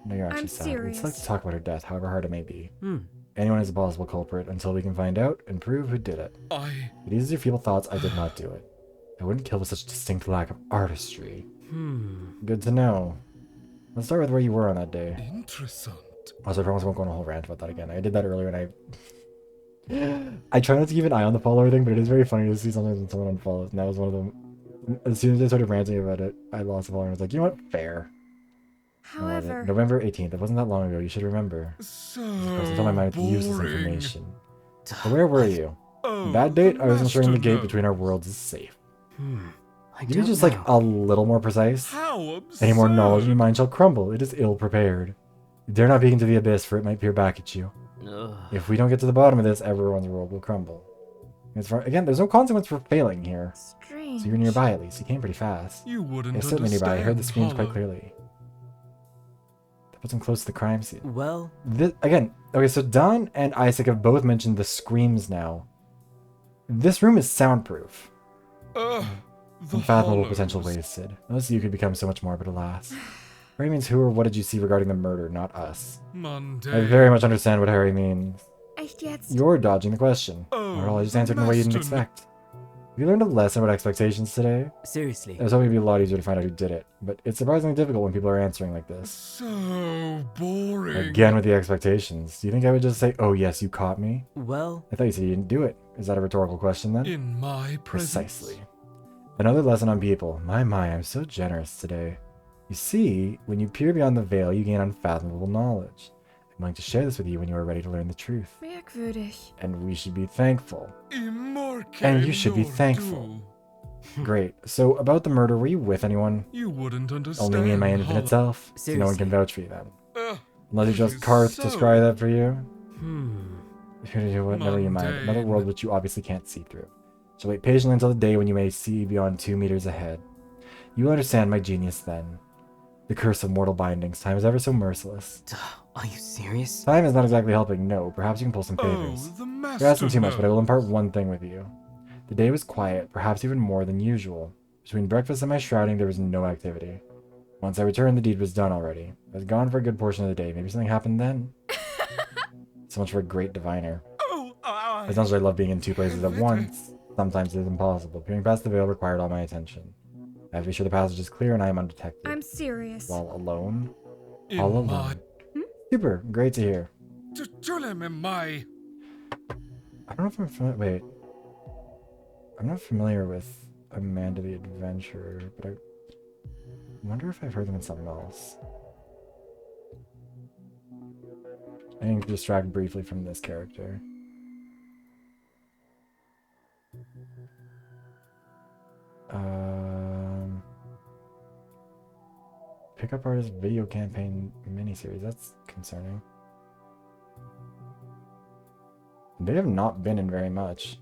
No, you're actually I'm sad. serious. It's like to talk about her death, however hard it may be. Anyone is a possible culprit until we can find out and prove who did it. It eases your feeble thoughts, I did not do it. I wouldn't kill with such distinct lack of artistry. Good to know. Let's start with where you were on that day. Interesting. Also, I promise I won't go on a whole rant about that again. I did that earlier and I try not to keep an eye on the follower thing, but it is very funny to see sometimes when someone unfollows, and that was one of them. As soon as I started ranting about it, I lost a follower and I was like, you know what? Fair. however, November 18th. It wasn't that long ago. You should remember. So Until my mind with useless boring. information. But where were you? Oh, That date, I was ensuring the master gate note. between our worlds is safe. I You be don't just know. like a little more precise? How Any more knowledge, absurd. your mind shall crumble. It is ill prepared. You dare not peek into the abyss, for it might peer back at you. Ugh. If we don't get to the bottom of this, everyone's world will crumble. Again, there's no consequence for failing here. strange. So you're nearby at least. You came pretty fast. You wouldn't You're certainly nearby. I heard the screams quite Hollow. clearly. That puts him close to the crime scene. Well, Again, okay, so Don and Isaac have both mentioned the screams now. This room is soundproof. The Unfathomable hollows. potential wasted. Unless you could become so much more, but alas. Harry means who or what did you see regarding the murder, not us. Mundane. I very much understand what Harry means. Echt jetzt? You're dodging the question. Oh, Well, I just answered in a way you didn't master- expect. Have you learned a lesson about expectations today? seriously. I was hoping it'd be a lot easier to find out who did it, but it's surprisingly difficult when people are answering like this. So boring. Again with the expectations. Do you think I would just say, oh yes, you caught me? Well, I thought you said you didn't do it. Is that a rhetorical question then? In my presence. Precisely. Another lesson on people. My, I'm so generous today. You see, when you peer beyond the veil, you gain unfathomable knowledge. I'm going to share this with you when you are ready to learn the truth. Merkwürdig. And we should be thankful. Immorke And you should be nor thankful. do. Great. So, about the murder, were you with anyone? You wouldn't understand. Only me and my infinite Hollow. self? So no one can Seriously. vouch for you then. Unless you Are trust you Karth to so scry that for you? hmm. Never you mind. Another Mundane. world which you obviously can't see through. So wait patiently until the day when you may see beyond 2 meters ahead. You will understand my genius then. The curse of mortal bindings. Time is ever so merciless. Are you serious? Time is not exactly helping, no. Perhaps you can pull some favors. Oh, the You're asking too much, master but I will impart one thing with you. The day was quiet, perhaps even more than usual. Between breakfast and my shrouding, there was no activity. Once I returned, the deed was done already. I was gone for a good portion of the day. Maybe something happened then? So much for a great diviner. Oh, As much as I love being in 2 places at once, sometimes it is impossible. Peering past the veil required all my attention. I have to be sure the passage is clear and I am undetected. I'm serious. While alone? In All my- alone. Super, great to hear. my. I don't know if I'm familiar. Wait. I'm not familiar with Amanda the Adventurer, but I wonder if I've heard them in something else. I can distract briefly from this character. Pickup Artist Video Campaign miniseries. That's concerning. They have not been in very much.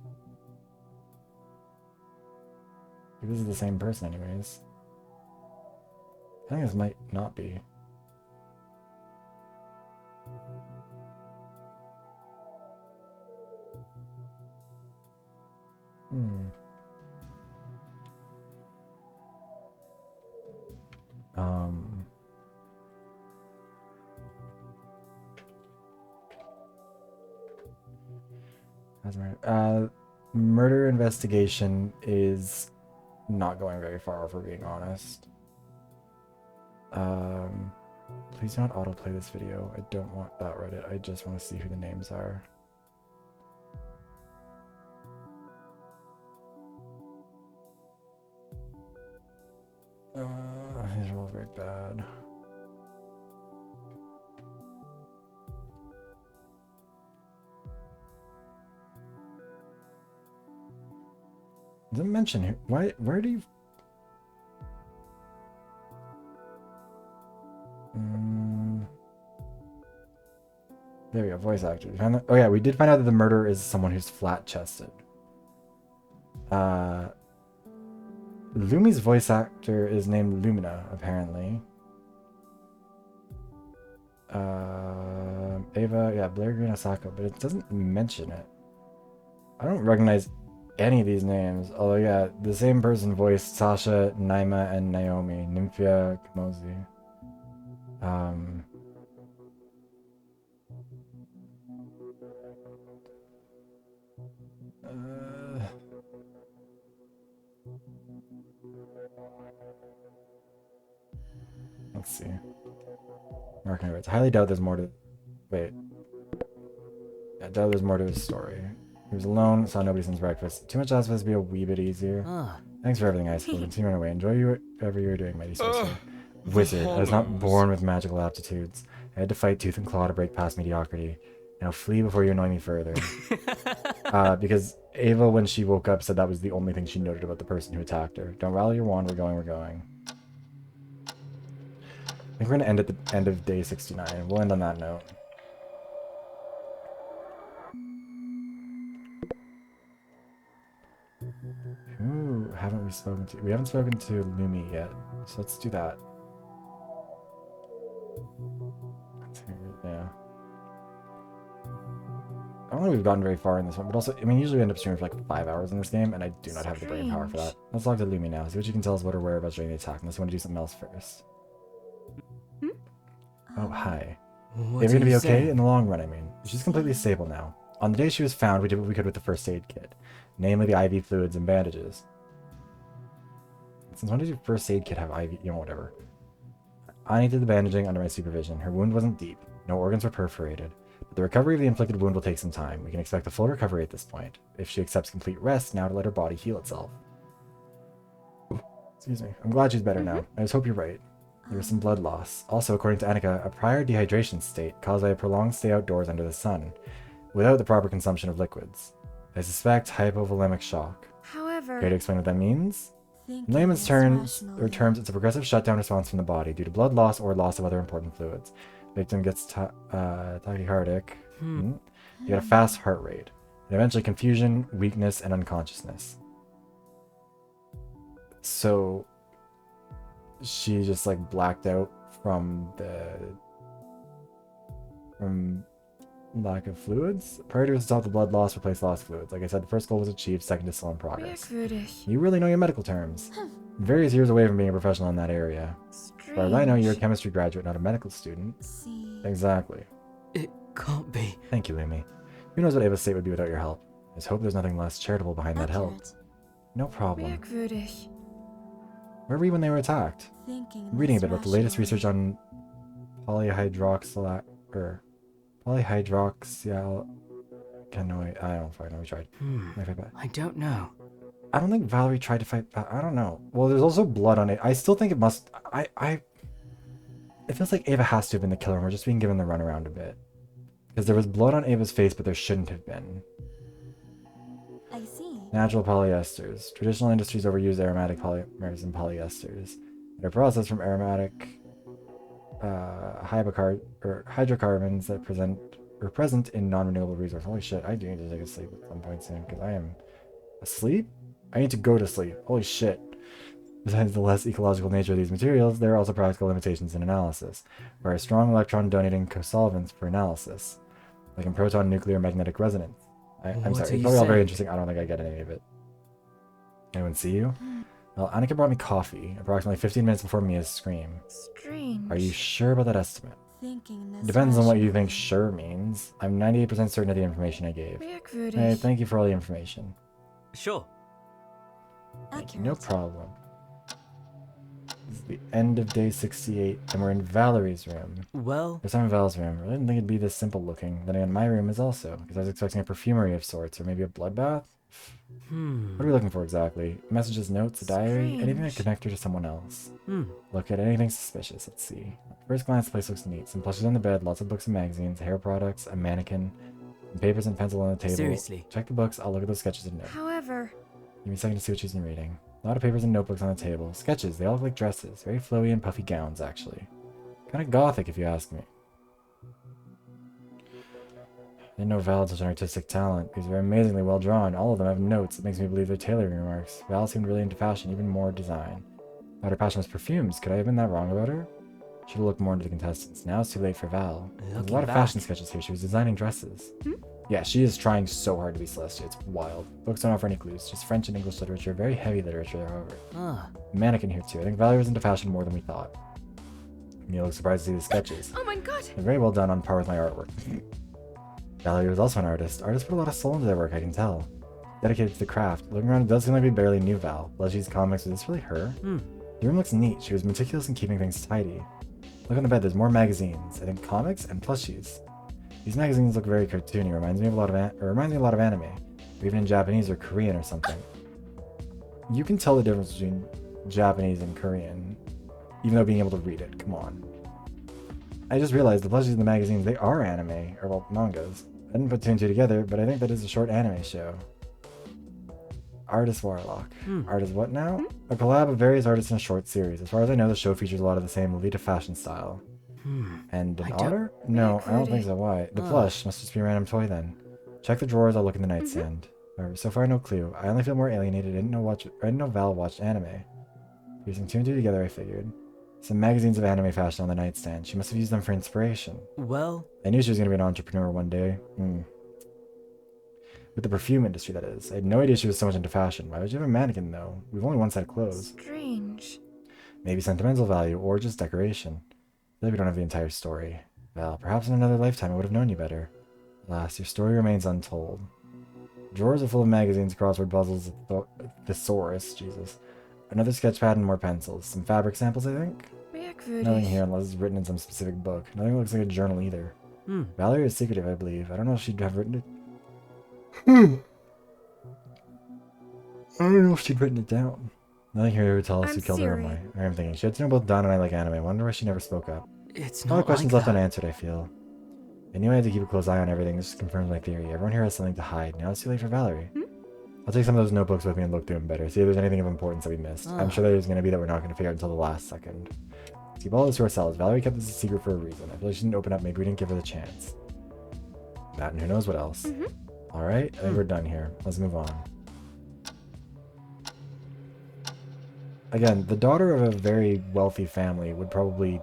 This is the same person anyways. I think this might not be. Murder investigation is not going very far, if we're being honest. Please do not autoplay this video. I don't want that Reddit. I just want to see who the names are. These are all very bad. Doesn't mention who. Why? Where do you? There we go. Voice actor. Oh yeah, we did find out that the murderer is someone who's flat-chested. Lumi's voice actor is named Lumina, apparently. Ava, yeah, Blair Green Asako, but it doesn't mention it. I don't recognize any of these names. Although, yeah, the same person voiced Sasha, Naima, and Naomi. Nymphia Kamosi. Let's see. Marking words. I highly doubt there's more to. Wait. I doubt there's more to his story. He was alone, saw nobody since breakfast. Too much last to be a wee bit easier. Thanks for everything, Ice. We'll continue on our way. Enjoy whatever you're doing, mighty sorcerer. Wizard. I was not born with magical aptitudes. I had to fight tooth and claw to break past mediocrity. Now flee before you annoy me further. Because Ava, when she woke up, said that was the only thing she noted about the person who attacked her. Don't rally your wand, we're going. I think we're going to end at the end of day 69. We'll end on that note. Who haven't we spoken to? We haven't spoken to Lumi yet, so let's do that. Yeah. I don't know if we've gotten very far in this one, but also, I mean, usually we end up streaming for like 5 hours in this game, and I do not have the brain power for that. Let's log to Lumi now, see what you can tell us about her whereabouts during the attack, unless you want to do something else first. Oh, hi. They're going to be okay in the long run, I mean. She's completely stable now. On the day she was found, we did what we could with the first aid kit. Namely the IV fluids and bandages. Since when did your first aid kit have IV? You know, whatever. I did the bandaging under my supervision. Her wound wasn't deep. No organs were perforated. But the recovery of the inflicted wound will take some time. We can expect a full recovery at this point. If she accepts complete rest, now to let her body heal itself. Excuse me. I'm glad she's better now. I just hope you're right. There was some blood loss. Also, according to Annika, a prior dehydration state caused by a prolonged stay outdoors under the sun, without the proper consumption of liquids. I suspect hypovolemic shock. However, Care to explain what that means? In layman's terms, it's a progressive shutdown response from the body due to blood loss or loss of other important fluids. Victim gets tachycardic. You get a fast heart rate, and eventually confusion, weakness, and unconsciousness. So she just like blacked out from lack of fluids. Prior to stop the blood loss, replace lost fluids. Like I said, the first goal was achieved, second is still in progress. You really know your medical terms. Various years away from being a professional in that area. As far as I know, you're a chemistry graduate, not a medical student. Exactly. It can't be. Thank you, Lumi. Who knows what Ava's state would be without your help? I just hope there's nothing less charitable behind that help. No problem. Where were you when they were attacked? I'm reading a bit about the latest research on polyhydroxyl... polyhydroxyalkanoid. I don't fucking know. We tried. I don't know. I don't think Valerie tried to fight. I don't know. Well, there's also blood on it. I still think it must. It feels like Ava has to have been the killer, and we're just being given the runaround a bit. Because there was blood on Ava's face, but there shouldn't have been. I see. Natural polyesters. Traditional industries overuse aromatic polymers and polyesters. They're processed from aromatic hydrocarbons that are present in non-renewable resources. Holy shit, I do need to take a sleep at some point soon, because I am asleep? I need to go to sleep. Holy shit. Besides the less ecological nature of these materials, there are also practical limitations in analysis, where a strong electron-donating cosolvents for analysis, like in proton nuclear magnetic resonance. I'm sorry, it's probably all very interesting. I don't think I get any of it. Anyone see you? Well, Annika brought me coffee, approximately 15 minutes before Mia's scream. Strange. Are you sure about that estimate? Thinking this Depends on what you rationally. think sure means. I'm 98% certain of the information I gave. Hey, thank you for all the information. Sure. Accurate. No problem. This is the end of day 68, and we're in Valerie's room. Well, There's some in Val's room. I didn't think it'd be this simple looking. Then again, my room is also, because I was expecting a perfumery of sorts, or maybe a bloodbath? What are we looking for exactly? Messages, notes, a diary? Anything that connect her to someone else? Look at anything suspicious. Let's see. First glance, the place looks neat. Some plushes on the bed, lots of books and magazines, hair products, a mannequin, some papers and pencil on the table. Seriously. Check the books. I'll look at those sketches and notes. However, Give me a second to see what she's been reading. A lot of papers and notebooks on the table. Sketches. They all look like dresses. Very flowy and puffy gowns, actually. Kind of gothic, if you ask me. I didn't know Val had such an artistic talent. These are amazingly well drawn. All of them have notes. It makes me believe they're tailoring remarks. Val seemed really into fashion, even more design. About her passion was perfumes. Could I have been that wrong about her? Should have looked more into the contestants. Now it's too late for Val. There's a lot of fashion sketches here. She was designing dresses. Yeah, she is trying so hard to be Celestia. It's wild. Books don't offer any clues. Just French and English literature. Very heavy literature, however. Mannequin here too. I think Valerie was into fashion more than we thought. Mia looks surprised to see the sketches. oh my god! They're very well done, on par with my artwork. Valerie was also an artist. Artists put a lot of soul into their work, I can tell. Dedicated to the craft. Looking around, it does seem like we barely knew Val. Leggie's comics, was this really her? The room looks neat. She was meticulous in keeping things tidy. Look on the bed, there's more magazines. I think comics and plushies. These magazines look very cartoony. Reminds me a lot of anime. Or even in Japanese or Korean or something. You can tell the difference between Japanese and Korean, even though being able to read it. Come on. I just realized the plushies in the magazines, they are anime, or well, mangas. I didn't put two and two together, but I think that is a short anime show. Artist Warlock. Artist what now? A collab of various artists in a short series. As far as I know, the show features a lot of the same Lolita fashion style. And an otter? No, I don't think so. Why? The plush must just be a random toy then. Check the drawers, I'll look in the nightstand. So far, no clue. I only feel more alienated. I didn't know Val watched anime. Using two and two together, I figured. Some magazines of anime fashion on the nightstand. She must have used them for inspiration. Well, I knew she was going to be an entrepreneur one day. With the perfume industry, that is. I had no idea she was so much into fashion. Why would you have a mannequin, though? We've only one set of clothes. Strange. Maybe sentimental value, or just decoration. I feel like we don't have the entire story. Well, perhaps in another lifetime I would have known you better. Alas, your story remains untold. Drawers are full of magazines, crossword puzzles, thesaurus, Jesus. Another sketch pad and more pencils. Some fabric samples, I think? Nothing here unless it's written in some specific book. Nothing looks like a journal either. Valerie is secretive, I believe. I don't know if she'd have written it. I don't know if she'd written it down. Nothing here would tell us who killed her or why. I'm thinking, she had to know both Don and I like anime. I wonder why she never spoke up. it's A lot of not questions like left that. unanswered, I feel. I knew I had to keep a close eye on everything. This just confirms my theory. Everyone here has something to hide. Now it's too late for Valerie. I'll take some of those notebooks with me and look through them better. See if there's anything of importance that we missed. I'm sure there's going to be that we're not going to figure out until the last second. Let's keep all this to ourselves. Valerie kept this a secret for a reason. I feel like she didn't open up. Maybe we didn't give her the chance. That and who knows what else. Alright, I think we're done here. Let's move on. Again, the daughter of a very wealthy family would probably...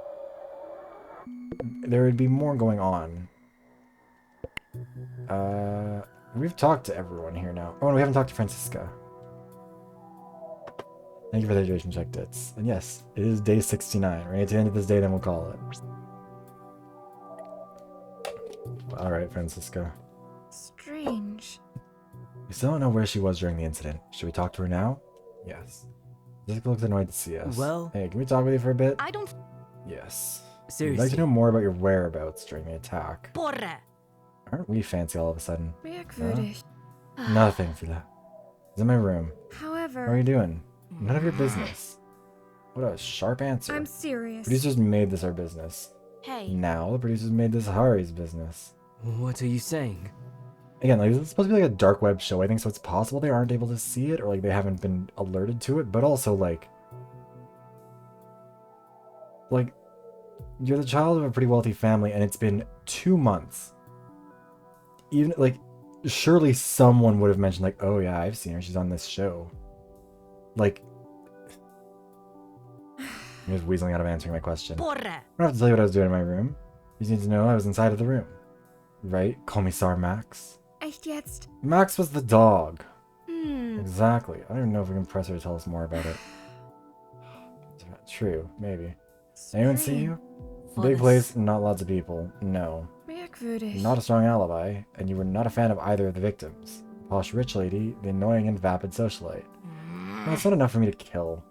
There would be more going on. We've talked to everyone here now. Oh, and we haven't talked to Francisca. Thank you for the hydration check, Dits. And yes, it is day 69. We're gonna get to the end of this day, then we'll call it. Alright, Francisca. Strange. We still don't know where she was during the incident. Should we talk to her now? Yes. Jessica looks annoyed to see us. Well... Hey, can we talk with you for a bit? I don't... Yes. Seriously. We'd like to know more about your whereabouts during the attack. Porra! Aren't we fancy all of a sudden? Merkwürdig. Nothing for that. He's in my room. However... What are you doing? None of your business. What a sharp answer. I'm serious. Producers made this our business. Hey. Now the producers made this Hari's business. What are you saying? Again, like, it's supposed to be like a dark web show, I think, so it's possible they aren't able to see it, or like they haven't been alerted to it, but also like you're the child of a pretty wealthy family and it's been 2 months. Even like surely someone would have mentioned like, oh yeah, I've seen her, she's on this show. Like I'm just weaseling out of answering my question. I don't have to tell you what I was doing in my room. You just need to know I was inside of the room. Right? Kommissar Max. Echt jetzt? Max was the dog. Exactly. I don't even know if we can press her to tell us more about it. True, maybe. Anyone see you? Big place, not lots of people. No. Merkwürdig. Not a strong alibi, and you were not a fan of either of the victims. Posh rich lady, the annoying and vapid socialite. Well, it's not enough for me to kill.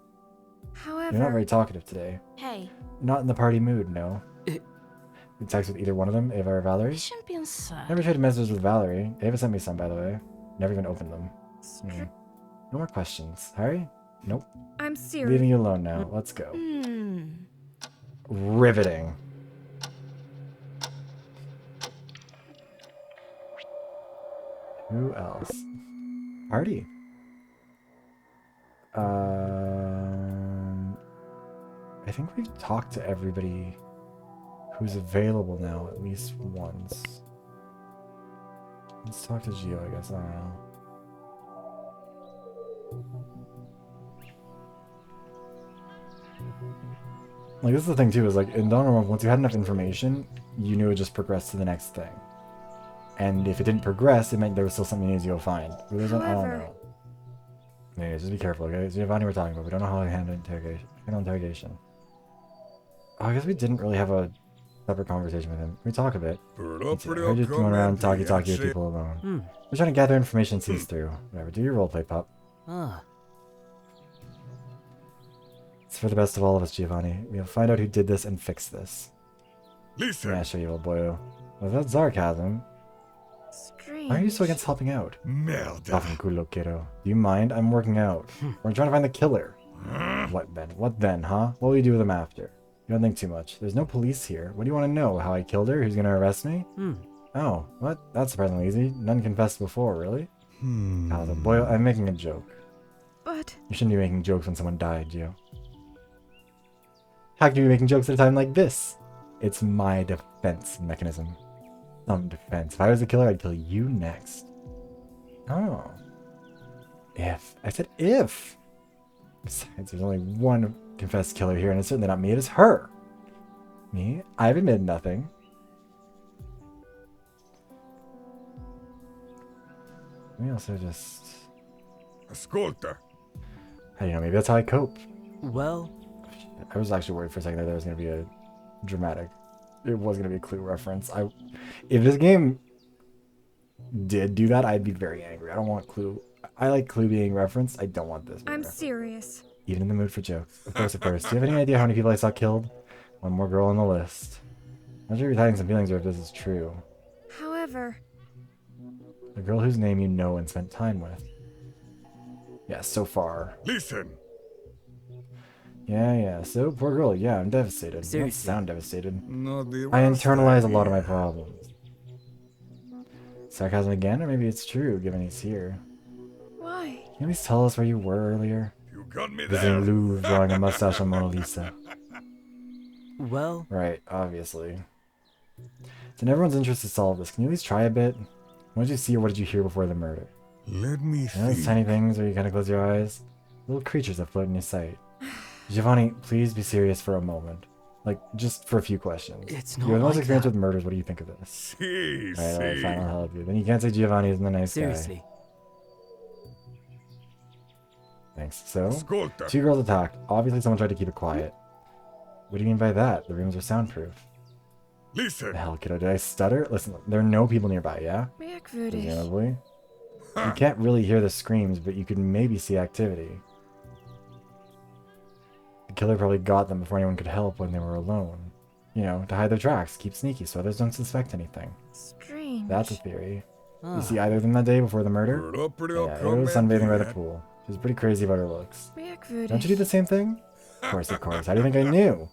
However... You're not very talkative today. Hey. Not in the party mood, no. You text with either one of them, Ava or Valerie? You shouldn't be inside. Never traded messages with Valerie. Ava sent me some, by the way. Never even opened them. No more questions. Harry? Nope. I'm serious. Leaving you alone now. Let's go. Riveting. Who else? Party. I think we've talked to everybody who's available now at least once. Let's talk to Gio, I guess. I don't know. Like, this is the thing too, is like in Danganronpa, once you had enough information, you knew it would just progress to the next thing. And if it didn't progress, it meant there was still something easy to find. I don't know. Maybe just be careful, okay? Giovanni we're talking about. We don't know how to handle interrogation. Oh, I guess we didn't really have a separate conversation with him. We talk a bit. I just going around talkie with people alone. We're trying to gather information and see this through. Whatever, do your roleplay, pup. It's for the best of all of us, Giovanni. We'll find out who did this and fix this. Listen. Yeah, sure you will, boyo. Was that sarcasm? Strange. Why are you so against helping out? Merda. Often culo, kiddo. Do you mind? I'm working out. We're trying to find the killer. What then? What then, huh? What will you do with him after? You don't think too much. There's no police here. What do you want to know? How I killed her? Who's gonna arrest me? Oh, what? That's surprisingly easy. None confessed before, really? Boy, I'm making a joke. But... You shouldn't be making jokes when someone died, Gio. How can you be making jokes at a time like this? It's my defense mechanism. Some defense. If I was the killer, I'd kill you next. Oh. If. I said if. Besides, there's only one confessed killer here, and it's certainly not me, it is her. Me? I've admitted nothing. We also just... Ascolta. How do you know? Maybe that's how I cope. Well... I was actually worried for a second that there was going to be a dramatic... It was going to be a Clue reference. If this game did do that, I'd be very angry. I don't want Clue. I like Clue being referenced. I don't want this. I'm serious. Even in the mood for jokes. Of course, of course. Do you have any idea how many people I saw killed? One more girl on the list. I'm not sure if you're hiding some feelings or if this is true. However... A girl whose name you know and spent time with. Yeah, so far. Listen. Yeah. So, poor girl. Yeah, I'm devastated. Seriously. You don't sound devastated. No, I internalize a lot of my problems. Sarcasm again? Or maybe it's true, given he's here. Why? Can you at least tell us where you were earlier? You got me Visiting there. Louvre, drawing a mustache on Mona Lisa. Well... Right, obviously. It's in everyone's interest to solve this. Can you at least try a bit? What did you see or what did you hear before the murder? Let me You know those think. tiny things where you kind of close your eyes? Little creatures that float in your sight. Giovanni, please be serious for a moment. Like, just for a few questions. It's You not have the most like experience that. with murders. What do you think of this? Si, Alright, si. fine, I'll help you. Then you can't say Giovanni isn't the nice Seriously. guy. Thanks. So, Ascolta. 2 girls attacked. Obviously someone tried to keep it quiet. What do you mean by that? The rooms are soundproof. Listen. The hell, kiddo, did I stutter? Listen, there are no people nearby, yeah? Merkwürdig. Presumably. You can't really hear the screams, but you could maybe see activity. The killer probably got them before anyone could help when they were alone. You know, to hide their tracks, keep sneaky so others don't suspect anything. Strange. That's a theory. You see either of them that day before the murder? You're up pretty Yeah, Ava was sunbathing by the pool. She was pretty crazy about her looks. Don't you do the same thing? Of course, of course. How do you think I knew?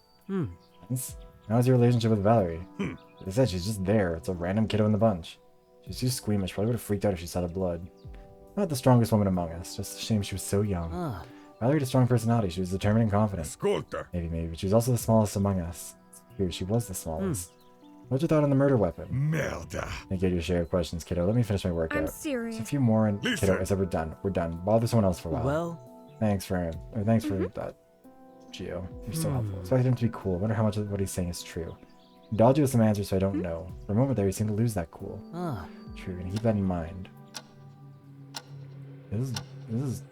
How's your relationship with Valerie? Like I said, she's just there. It's a random kiddo in the bunch. She's too squeamish. Probably would have freaked out if she saw the blood. Not the strongest woman among us. Just a shame she was so young. Valerie had a strong personality. She was determined and confident. Ascolta. Maybe, but she was also the smallest among us. Here, she was the smallest. What's your thought on the murder weapon? Merda. I get your share of questions, kiddo. Let me finish my workout. I'm serious. Just a few more, and Listen. kiddo, I said we're done. We're done. Bother someone else for a while. Well, Thanks for that, Gio. You're so helpful. Expected him to be cool. I wonder how much of what he's saying is true. He dodged you with some answers, so I don't know. For a moment there, he seemed to lose that cool. True, and keep that in mind. This has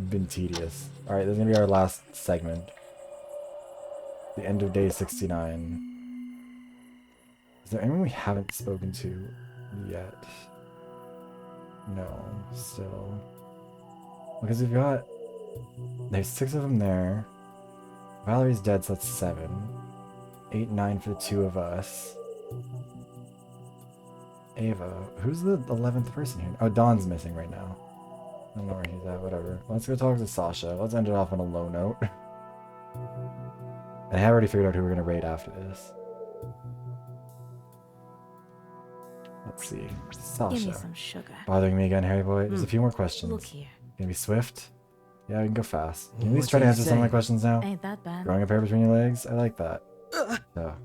been tedious. Alright, this is gonna be our last segment. The end of day 69. Is there anyone we haven't spoken to yet? No, still. Because we've got... There's 6 of them there. Valerie's dead, so that's 7. 8, 9 for the 2 of us. Ava. Who's the 11th person here? Oh, Dawn's missing right now. I don't know where he's at, whatever. Let's go talk to Sasha. Let's end it off on a low note. And I have already figured out who we're going to raid after this. Let's see. Sasha. Give me some sugar. Bothering me again, Harry boy? Just a few more questions. Look here. Gonna be swift? Yeah, we can go fast. Can you at least What try to do you answer some of my say? questions now? Ain't that bad. Growing a pair between your legs? I like that. So,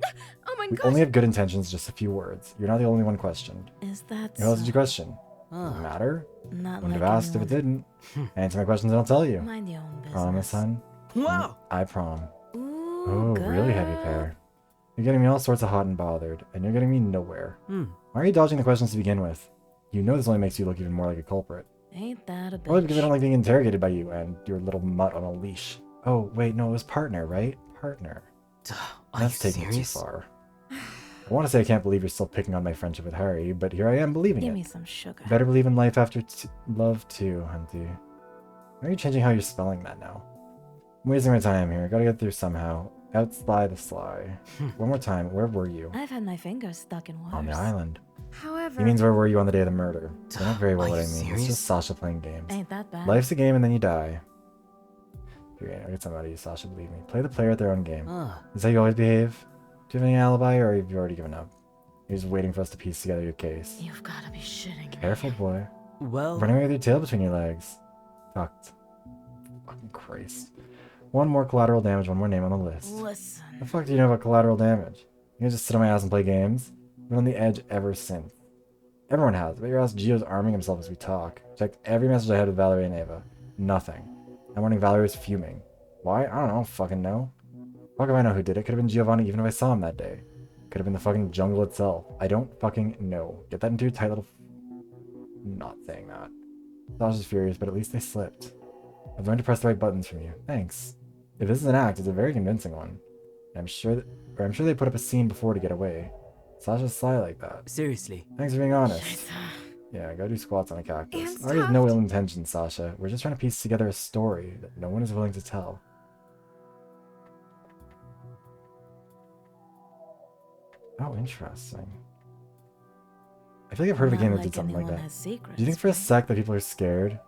Oh my we gosh. only have good intentions, just a few words. You're not the only one questioned. Is that Who else did so? you question? Doesn't matter. Not Wouldn't like have asked if it anyone. didn't. Answer my questions and I'll tell you. Mind your own business. Promise, son? wow. I prom. Ooh, Oh, really heavy girl. pair. You're getting me all sorts of hot and bothered, and you're getting me nowhere. Hmm. Why are you dodging the questions to begin with? You know this only makes you look even more like a culprit. Ain't that a Probably because I bitch? don't like being interrogated by you and your little mutt on a leash. Oh, wait, no, it was partner, right? Partner. Are That's you taking it too serious? far. I want to say I can't believe you're still picking on my friendship with Harry, but here I am believing Give it. me some sugar. Better believe in life after love too, Hunty. Why are you changing how you're spelling that now? I'm wasting my time here. Gotta get through somehow. Outsly the sly. One more time. Where were you? I've had my fingers stuck in worse. On the island. However, He means where were you on the day of the murder? You're not very well Are what I you mean. It's serious? just Sasha playing games. Ain't that bad. Life's a game and then you die. Here, I'll get something out of you, Sasha, believe me. Play the player at their own game. Is that how you always behave? Do you have any alibi or have you already given up? You're just waiting for us to piece together your case. You've gotta be shitting me. Careful, boy. Well, Running away with your tail between your legs. Fucked. Fucking Christ. One more collateral damage, one more name on the list. Listen. The fuck do you know about collateral damage? You can just sit on my ass and play games? I've been on the edge ever since. Everyone has, but your ass Gio's arming himself as we talk. Checked every message I had with Valerie and Ava. Nothing. That morning Valerie was fuming. Why? I don't know. Fucking know. Fuck if I know who did it. Could have been Giovanni even if I saw him that day. Could have been the fucking jungle itself. I don't fucking know. Get that into your tight little... Not saying that. Sasha's furious, but at least they slipped. I've learned to press the right buttons from you. Thanks. If this is an act, it's a very convincing one. And I'm sure they put up a scene before to get away. Sasha's sly like that. seriously. Thanks for being honest. Yeah, go do squats on a cactus. I have no ill intention, Sasha. We're just trying to piece together a story that no one is willing to tell. Oh, interesting. I feel like I've heard of a game that did something like that. Do you think for a sec that people are scared?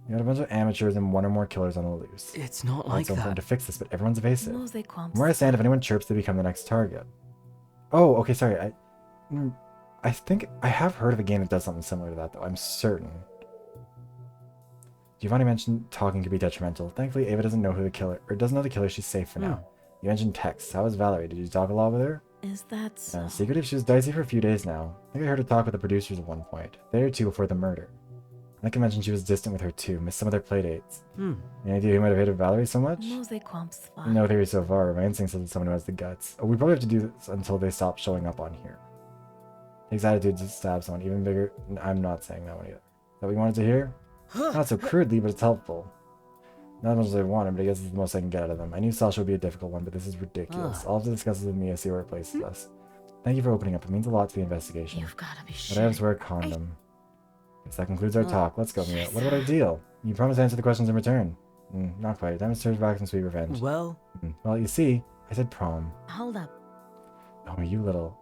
You got a bunch of amateurs and one or more killers on the loose. It's not It's like so important that. to fix this, but everyone's evasive. Knows they From where I stand, if anyone chirps, they become the next target. Oh, okay, sorry. I think I have heard of a game that does something similar to that, though. I'm certain. Giovanni mentioned talking could be detrimental. Thankfully, Ava doesn't know who the killer, or doesn't know the killer. She's safe for now. You mentioned texts. How was Valerie? Did you talk a lot with her? Is that so? Secretive. She was dicey for a few days now. I think I heard her talk with the producers at one point. A day or two before the murder. I think I mentioned she was distant with her too. Missed some of their playdates. Any idea who might have hated Valerie so much? Knows they clumps fine. No theory so far. My instinct says it's someone who has the guts. Oh, we probably have to do this until they stop showing up on here. Takes attitude to stab someone even bigger. I'm not saying that one either. Is that what you wanted to hear? Not so crudely, but it's helpful. Not as much as I wanted, but I guess it's the most I can get out of them. I knew Sasha would be a difficult one, but this is ridiculous. I'll have to discuss this with Mia, see where it places us. Thank you for opening up. It means a lot to the investigation. You've gotta be But I have to wear a condom. Guess that concludes our talk. Let's go, Mia. What about our deal? You promised to answer the questions in return. Not quite. Time to serve back some sweet revenge. Well, Well, you see, I said prom. Hold up. Oh, you little...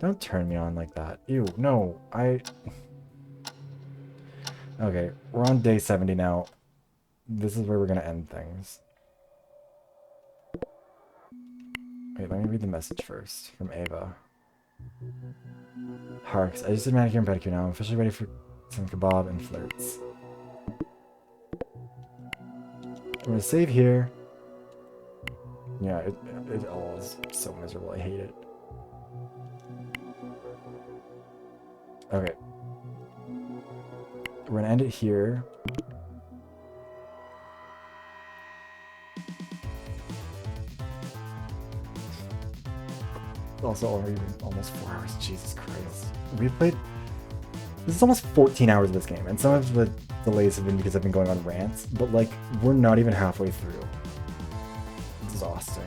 Don't turn me on like that. Ew, no, Okay, we're on day 70 now. This is where we're gonna end things. Wait, let me read the message first from Ava. Harks, I just did manicure and pedicure now. I'm officially ready for some kebab and flirts. I'm gonna save here. Yeah, it all is so miserable. I hate it. Okay. We're gonna end it here. Also, already almost 4 hours. Jesus Christ. We've played... This is almost 14 hours of this game, and some of the delays have been because I've been going on rants, but, like, we're not even halfway through. Exhausting.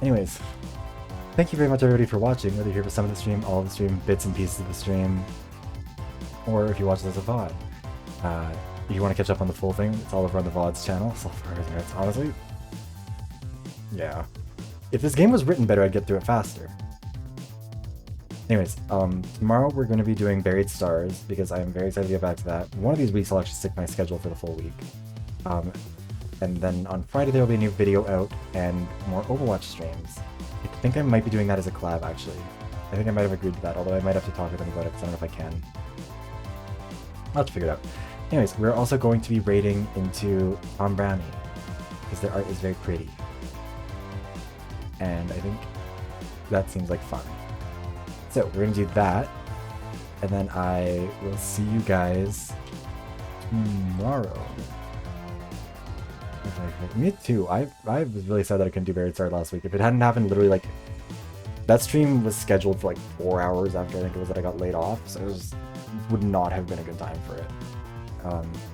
Anyways, thank you very much, everybody, for watching, whether you're here for some of the stream, all of the stream, bits and pieces of the stream, or if you watch this as a VoD. If you want to catch up on the full thing, it's all over on the VoD's channel. So for everything else, honestly, yeah. If this game was written better, I'd get through it faster. Anyways, tomorrow we're going to be doing Buried Stars, because I'm very excited to get back to that. One of these weeks I'll actually stick my schedule for the full week. And then on Friday there will be a new video out, and more Overwatch streams. I think I might be doing that as a collab, actually. I think I might have agreed to that, although I might have to talk with them about it, because I don't know if I can. I'll have to figure it out. Anyways, we're also going to be raiding into Tom Brownie, because their art is very pretty. And I think that seems like fun. So we're going to do that, and then I will see you guys tomorrow. Me too. I was really sad that I couldn't do Buried Star last week. If it hadn't happened, literally, like, that stream was scheduled for like 4 hours after I think it was that I got laid off, so it would not have been a good time for it.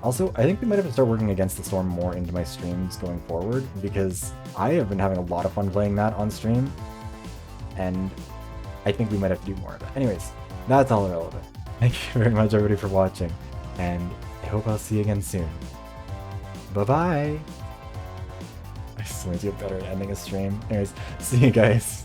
Also, I think we might have to start working Against the Storm more into my streams going forward, because I have been having a lot of fun playing that on stream, and I think we might have to do more of it. Anyways, that's all irrelevant. Thank you very much, everybody, for watching, and I hope I'll see you again soon. Bye-bye! I still need to get better at ending a stream. Anyways, see you guys.